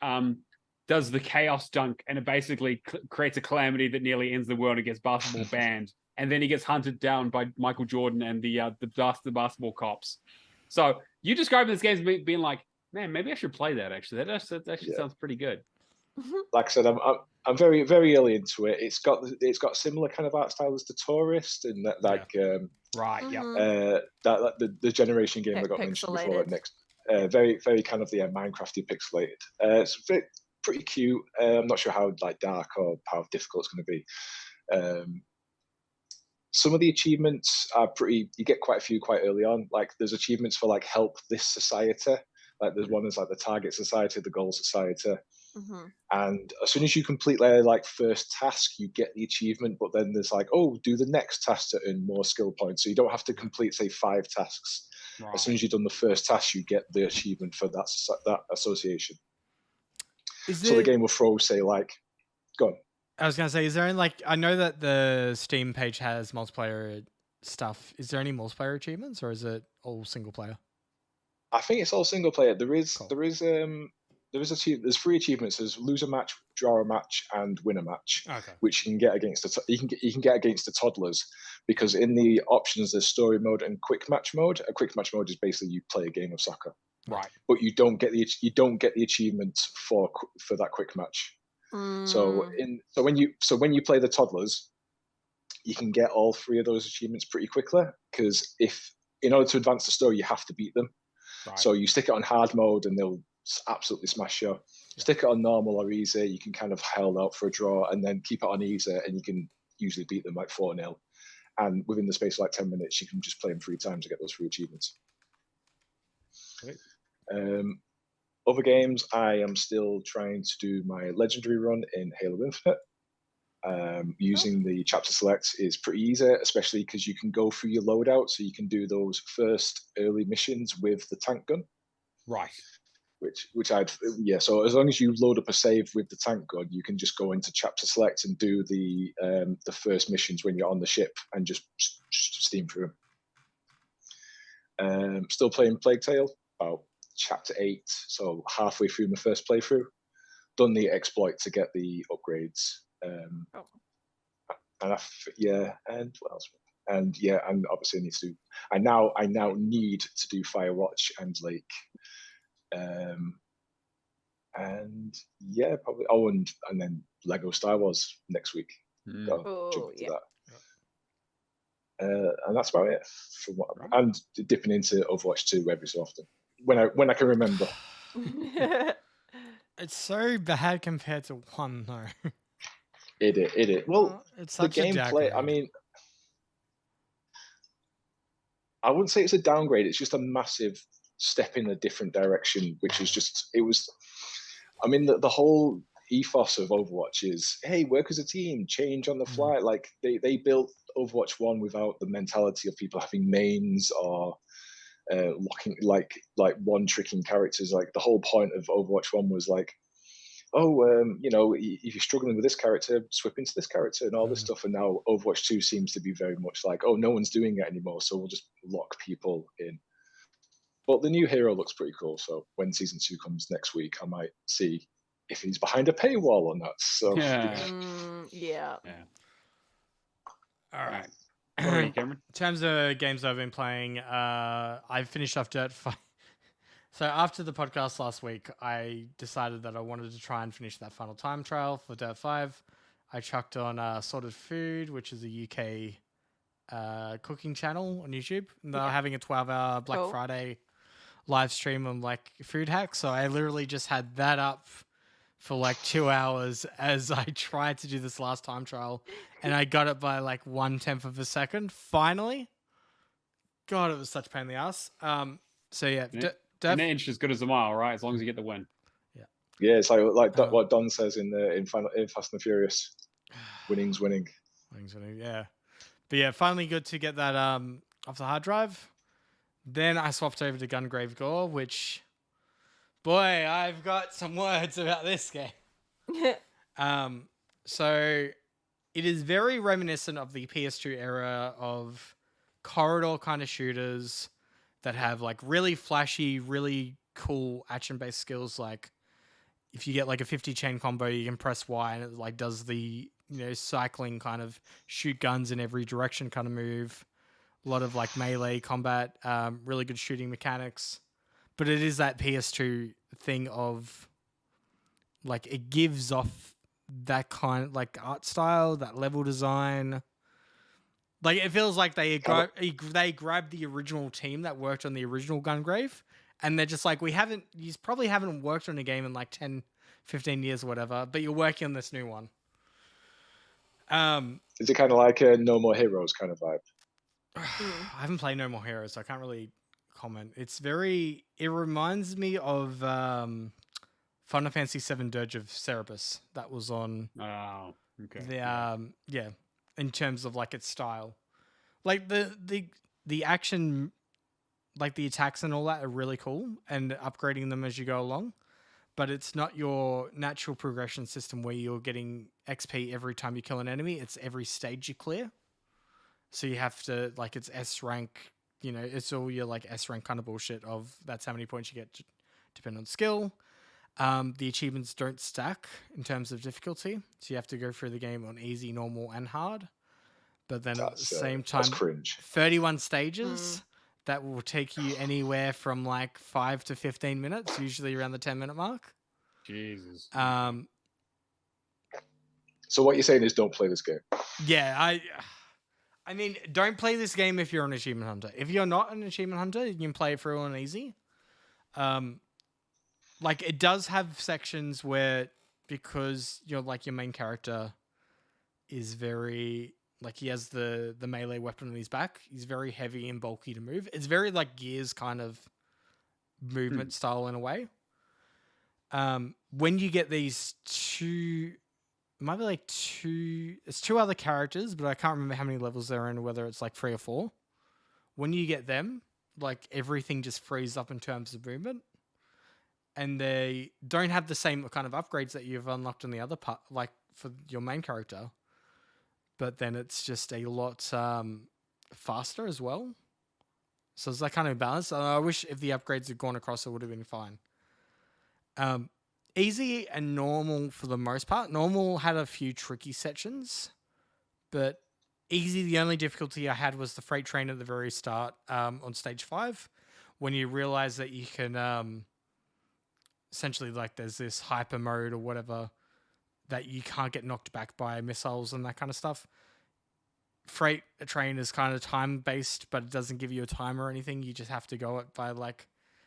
does the chaos dunk, and it basically creates a calamity that nearly ends the world and gets basketball banned. And then he gets hunted down by Michael Jordan and the basketball cops. So you describing this game as being like, man, maybe I should play that. Actually, that actually sounds pretty good. Like I said, I'm very very early into it. It's got similar kind of art style as The Tourist, and that right, yeah, that the generation game I got mentioned before. Next, very very kind of Minecrafty pixelated. It's pretty cute. I'm not sure how like dark or how difficult it's going to be. Some of the achievements are pretty. You get quite a few quite early on. Like there's achievements for like help this society. Like there's one that's like the target society, the goal society. And as soon as you complete their like first task, you get the achievement. But then there's like, oh, do the next task to earn more skill points. So you don't have to complete say 5 tasks. Right. As soon as you've done the first task, you get the achievement for that association. So the game will throw say like, go on. I was gonna say, is there any like? I know that the Steam page has multiplayer stuff. Is there any multiplayer achievements, or is it all single player? I think it's all single player. There's 3 achievements. There's lose a match, draw a match, and win a match, which you can get against you can get against the toddlers, because in the options there's story mode and quick match mode. A quick match mode is basically you play a game of soccer, right? But you don't get the achievements for that quick match. So when you play the toddlers, you can get all 3 of those achievements pretty quickly, because in order to advance the story you have to beat them. Right. So you stick it on hard mode and they'll absolutely smash you. Stick it on normal or easy, you can kind of hold out for a draw, and then keep it on easy and you can usually beat them like 4-0. And within the space of like 10 minutes, you can just play them 3 times to get those 3 achievements. Right. Other games, I am still trying to do my legendary run in Halo Infinite. Using the chapter select is pretty easy, especially because you can go through your loadout, so you can do those first early missions with the tank gun. Right. So as long as you load up a save with the tank gun, you can just go into chapter select and do the first missions when you're on the ship and just steam through them. Still playing Plague Tale, about chapter 8, so halfway through my first playthrough. Done the exploit to get the upgrades. And what else? And obviously I now need to do Firewatch and Lake. Probably. Oh, and then Lego Star Wars next week. Jump into that. And that's about it. And dipping into Overwatch 2 every so often when I can remember. It's so bad compared to 1 though. It. Well, it's the gameplay. I mean, I wouldn't say it's a downgrade. It's just a massive step in a different direction, which is just, it was, I mean, the whole ethos of Overwatch is, hey, work as a team, change on the fly. Like they built Overwatch 1 without the mentality of people having mains or locking like one tricking characters. Like the whole point of Overwatch 1 was like, if you're struggling with this character, swip into this character and all this stuff. And now Overwatch 2 seems to be very much like, oh, no one's doing it anymore, so we'll just lock people in. But the new hero looks pretty cool, so when season 2 comes next week, I might see if he's behind a paywall or not. So yeah. All right. What are you, Cameron? In terms of games I've been playing, I finished off Dirt 5. So after the podcast last week, I decided that I wanted to try and finish that final time trial for Dirt 5. I chucked on Sorted Food, which is a UK cooking channel on YouTube. And they're having a 12-hour Black Friday live stream on like food hacks. So I literally just had that up for like 2 hours as I tried to do this last time trial. And I got it by like 1/10 of a second. Finally. God, it was such a pain in the ass. So yeah. An inch as good as a mile, right? As long as you get the win. Yeah, it's like what Don says in Fast and the Furious. Winning's winning. Winning's winning, yeah. But yeah, finally good to get that off the hard drive. Then I swapped over to Gungrave Gore, which, boy, I've got some words about this game. So it is very reminiscent of the PS2 era of corridor kind of shooters that have like really flashy, really cool action-based skills. Like if you get like a 50 chain combo, you can press Y and it like does the, cycling kind of shoot guns in every direction kind of move. A lot of like melee combat, really good shooting mechanics. But it is that PS2 thing of like it gives off that kind of like art style, that level design. Like it feels like they grabbed the original team that worked on the original Gungrave, and they're just like, you probably haven't worked on a game in like 10, 15 years or whatever, but you're working on this new one. Is it kind of like a No More Heroes kind of vibe? I haven't played No More Heroes, so I can't really comment. It reminds me of Final Fantasy VII Dirge of Cerberus that was on. Oh, okay. In terms of like its style, like the action, like the attacks and all that are really cool, and upgrading them as you go along. But it's not your natural progression system where you're getting XP every time you kill an enemy. It's every stage you clear. So you have to, like, it's S rank, it's all your, like, S rank kind of bullshit of that's how many points you get depending on skill. The achievements don't stack in terms of difficulty. So you have to go through the game on easy, normal, and hard. But then at the same time, 31 stages that will take you anywhere from, like, 5 to 15 minutes, usually around the 10-minute mark. Jesus. So what you're saying is don't play this game. Yeah, I mean, don't play this game if you're an achievement hunter. If you're not an achievement hunter, you can play it through on easy. Like, it does have sections where, because your main character is very, like, he has the melee weapon on his back. He's very heavy and bulky to move. It's very, like, Gears kind of movement style in a way. When you get these two... It might be like it's two other characters, but I can't remember how many levels they're in, whether it's like 3 or 4. When you get them, like everything just frees up in terms of movement. And they don't have the same kind of upgrades that you've unlocked in the other part, like for your main character. But then it's just a lot faster as well. So it's that kind of balance. I wish if the upgrades had gone across, it would have been fine. Easy and normal for the most part. Normal had a few tricky sections, but easy, the only difficulty I had was the freight train at the very start on stage 5, when you realize that you can essentially, like, there's this hyper mode or whatever that you can't get knocked back by missiles and that kind of stuff. Freight train is kind of time-based, but it doesn't give you a time or anything. You just have to go it by, like,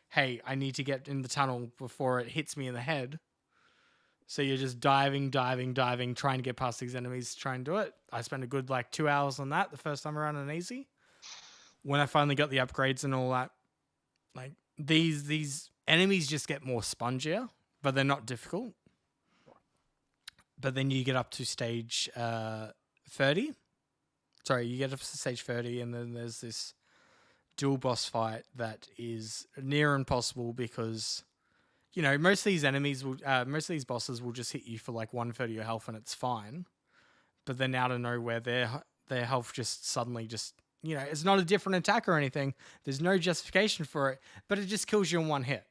hey, I need to get in the tunnel before it hits me in the head. So you're just diving, trying to get past these enemies, trying to do it. I spent a good 2 hours on that the first time around on easy. When I finally got the upgrades and all that, like these enemies just get more spongier, but they're not difficult. But then you get up to stage 30. Sorry, you get up to stage 30, and then there's this dual boss fight that is near impossible because, most of these enemies most of these bosses will just hit you for 1/3 of your health and it's fine. But then out of nowhere, their health just suddenly it's not a different attack or anything. There's no justification for it, but it just kills you in one hit.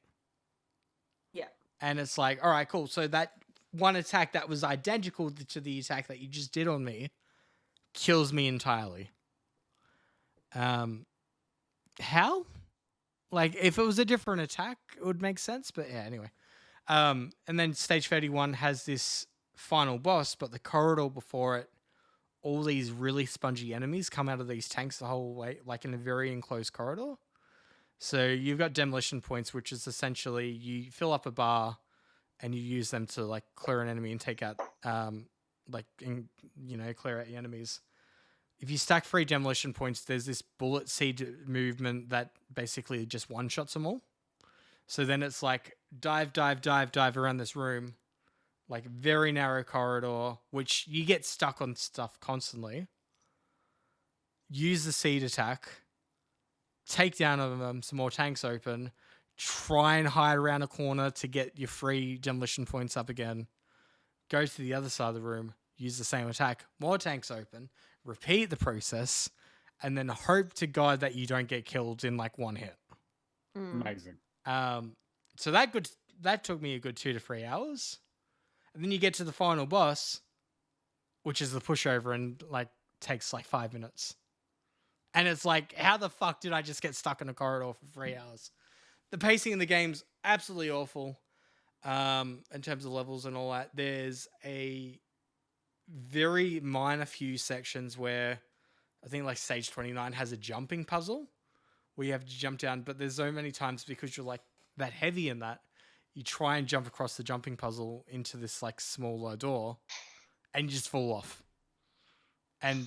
Yeah. And it's like, all right, cool. So that one attack that was identical to the attack that you just did on me kills me entirely. How? If it was a different attack, it would make sense. But yeah, anyway. And then stage 31 has this final boss, but the corridor before it, all these really spongy enemies come out of these tanks the whole way, in a very enclosed corridor. So you've got demolition points, which is essentially you fill up a bar and you use them to clear an enemy and take out, clear out your enemies. If you stack 3 demolition points, there's this bullet seed movement that basically just one-shots them all. So then it's dive around this room, very narrow corridor, which you get stuck on stuff constantly. Use the seed attack, take down some more tanks open, try and hide around a corner to get your 3 demolition points up again, go to the other side of the room, use the same attack, more tanks open, repeat the process, and then hope to God that you don't get killed in one hit. Amazing. So that that took me a good 2 to 3 hours. And then you get to the final boss, which is the pushover, and like takes like 5 minutes. And it's like, how the fuck did I just get stuck in a corridor for 3 hours? The pacing in the game's absolutely awful. In terms of levels and all that. There's a very minor few sections where I think like stage 29 has a jumping puzzle where you have to jump down, but there's so many times because you're like that heavy in that, you try and jump across the jumping puzzle into this like smaller door and you just fall off. And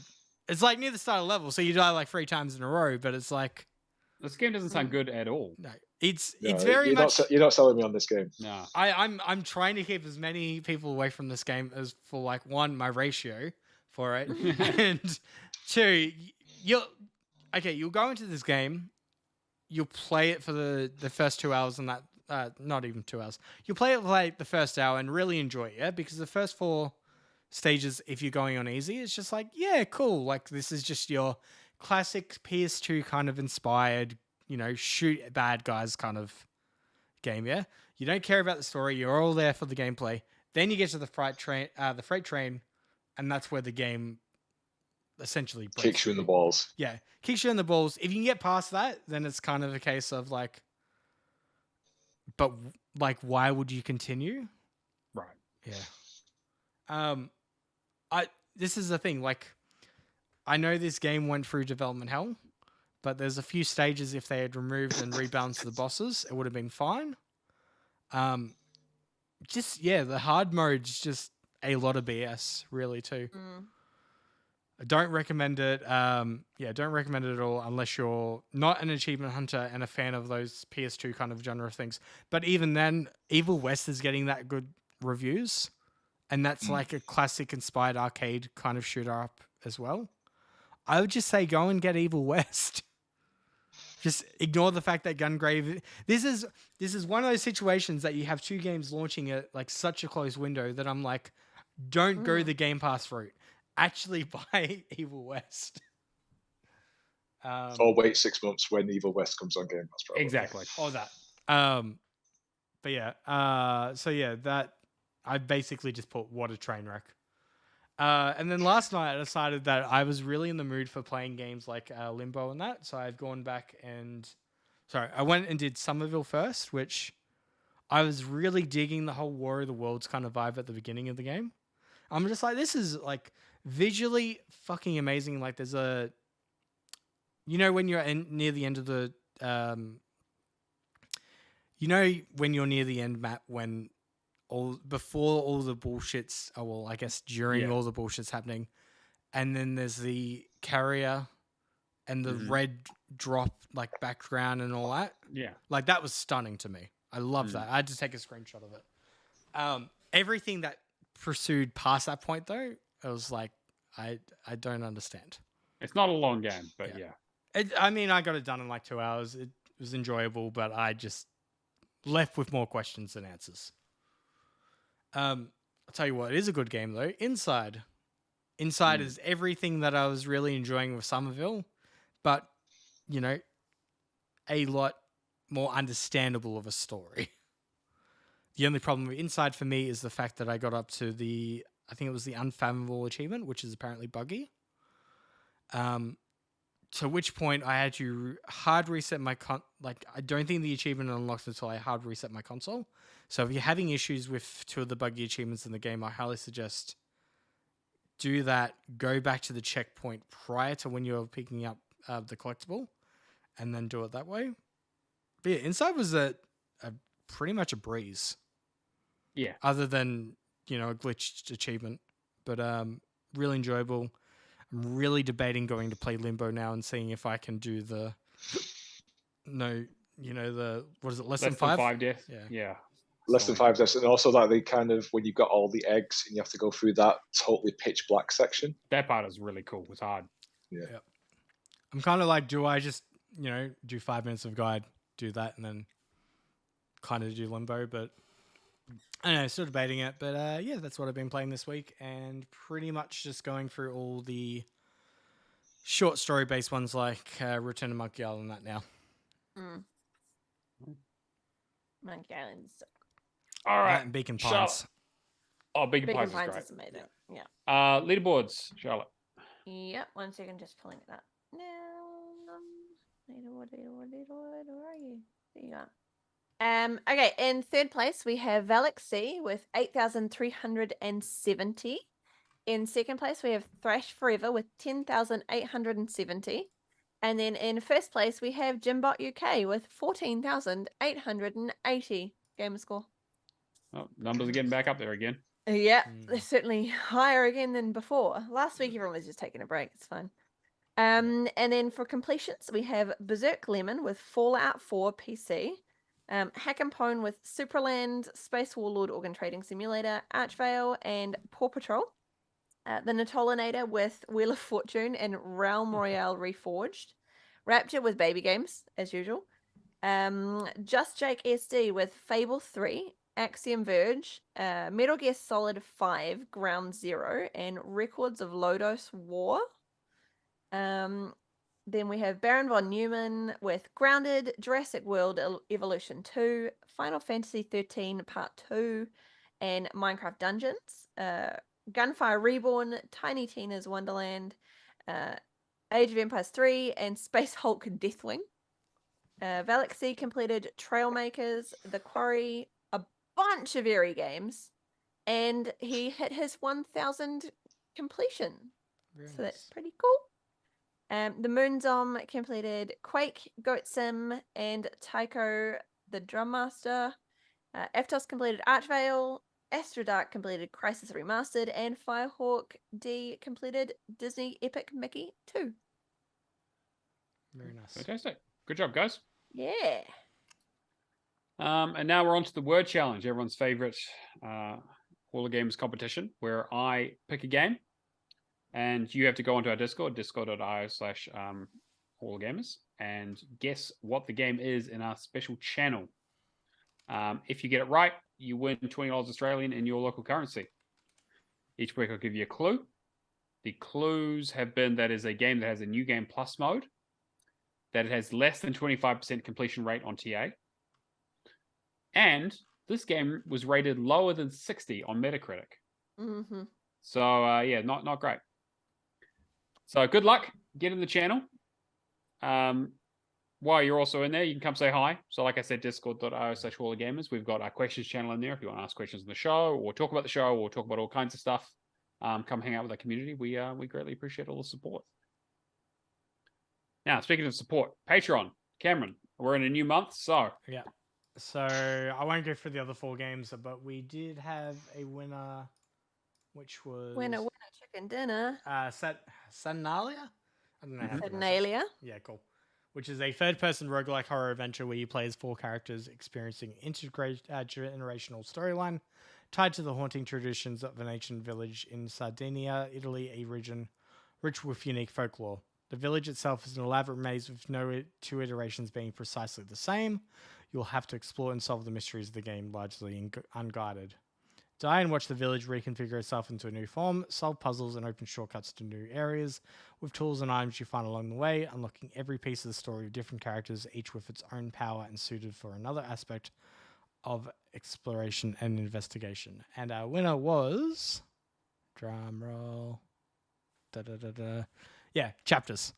it's like near the start of the level, so you die like 3 times in a row, but it's like... This game doesn't sound good at all. No, it's very much... You're not selling me on this game. No. I'm trying to keep as many people away from this game as for like 1, my ratio for it, and 2, you'll go into this game, you'll play it for the first 2 hours, and that not even 2 hours. You'll play it for like the first hour and really enjoy it, yeah? Because the first 4 stages, if you're going on easy, it's just like, yeah, cool. Like this is just your classic PS2 kind of inspired, shoot bad guys kind of game, yeah? You don't care about the story, you're all there for the gameplay. Then you get to the freight train, and that's where the game essentially kicks you in the balls. Yeah, kicks you in the balls. If you can get past that, then it's kind of a case of like, but like, why would you continue? Right. Yeah. This is the thing, like, I know this game went through development hell, but there's a few stages if they had removed and rebalanced the bosses, it would have been fine. The hard mode's just a lot of BS, really, too. I don't recommend it. Don't recommend it at all unless you're not an achievement hunter and a fan of those PS2 kind of genre of things. But even then, Evil West is getting that good reviews, and that's like a classic inspired arcade kind of shooter up as well. I would just say go and get Evil West. Just ignore the fact that Gungrave... This is one of those situations that you have 2 games launching at like such a close window that I'm like, don't go the Game Pass route. Actually buy Evil West. Or wait 6 months when Evil West comes on Game Pass. Probably. Exactly. Or that. But yeah. That I basically just put what a train wreck. And then last night I decided that I was really in the mood for playing games like Limbo and that. So I've gone back I went and did Somerville first, which I was really digging the whole War of the Worlds kind of vibe at the beginning of the game. I'm just like, this is like visually fucking amazing. Like there's a, when you're near the end of the, when you're near the end map, when before all the bullshit's, during all the bullshit's happening, and then there's the carrier and the red drop like background and all that. Yeah. Like that was stunning to me. I love that. I had to take a screenshot of it. Everything that pursued past that point though, it was like, I don't understand. It's not a long game, but yeah. I got it done in like 2 hours. It was enjoyable, but I just left with more questions than answers. I'll tell you what, it is a good game though. Inside is everything that I was really enjoying with Somerville, but a lot more understandable of a story. The only problem with Inside for me is the fact that I got up to I think it was the Unfathomable achievement, which is apparently buggy. To which point I had to hard reset my I don't think the achievement unlocked until I hard reset my console. So if you're having issues with 2 of the buggy achievements in the game, I highly suggest do that. Go back to the checkpoint prior to when you're picking up the collectible, and then do it that way. But yeah, Inside was a pretty much a breeze. Yeah. Other than a glitched achievement, but really enjoyable. I'm really debating going to play Limbo now and seeing if I can do what is it, less than 5 deaths? Yeah. Less than 5 deaths, and also that they kind of, when you've got all the eggs and you have to go through that totally pitch black section. That part is really cool. It's hard. Yeah. Yep. I'm kind of like, do I just do 5 minutes of guide, do that, and then kind of do Limbo? But I don't know, still debating it. But that's what I've been playing this week, and pretty much just going through all the short story based ones like Return to Monkey Island and that now. Monkey Island's All right. That and Beacon Charlotte. Pines. Oh, Beacon Bacon Pines Pines is is amazing. Yeah. Leaderboards, Charlotte. Yep. 1 second, just pulling it up now. Leaderboard. Where are you? There you are. Okay, in third place we have Valak C with 8,370. In second place we have Thrash Forever with 10,870. And then in first place we have Jimbot UK with 14,880 gamer score. Oh, numbers are getting back up there again. Yeah, they're certainly higher again than before. Last week everyone was just taking a break. It's fine. And then for completions we have Berserk Lemon with Fallout 4 PC. Hack and Pone with Superland, Space Warlord Organ Trading Simulator, Archvale, and Paw Patrol. The Natolinator with Wheel of Fortune and Realm Royale Reforged. Rapture with Baby Games, as usual. Just Jake SD with Fable 3, Axiom Verge, Metal Gear Solid 5, Ground Zero, and Records of Lodos War. Then we have Baron von Neumann with Grounded, Jurassic World Evolution 2, Final Fantasy 13 Part 2, and Minecraft Dungeons. Gunfire Reborn, Tiny Tina's Wonderland, Age of Empires 3, and Space Hulk Deathwing. Galaxy completed Trailmakers, The Quarry, a bunch of Airy games, and he hit his 1,000 completion. Very So that's nice. pretty cool. The Moonzom completed Quake, Goat Sim, and Taiko the Drum Master. Eftos completed Archvale. Astrodark completed Crisis Remastered, and Firehawk D completed Disney Epic Mickey 2. Very nice. Fantastic. Good job, guys. Yeah. And now we're on to the word challenge, everyone's favorite Hall of Games competition, where I pick a game and you have to go onto our Discord, discord.io/Hall of Gamers, and guess what the game is in our special channel. If you get it right, you win $20 Australian in your local currency. Each week I'll give you a clue. The clues have been that is a game that has a New Game Plus mode, that it has less than 25% completion rate on TA, and this game was rated lower than 60 on Metacritic. Mm-hmm. So, yeah, not great. So good luck. Get in the channel. While you're also in there, you can come say hi. So like I said, discord.io/Hall of Gamers. We've got our questions channel in there if you want to ask questions on the show or talk about the show or talk about all kinds of stuff. Come hang out with our community. We greatly appreciate all the support. Now, speaking of support, Patreon. Cameron, we're in a new month, so... Yeah. So I won't go through the other 4 games, but we did have a winner, which was... Winner, chicken dinner. Saturnalia? I don't know how to pronounce it. Saturnalia. Yeah, cool. Which is a third-person roguelike horror adventure where you play as 4 characters experiencing generational storyline tied to the haunting traditions of an ancient village in Sardinia, Italy, a region rich with unique folklore. The village itself is an elaborate maze with no 2 iterations being precisely the same. You'll have to explore and solve the mysteries of the game largely unguided. Die and watch the village reconfigure itself into a new form, solve puzzles and open shortcuts to new areas with tools and items you find along the way, unlocking every piece of the story of different characters, each with its own power and suited for another aspect of exploration and investigation. And our winner was... drum roll. Yeah, Chapters.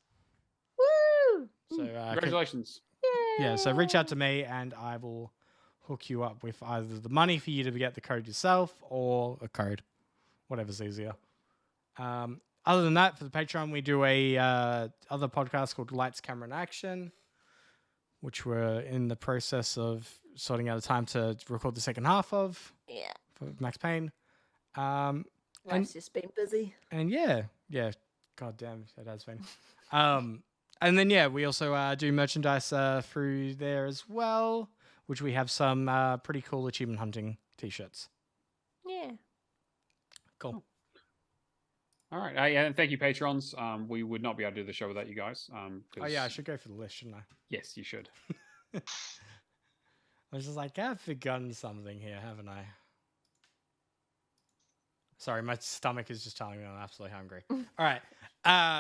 Woo! So Congratulations. yeah, so reach out to me and I will hook you up with either the money for you to get the code yourself or a code, whatever's easier. Other than that, for the Patreon, we do a other podcast called Lights, Camera, and Action, which we're in the process of sorting out a time to record the second half of. Yeah. For Max Payne. Life's just been busy. And yeah, god damn, it has been. And then yeah, we also do merchandise through there as well, which we have some pretty cool achievement hunting t-shirts. Yeah. Cool. All right. And thank you, patrons. We would not be able to do the show without you guys. Oh yeah, I should go for the list, shouldn't I? Yes, you should. I was just like, I've forgotten something here, haven't I? Sorry, my stomach is just telling me I'm absolutely hungry. All right.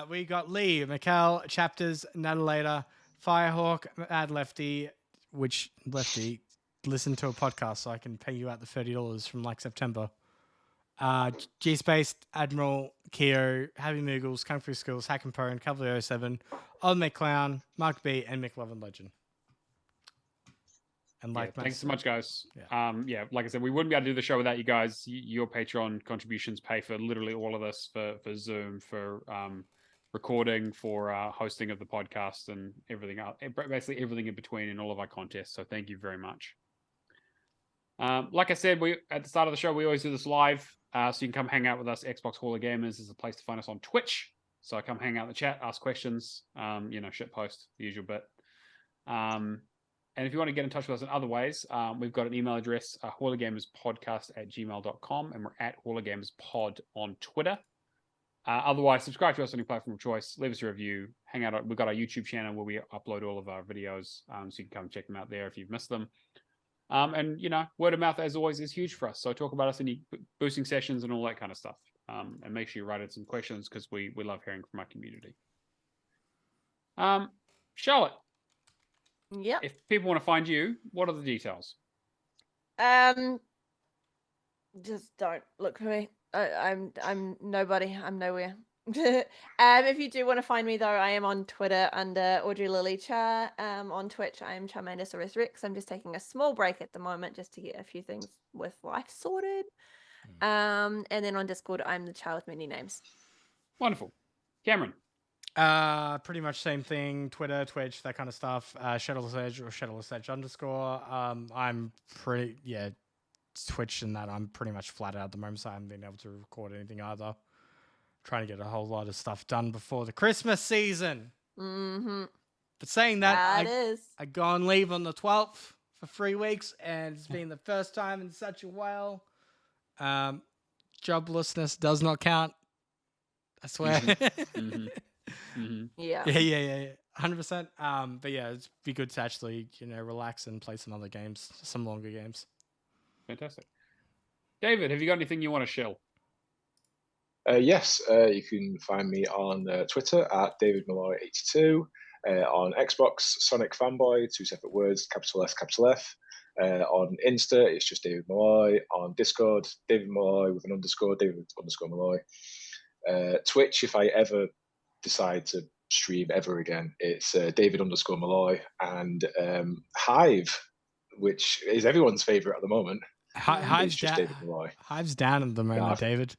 We got Lee, Mikkel, Chapters, Natalator, Firehawk, Mad Lefty, which Lefty, listen to a podcast so I can pay you out the $30 from like September. G-Space, Admiral, Keo, Happy Moogles, Kung Fu Skills, Hack and Pone, Cavalier 07, Old McClown, Mark B, and McLovin Legend. And like thanks so much, guys. Yeah. Like I said, we wouldn't be able to do the show without you guys. Your Patreon contributions pay for literally all of this, for Zoom, for recording, for hosting of the podcast, and everything else, basically everything in between in all of our contests. So thank you very much. Like I said, we at the start of the show, we always do this live, so you can come hang out with us. Xbox Hall of Gamers is a place to find us on Twitch. So come hang out in the chat, ask questions, shit post, the usual bit. And if you want to get in touch with us in other ways, we've got an email address, hallofgamerspodcast@gmail.com, and we're at hallofgamerspod on Twitter. Otherwise, subscribe to us on your platform of choice, leave us a review, hang out. We've got our YouTube channel where we upload all of our videos, so you can come check them out there if you've missed them. And, word of mouth, as always, is huge for us. So talk about us in the boosting sessions and all that kind of stuff. And make sure you write in some questions because we love hearing from our community. Charlotte. Yeah. If people want to find you, what are the details? Just don't look for me. I'm nobody. I'm nowhere. If you do want to find me though, I am on Twitter under AudreyChar. On Twitch, I am Charmandosaurus Rex. I'm just taking a small break at the moment just to get a few things with life sorted. And then on Discord, I'm the Char with many names. Wonderful. Cameron. Pretty much same thing. Twitter, Twitch, that kind of stuff. Shadowless Edge or Shadowless Edge _. I'm pretty Twitch and that I'm pretty much flat out at the moment, so I haven't been able to record anything either. Trying to get a whole lot of stuff done before the Christmas season. Mm-hmm. But saying that, I go on leave on the 12th for 3 weeks, and it's been the first time in such a while. Joblessness does not count. I swear. Mm-hmm. Mm-hmm. Yeah. 100%. But yeah, it'd be good to actually, relax and play some other games, some longer games. Fantastic. David, have you got anything you want to shill? Yes, you can find me on Twitter at David Milloy82, on Xbox, Sonic Fanboy, 2 separate words, capital S, capital F. On Insta, it's just David Milloy. On Discord, David Milloy with an underscore, David _Milloy. Twitch, if I ever decide to stream ever again, it's David _Milloy. And Hive, which is everyone's favorite at the moment. Hive's just David Milloy. Hive's down at the moment, David.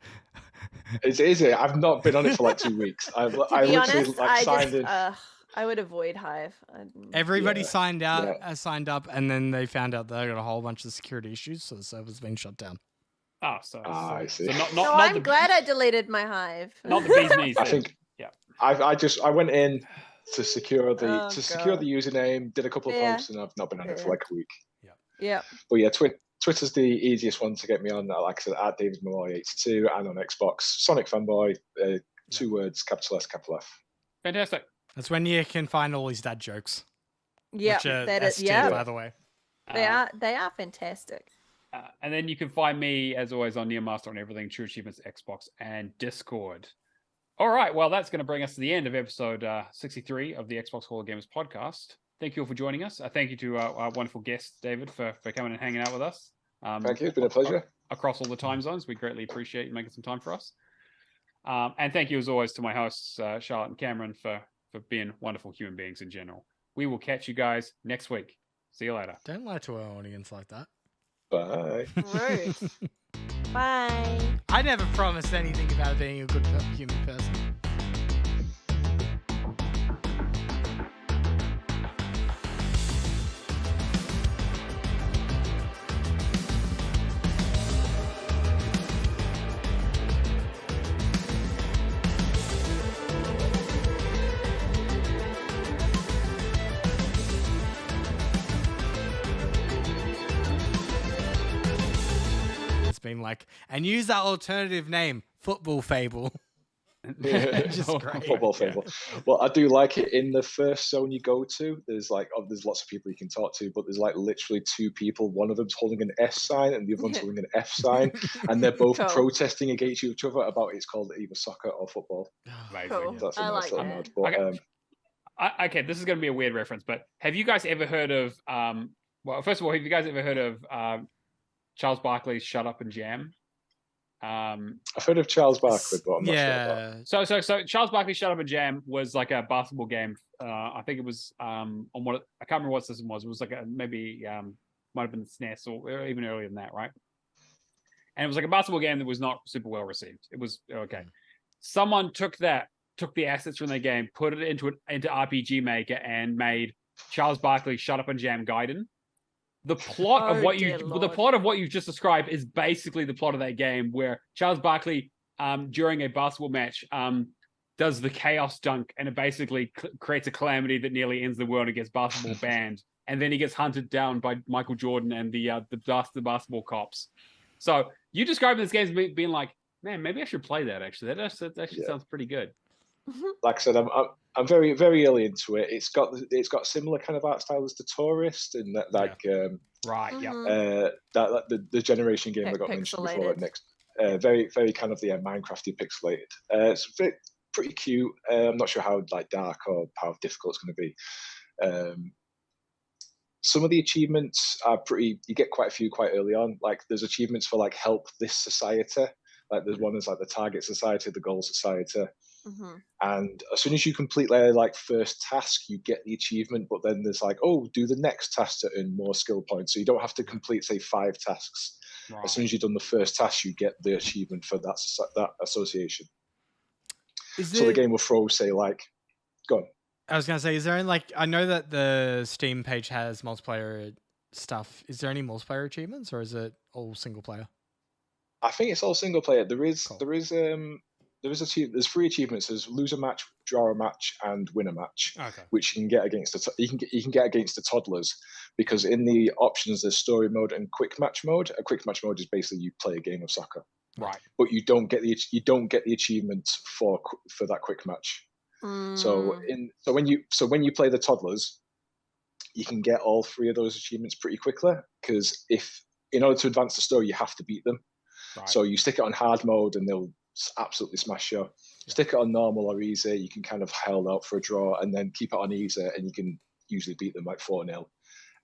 Is it? I've not been on it for like 2 weeks. I literally honest, signed in. I would avoid Hive. Everybody signed up, and then they found out they got a whole bunch of security issues, so the server's being shut down. Oh, so I see. So I'm glad I deleted my Hive. Not the bee's knees. I think. Yeah. I went in to secure the secure the username, did a couple of posts, and I've not been on it for like a week. Yeah. But yeah, Twitter's the easiest one to get me on. Like I said, at David Milloy82, and on Xbox, Sonic Fanboy, 2 words, capital S, capital F. Fantastic. That's when you can find all his dad jokes. Yeah, that is by the way. They are fantastic. And then you can find me, as always, on Neomaster on everything, True Achievements, Xbox, and Discord. All right, well, that's going to bring us to the end of episode 63 of the Xbox Hall of Gamers podcast. Thank you all for joining us. Thank you to our wonderful guest, David, for coming and hanging out with us. Thank you. It's been a pleasure. Across all the time zones. We greatly appreciate you making some time for us. And thank you, as always, to my hosts, Charlotte and Cameron, for being wonderful human beings in general. We will catch you guys next week. See you later. Don't lie to our audience like that. Bye. Rude. Bye. I never promised anything about being a good human person. Been like, and use that alternative name, Football Fable. Just great. Football Fable. Well, I do like it. In the first zone you go to, there's lots of people you can talk to, but there's like literally 2 people. One of them's holding an S sign and the other one's holding an F sign, and they're both protesting against each other about it's called either soccer or football. Cool. That's I like that. Nod, but, okay, this is going to be a weird reference, but have you guys ever heard of Well, first of all, have you guys ever heard of Charles Barkley's "Shut Up and Jam"? I've heard of Charles Barkley, but I'm not sure about that. So Charles Barkley's "Shut Up and Jam" was like a basketball game. I think it was on what I can't remember what system it was. It was like maybe might have been the SNES or even earlier than that, right? And it was like a basketball game that was not super well received. It was okay. Someone took the assets from their game, put it into RPG Maker, and made Charles Barkley "Shut Up and Jam" Gaiden. The plot of what you've just described is basically the plot of that game, where Charles Barkley, during a basketball match, does the chaos dunk, and it basically creates a calamity that nearly ends the world and gets basketball banned. And then he gets hunted down by Michael Jordan and the basketball cops. So you described this game as being like, man, maybe I should play that. Actually, that actually sounds pretty good. Like I said, I'm very, very early into it. It's got similar kind of art style as The Tourist, and that right, yeah, the generation game I got mentioned before. Next, very, very kind of Minecrafty pixelated. It's pretty cute. I'm not sure how like dark or how difficult it's going to be. Some of the achievements are pretty. You get quite a few quite early on. Like there's achievements for like help this society. Like there's one that's like the target society, the goal society. And as soon as you complete their like first task, you get the achievement. But then there's like, oh, do the next task to earn more skill points. So you don't have to complete say 5 tasks. Right. As soon as you've done the first task, you get the achievement for that association. So the game will throw say like, go on. I was gonna say, is there any like I know that the Steam page has multiplayer stuff. Is there any multiplayer achievements, or is it all single player? I think it's all single player. There's 3 achievements. There's lose a match, draw a match, and win a match, which you can get against you can get against the toddlers, because in the options there's story mode and quick match mode. A quick match mode is basically you play a game of soccer, right? But you don't get the achievements for that quick match. So when you play the toddlers, you can get all 3 of those achievements pretty quickly, because in order to advance the story you have to beat them. Right. So you stick it on hard mode and they'll absolutely smash you. Yeah. Stick it on normal or easy, you can kind of hold out for a draw, and then keep it on easy and you can usually beat them like 4-0.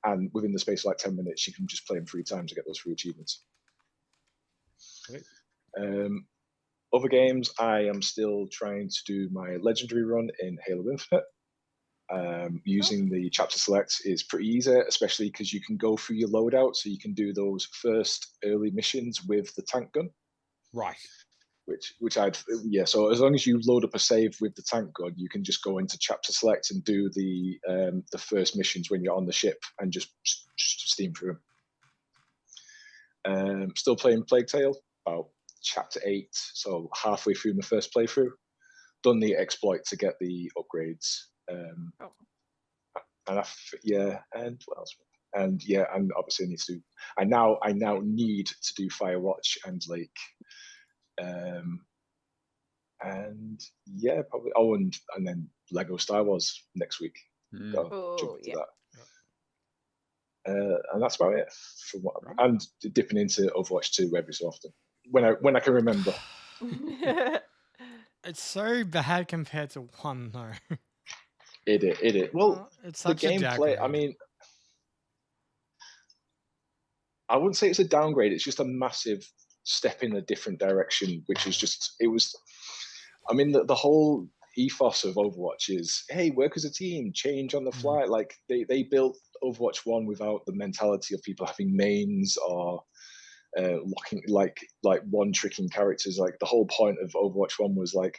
And within the space of like 10 minutes, you can just play them 3 times to get those 3 achievements. Right. Other games, I am still trying to do my legendary run in Halo Infinite. Using the chapter select is pretty easy, especially because you can go through your loadout, so you can do those first early missions with the tank gun. Right. So as long as you load up a save with the tank gun, you can just go into chapter select and do the first missions when you're on the ship and just steam through them. Still playing Plague Tale, about chapter 8, so halfway through my first playthrough. Done the exploit to get the upgrades. And what else? And obviously I now need to do Firewatch and Lake. Probably. Oh, and then Lego Star Wars next week. Jump into that. And that's about it. And dipping into Overwatch 2 every so often when I can remember. It's so bad compared to 1 though. It. Well, it's the gameplay. I mean, I wouldn't say it's a downgrade. It's just a massive step in a different direction, which is just. It was. I mean, the whole ethos of Overwatch is, hey, work as a team, change on the fly. Like they built Overwatch 1 without the mentality of people having mains or locking like one tricking characters. Like the whole point of Overwatch 1 was like,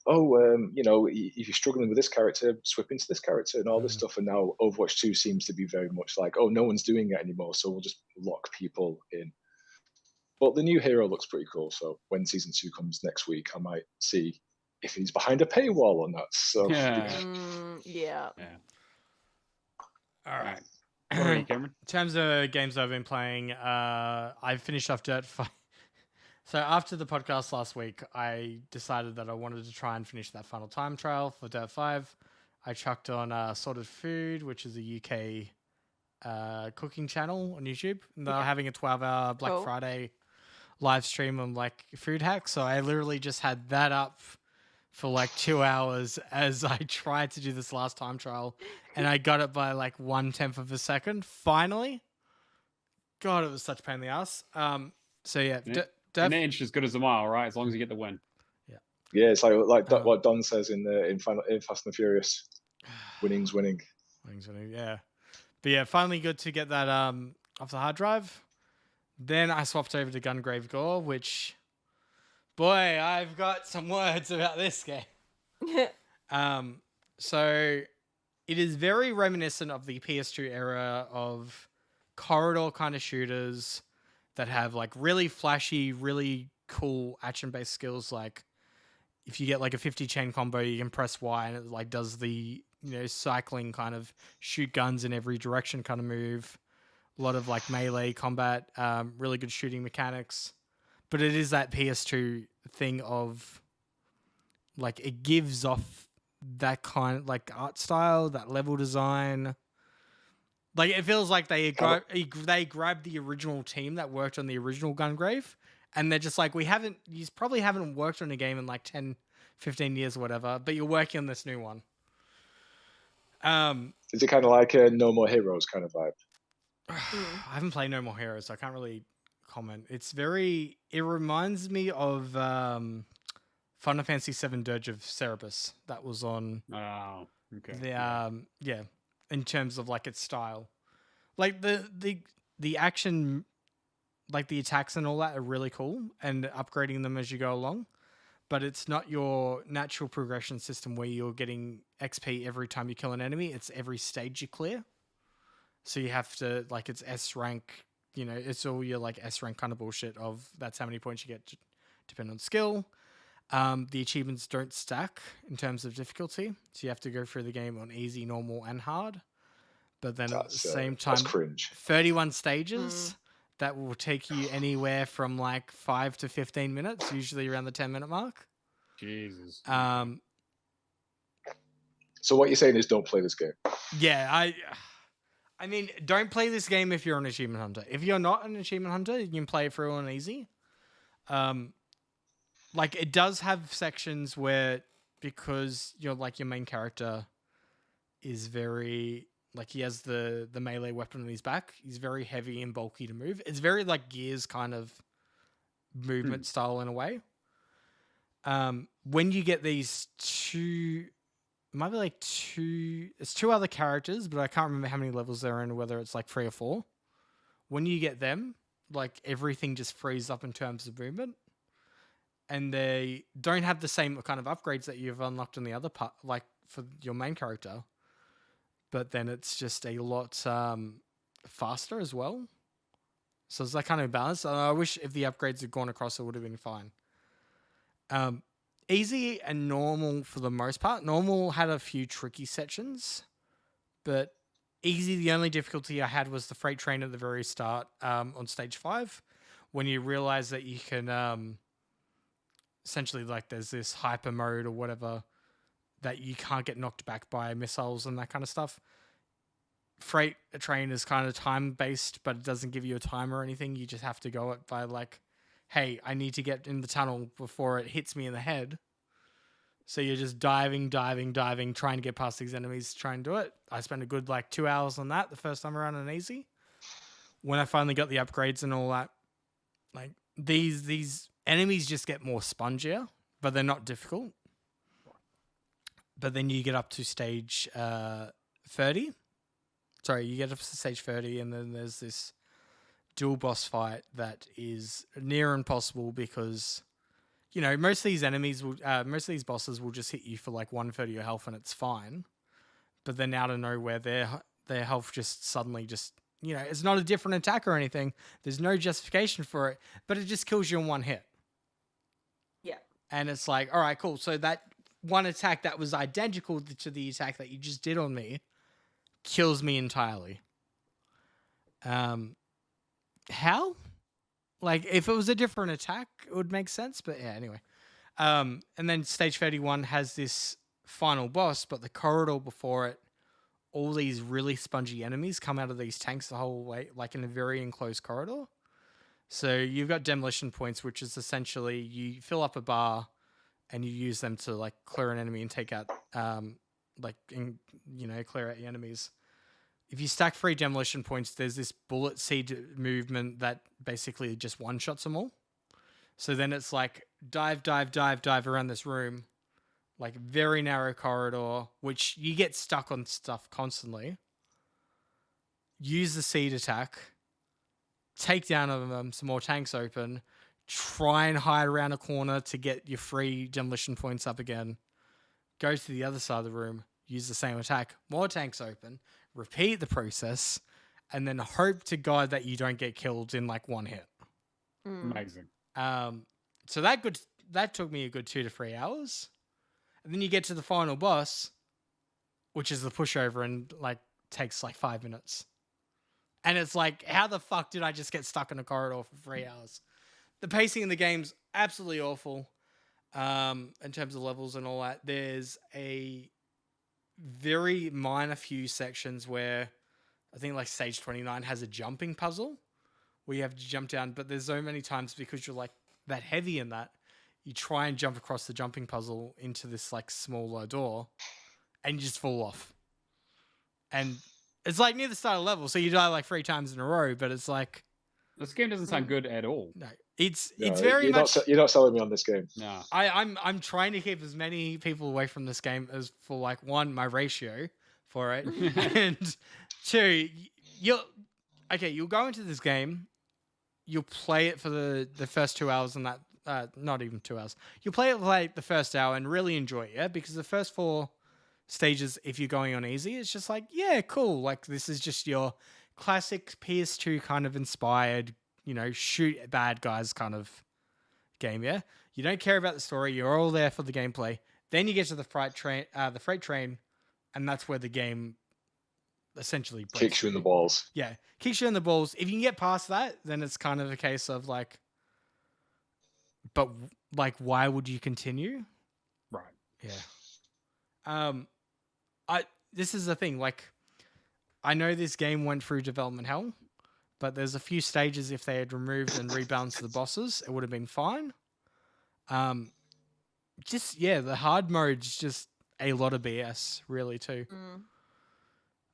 if you're struggling with this character, swip into this character and all this stuff. And now Overwatch 2 seems to be very much like, oh, no one's doing it anymore, so we'll just lock people in. But the new hero looks pretty cool, so when season 2 comes next week, I might see if he's behind a paywall or not. So yeah. All right. What are you, Cameron? In terms of games I've been playing, I've finished off Dirt 5. So after the podcast last week, I decided that I wanted to try and finish that final time trial for Dirt 5. I chucked on Sorted Food, which is a UK cooking channel on YouTube. And they're having a 12-hour Black Friday live stream on like food hacks. So I literally just had that up for like 2 hours as I tried to do this last time trial, and I got it by like 1/10 of a second. Finally, God, it was such a pain in the ass. So yeah, an inch as good as a mile, right? As long as you get the win. Yeah, it's like what Don says in Fast and the Furious. Winning's winning. Winning's winning, yeah. But yeah, finally good to get that off the hard drive. Then I swapped over to Gungrave Gore, which, boy, I've got some words about this game. So it is very reminiscent of the PS2 era of corridor kind of shooters that have like really flashy, really cool action-based skills. Like if you get like a 50 chain combo, you can press Y and it like does the, cycling kind of shoot guns in every direction kind of move. A lot of like melee combat, really good shooting mechanics. But it is that PS2 thing of like it gives off that kind of like art style, that level design. Like it feels like they grabbed the original team that worked on the original Gungrave, and they're just like, you probably haven't worked on a game in like 10, 15 years or whatever, but you're working on this new one. Is it kind of like a No More Heroes kind of vibe? I haven't played No More Heroes, so I can't really comment. It reminds me of Final Fantasy VII Dirge of Cerberus that was on. Oh, okay. Yeah, in terms of like its style, like the action, like the attacks and all that are really cool, and upgrading them as you go along. But it's not your natural progression system where you're getting XP every time you kill an enemy. It's every stage you clear. So you have to, like, it's S rank, it's all your, like, S rank kind of bullshit of that's how many points you get depending on skill. The achievements don't stack in terms of difficulty. So you have to go through the game on easy, normal, and hard. But then at the same time, 31 stages. That will take you anywhere from like 5 to 15 minutes, usually around the 10-minute mark. Jesus. So what you're saying is don't play this game. Yeah, I mean, don't play this game if you're an achievement hunter. If you're not an achievement hunter, you can play it through on easy. Like it does have sections where, because your main character is very, like, he has the melee weapon on his back. He's very heavy and bulky to move. It's very like Gears kind of movement style in a way. When you get these two, it might be like it's two other characters, but I can't remember how many levels they're in, whether it's like 3 or 4. When you get them, like everything just frees up in terms of movement. And they don't have the same kind of upgrades that you've unlocked in the other part, like for your main character. But then it's just a lot faster as well. So it's that kind of balance. I wish if the upgrades had gone across, it would have been fine. Easy and normal for the most part. Normal had a few tricky sections, but easy, the only difficulty I had was the freight train at the very start on stage 5, when you realize that you can essentially, like, there's this hyper mode or whatever that you can't get knocked back by missiles and that kind of stuff. Freight train is kind of time-based, but it doesn't give you a time or anything. You just have to go it by, like, hey, I need to get in the tunnel before it hits me in the head. So you're just diving, trying to get past these enemies, trying to do it. I spent a good, 2 hours on that the first time around on easy. When I finally got the upgrades and all that, like, these enemies just get more spongier, but they're not difficult. But then you get up to stage 30. Sorry, you get up to stage 30, and then there's this dual boss fight that is near impossible because, most of these enemies most of these bosses will just hit you for like 1/3 of your health and it's fine. But then out of nowhere, their health just suddenly it's not a different attack or anything. There's no justification for it, but it just kills you in one hit. Yeah. And it's like, all right, cool. So that one attack that was identical to the attack that you just did on me kills me entirely. How? Like, if it was a different attack, it would make sense. But yeah, anyway. And then stage 31 has this final boss, but the corridor before it, all these really spongy enemies come out of these tanks the whole way, like in a very enclosed corridor. So you've got demolition points, which is essentially you fill up a bar and you use them to like clear an enemy and take out, clear out your enemies. If you stack 3 demolition points, there's this bullet seed movement that basically just one-shots them all. So then it's like dive around this room, like very narrow corridor, which you get stuck on stuff constantly. Use the seed attack, take down some more tanks open, try and hide around a corner to get your 3 demolition points up again, go to the other side of the room, use the same attack, more tanks open, repeat the process, and then hope to God that you don't get killed in like one hit. Amazing. So that took me a good 2 to 3 hours. And then you get to the final boss, which is the pushover, and like takes like 5 minutes. And it's like, how the fuck did I just get stuck in a corridor for 3 hours? The pacing in the game's absolutely awful in terms of levels and all that. There's a very minor few sections where I think like stage 29 has a jumping puzzle where you have to jump down, but there's so many times because you're like that heavy in that, you try and jump across the jumping puzzle into this like smaller door and you just fall off. And it's like near the start of the level, so you die like 3 times in a row, but it's like... This game doesn't sound good at all. No. It's very much... You're not selling me on this game. No. I'm trying to keep as many people away from this game as for like 1, my ratio for it, and 2, you'll go into this game, you'll play it for the first 2 hours and that not even 2 hours. You'll play it for like the first hour and really enjoy it, yeah? Because the first 4 stages, if you're going on easy, it's just like, yeah, cool. Like this is just your classic PS2 kind of inspired, shoot bad guys kind of game, yeah? You don't care about the story, you're all there for the gameplay. Then you get to the freight train, and that's where the game essentially breaks. Kicks you in the balls. Yeah, kicks you in the balls. If you can get past that, then it's kind of a case of like, but like, why would you continue? Right. Yeah. This is the thing, like, I know this game went through development hell, but there's a few stages if they had removed and rebalanced the bosses, it would have been fine. The hard mode's just a lot of BS, really, too.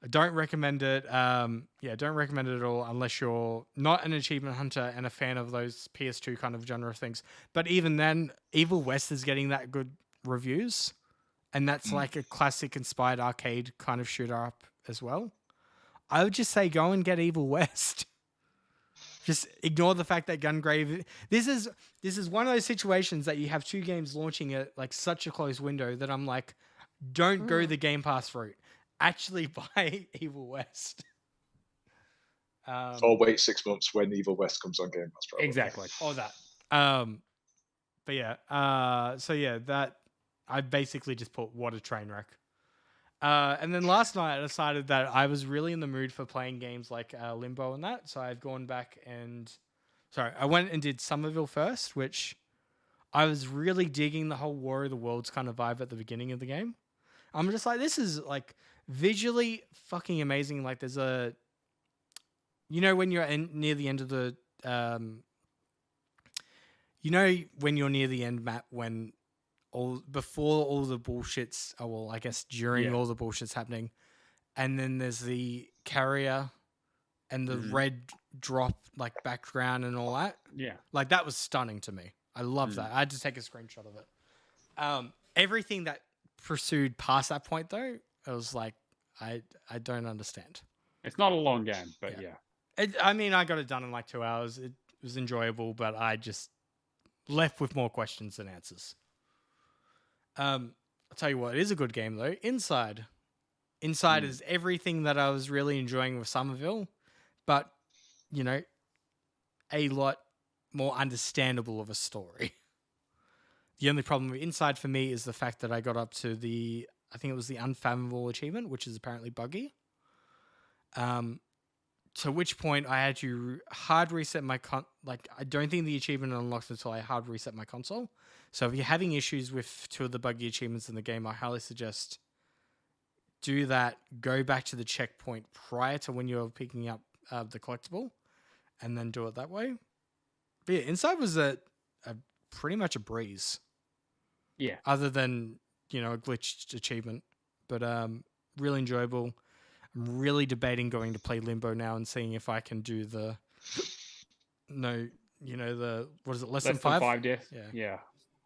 I don't recommend it. Don't recommend it at all unless you're not an achievement hunter and a fan of those PS2 kind of genre things. But even then, Evil West is getting that good reviews, and that's like a classic inspired arcade kind of shooter up as well. I would just say go and get Evil West. Just ignore the fact that Gungrave... This is one of those situations that you have 2 games launching at like such a close window that I'm like, don't go the Game Pass route. Actually buy Evil West. Or wait 6 months when Evil West comes on Game Pass. Probably. Exactly. Or that. That I basically just put what a train wreck. And then last night I decided that I was really in the mood for playing games like Limbo and that. So I've gone back I went and did Somerville first, which I was really digging the whole War of the Worlds kind of vibe at the beginning of the game. I'm just like, this is like visually fucking amazing. Like there's a, when you're near the end of the, when you're near the end map, when before all the bullshit's, during all the bullshit's happening, and then there's the carrier and the red drop like background and all that. Yeah. Like that was stunning to me. I love that. I had to take a screenshot of it. Everything that pursued past that point though, it was like, I don't understand. It's not a long game, but yeah. I got it done in like 2 hours. It was enjoyable, but I just left with more questions than answers. I'll tell you what, it is a good game though. Inside is everything that I was really enjoying with Somerville, but a lot more understandable of a story. The only problem with Inside for me is the fact that I got up to I think it was the Unfathomable achievement, which is apparently buggy. To which point I had to hard reset my I don't think the achievement unlocked until I hard reset my console. So if you're having issues with 2 of the buggy achievements in the game, I highly suggest do that. Go back to the checkpoint prior to when you're picking up the collectible, and then do it that way. But yeah, Inside was a pretty much a breeze. Yeah. Other than, a glitched achievement. But really enjoyable. I'm really debating going to play Limbo now and seeing if I can do the what is it, less than 5 deaths? Yeah.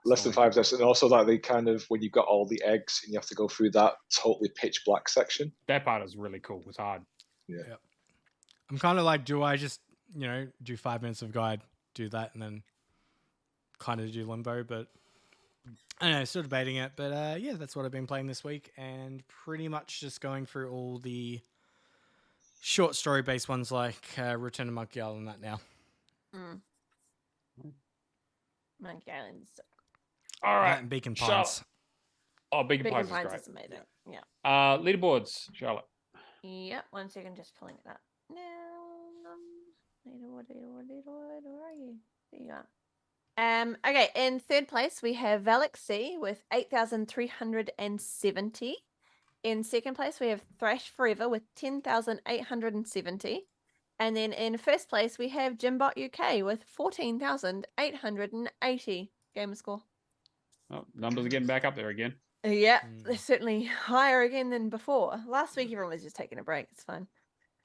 Less than 5 deaths, and also that they kind of, when you've got all the eggs and you have to go through that totally pitch black section. That part is really cool. It's hard. Yeah. Yep. I'm kind of like, do I just, do 5 minutes of guide, do that, and then kind of do Limbo, but I don't know, still debating it. But yeah, that's what I've been playing this week, and pretty much just going through all the short story-based ones like Return to Monkey Island and that now. Monkey Island. All right. And Beacon Charlotte. Pines. Oh, Beacon Pines is great. Is amazing. Yeah. Leaderboards, Charlotte. Yep. 1 second, just pulling it up now. Leaderboard. Where are you? There you are. Okay, in third place we have Valak C with 8,370. In second place we have Thrash Forever with 10,870. And then in first place we have Jimbot UK with 14,880 gamer score. Oh, numbers are getting back up there again. Yeah, they're certainly higher again than before. Last week everyone was just taking a break. It's fine.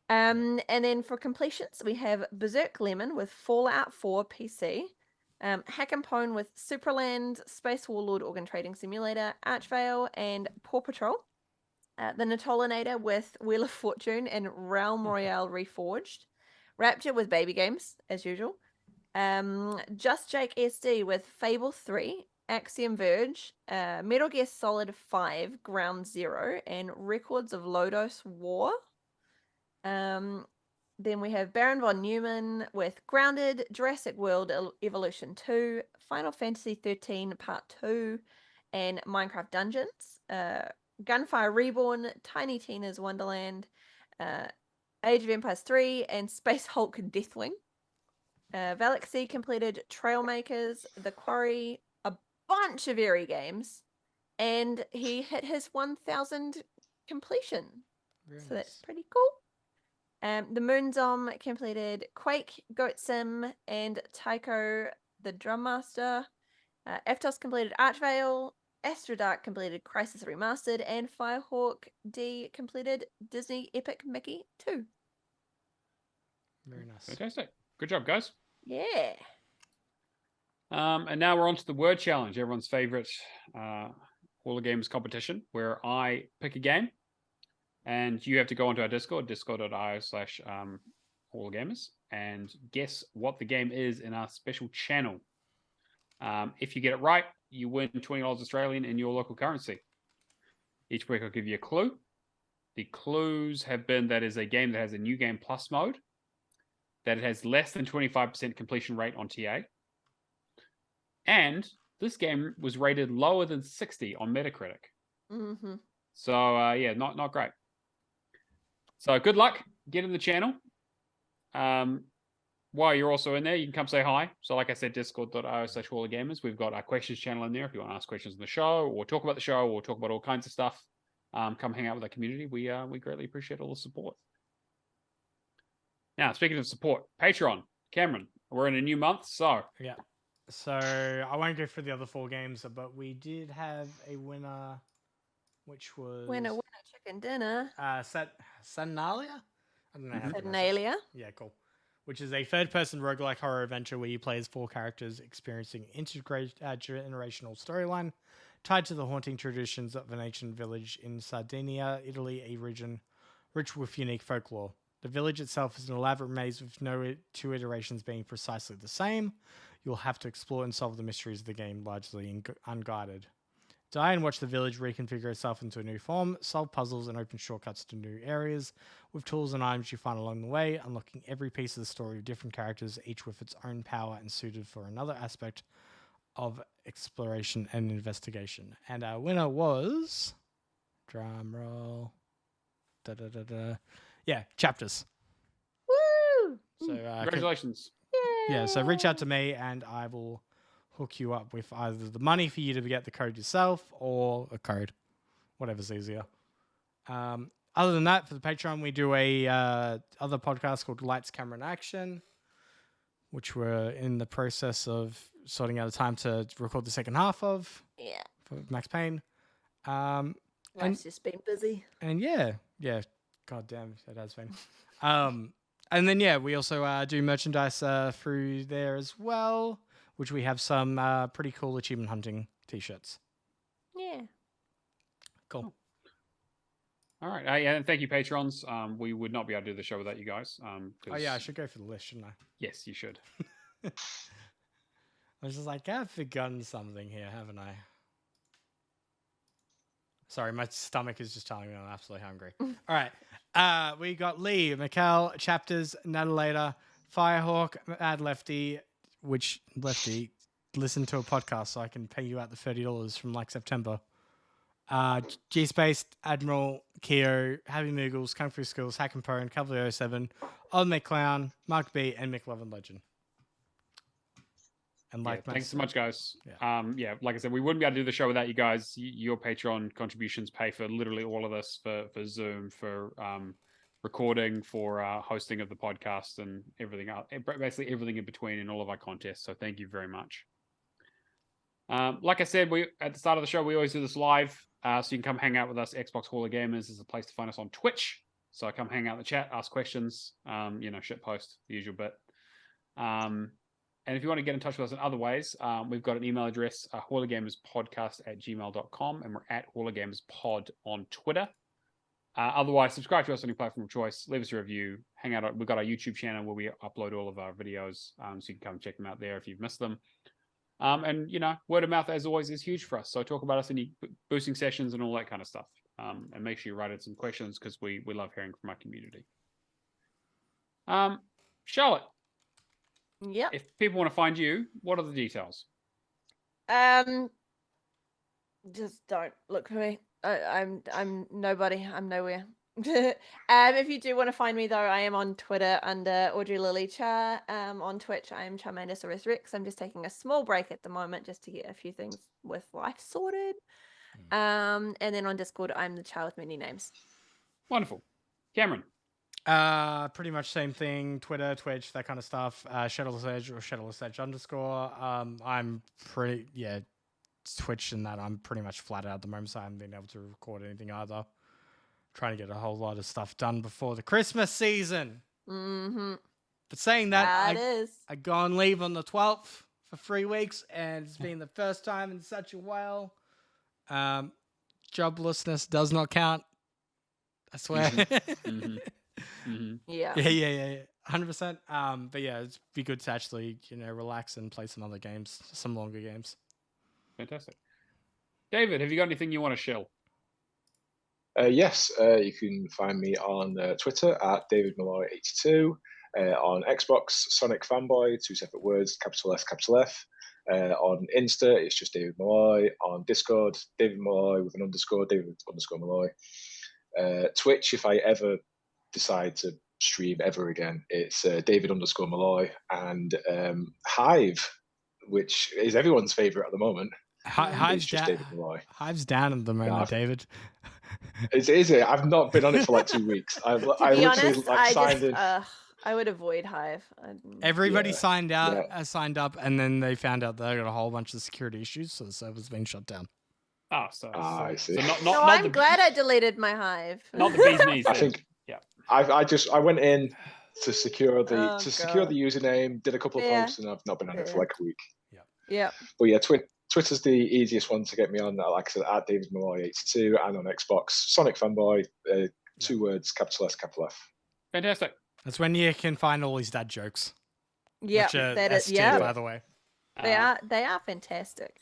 And then for completions we have Berserk Lemon with Fallout 4 PC. Hack and Pone with Superland, Space Warlord Organ Trading Simulator, Archvale, and Paw Patrol. The Natolinator with Wheel of Fortune and Realm Royale Reforged. Rapture with Baby Games, as usual. Just Jake SD with Fable 3, Axiom Verge, Metal Gear Solid 5, Ground Zero, and Records of Lodos War. Then we have Baron von Neumann with Grounded, Jurassic World Evolution 2, Final Fantasy 13 Part 2, and Minecraft Dungeons. Gunfire Reborn, Tiny Tina's Wonderland, Age of Empires 3, and Space Hulk Deathwing. Galaxy completed Trailmakers, The Quarry, a bunch of Airy games, and he hit his 1,000 completion. Very so nice. That's pretty cool. The Moonzom completed Quake, Goat Sim, and Taiko the Drum Master. Eftos completed Archvale. Astrodark completed Crisis Remastered, and Firehawk D completed Disney Epic Mickey 2. Very nice. Fantastic. Good job, guys. Yeah. And now we're on to the word challenge, everyone's favorite Hall of Games competition, where I pick a game and you have to go onto our Discord, discord.io/Hall of Gamers, and guess what the game is in our special channel. If you get it right, you win $20 Australian in your local currency. Each week I'll give you a clue. The clues have been that is a game that has a New Game Plus mode, that it has less than 25% completion rate on TA, and this game was rated lower than 60 on Metacritic. Mm-hmm. So, yeah, not great. So good luck. Get in the channel. While you're also in there, you can come say hi. So like I said, discord.io/Hall of Gamers. We've got our questions channel in there if you want to ask questions on the show or talk about the show or talk about all kinds of stuff. Come hang out with our community. We greatly appreciate all the support. Now, speaking of support, Patreon. Cameron, we're in a new month, so... Yeah. So I won't go through the other 4 games, but we did have a winner, which was... Winner, chicken dinner. Saturnalia? I don't know how to pronounce it. Saturnalia. Yeah, cool. Which is a third-person roguelike horror adventure where you play as 4 characters experiencing intergenerational storyline tied to the haunting traditions of an ancient village in Sardinia, Italy, a region rich with unique folklore. The village itself is an elaborate maze with no 2 iterations being precisely the same. You'll have to explore and solve the mysteries of the game largely unguided. Die and watch the village reconfigure itself into a new form, solve puzzles and open shortcuts to new areas with tools and items you find along the way, unlocking every piece of the story of different characters, each with its own power and suited for another aspect of exploration and investigation. And our winner was... drum roll. Yeah, Chapters. Woo! So Congratulations. yeah, so reach out to me and I will hook you up with either the money for you to get the code yourself or a code, whatever's easier. Other than that, for the Patreon, we do a other podcast called Lights, Camera, and Action, which we're in the process of sorting out a time to record the second half of. Yeah. for Max Payne. Life's just been busy. And yeah, god damn, it has been. And then we also do merchandise through there as well, which we have some pretty cool achievement hunting t-shirts. Yeah. Cool. All right. And thank you, patrons. We would not be able to do the show without you guys. Oh yeah, I should go for the list, shouldn't I? Yes, you should. I was just like, I've forgotten something here, haven't I? Sorry, my stomach is just telling me I'm absolutely hungry. All right. We got Lee, Mikkel, Chapters, Natalator, Firehawk, Mad Lefty, which Lefty, listen to a podcast so I can pay you out the $30 from like September. G-Space, Admiral, Keo, Happy Moogles, Kung Fu Skills, Hack and Pone, Cavalier 07, Old McClown, Mark B, and McLovin Legend. And thanks so much, guys. Yeah. Like I said, we wouldn't be able to do the show without you guys. Your Patreon contributions pay for literally all of this, for Zoom, for recording, for hosting of the podcast, and everything else, basically everything in between, and all of our contests. So thank you very much. Like I said, we at the start of the show, we always do this live, so you can come hang out with us. Xbox Hall of Gamers is a place to find us on Twitch. So come hang out in the chat, ask questions, shit post, the usual bit. And if you want to get in touch with us in other ways, we've got an email address, hallofgamerspodcast@gmail.com, and we're at hallofgamerspod on Twitter. Otherwise, subscribe to us on your platform of choice, leave us a review, hang out. We've got our YouTube channel where we upload all of our videos, so you can come check them out there if you've missed them. And, word of mouth, as always, is huge for us. So talk about us in your boosting sessions and all that kind of stuff. And make sure you write in some questions, because we love hearing from our community. Charlotte. Yep. If people want to find you, what are the details? Just don't look for me. I'm nobody. I'm nowhere. If you do want to find me, though, I am on Twitter under AudreyChar. On Twitch, I am Charmandosaurus Rex. I'm just taking a small break at the moment just to get a few things with life sorted. And then on Discord, I'm the Char with many names. Wonderful. Cameron. Pretty much same thing. Twitter, Twitch, that kind of stuff. Shadowless Edge or Shadowless Edge _. I'm pretty Twitch and that I'm pretty much flat out at the moment, so I haven't been able to record anything either. Trying to get a whole lot of stuff done before the Christmas season. Mm-hmm. But saying that, I go on leave on the 12th for 3 weeks, and it's been the first time in such a while. Joblessness does not count. I swear. Mm-hmm. Mm-hmm. Yeah. 100%. But yeah, it'd be good to actually, relax and play some other games, some longer games. Fantastic. David, have you got anything you want to shill? Yes, you can find me on Twitter at David Milloy 82. On Xbox, Sonic Fanboy, 2 separate words, capital S, capital F. On Insta, it's just David Milloy. On Discord, David Milloy with an underscore, David _ Milloy. Twitch, if I ever decide to stream ever again, it's David _ Milloy. And Hive, which is everyone's favorite at the moment. Hive's down at the moment, David. Is it? I've not been on it for like 2 weeks. I literally signed in. I would avoid Hive. Everybody signed up, and then they found out they got a whole bunch of security issues, so the server's been shut down. I see. So I'm glad I deleted my Hive. Not the bee's knees. I think. Yeah. I went in to secure the username, did a couple of posts, and I've not been on it for like a week. Yeah. But yeah, Twitter's the easiest one to get me on. Like I said, at David Milloy 82, and on Xbox, Sonic Fanboy, 2 words, capital S, capital F. Fantastic. That's when you can find all his dad jokes. Yeah, that is by the way. They are fantastic.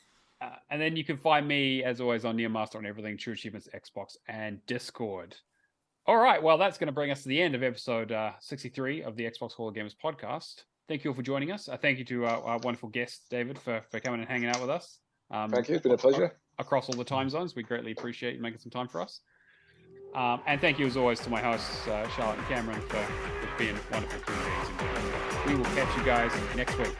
And then you can find me, as always, on Neomaster on everything, True Achievements, Xbox, and Discord. All right, well, that's going to bring us to the end of episode 63 of the Xbox Hall of Gamers podcast. Thank you all for joining us. Thank you to our wonderful guest, David, for coming and hanging out with us. Thank you. It's been a pleasure. Across all the time zones. We greatly appreciate you making some time for us. And thank you, as always, to my hosts, Charlotte and Cameron, for being wonderful human beings. We will catch you guys next week.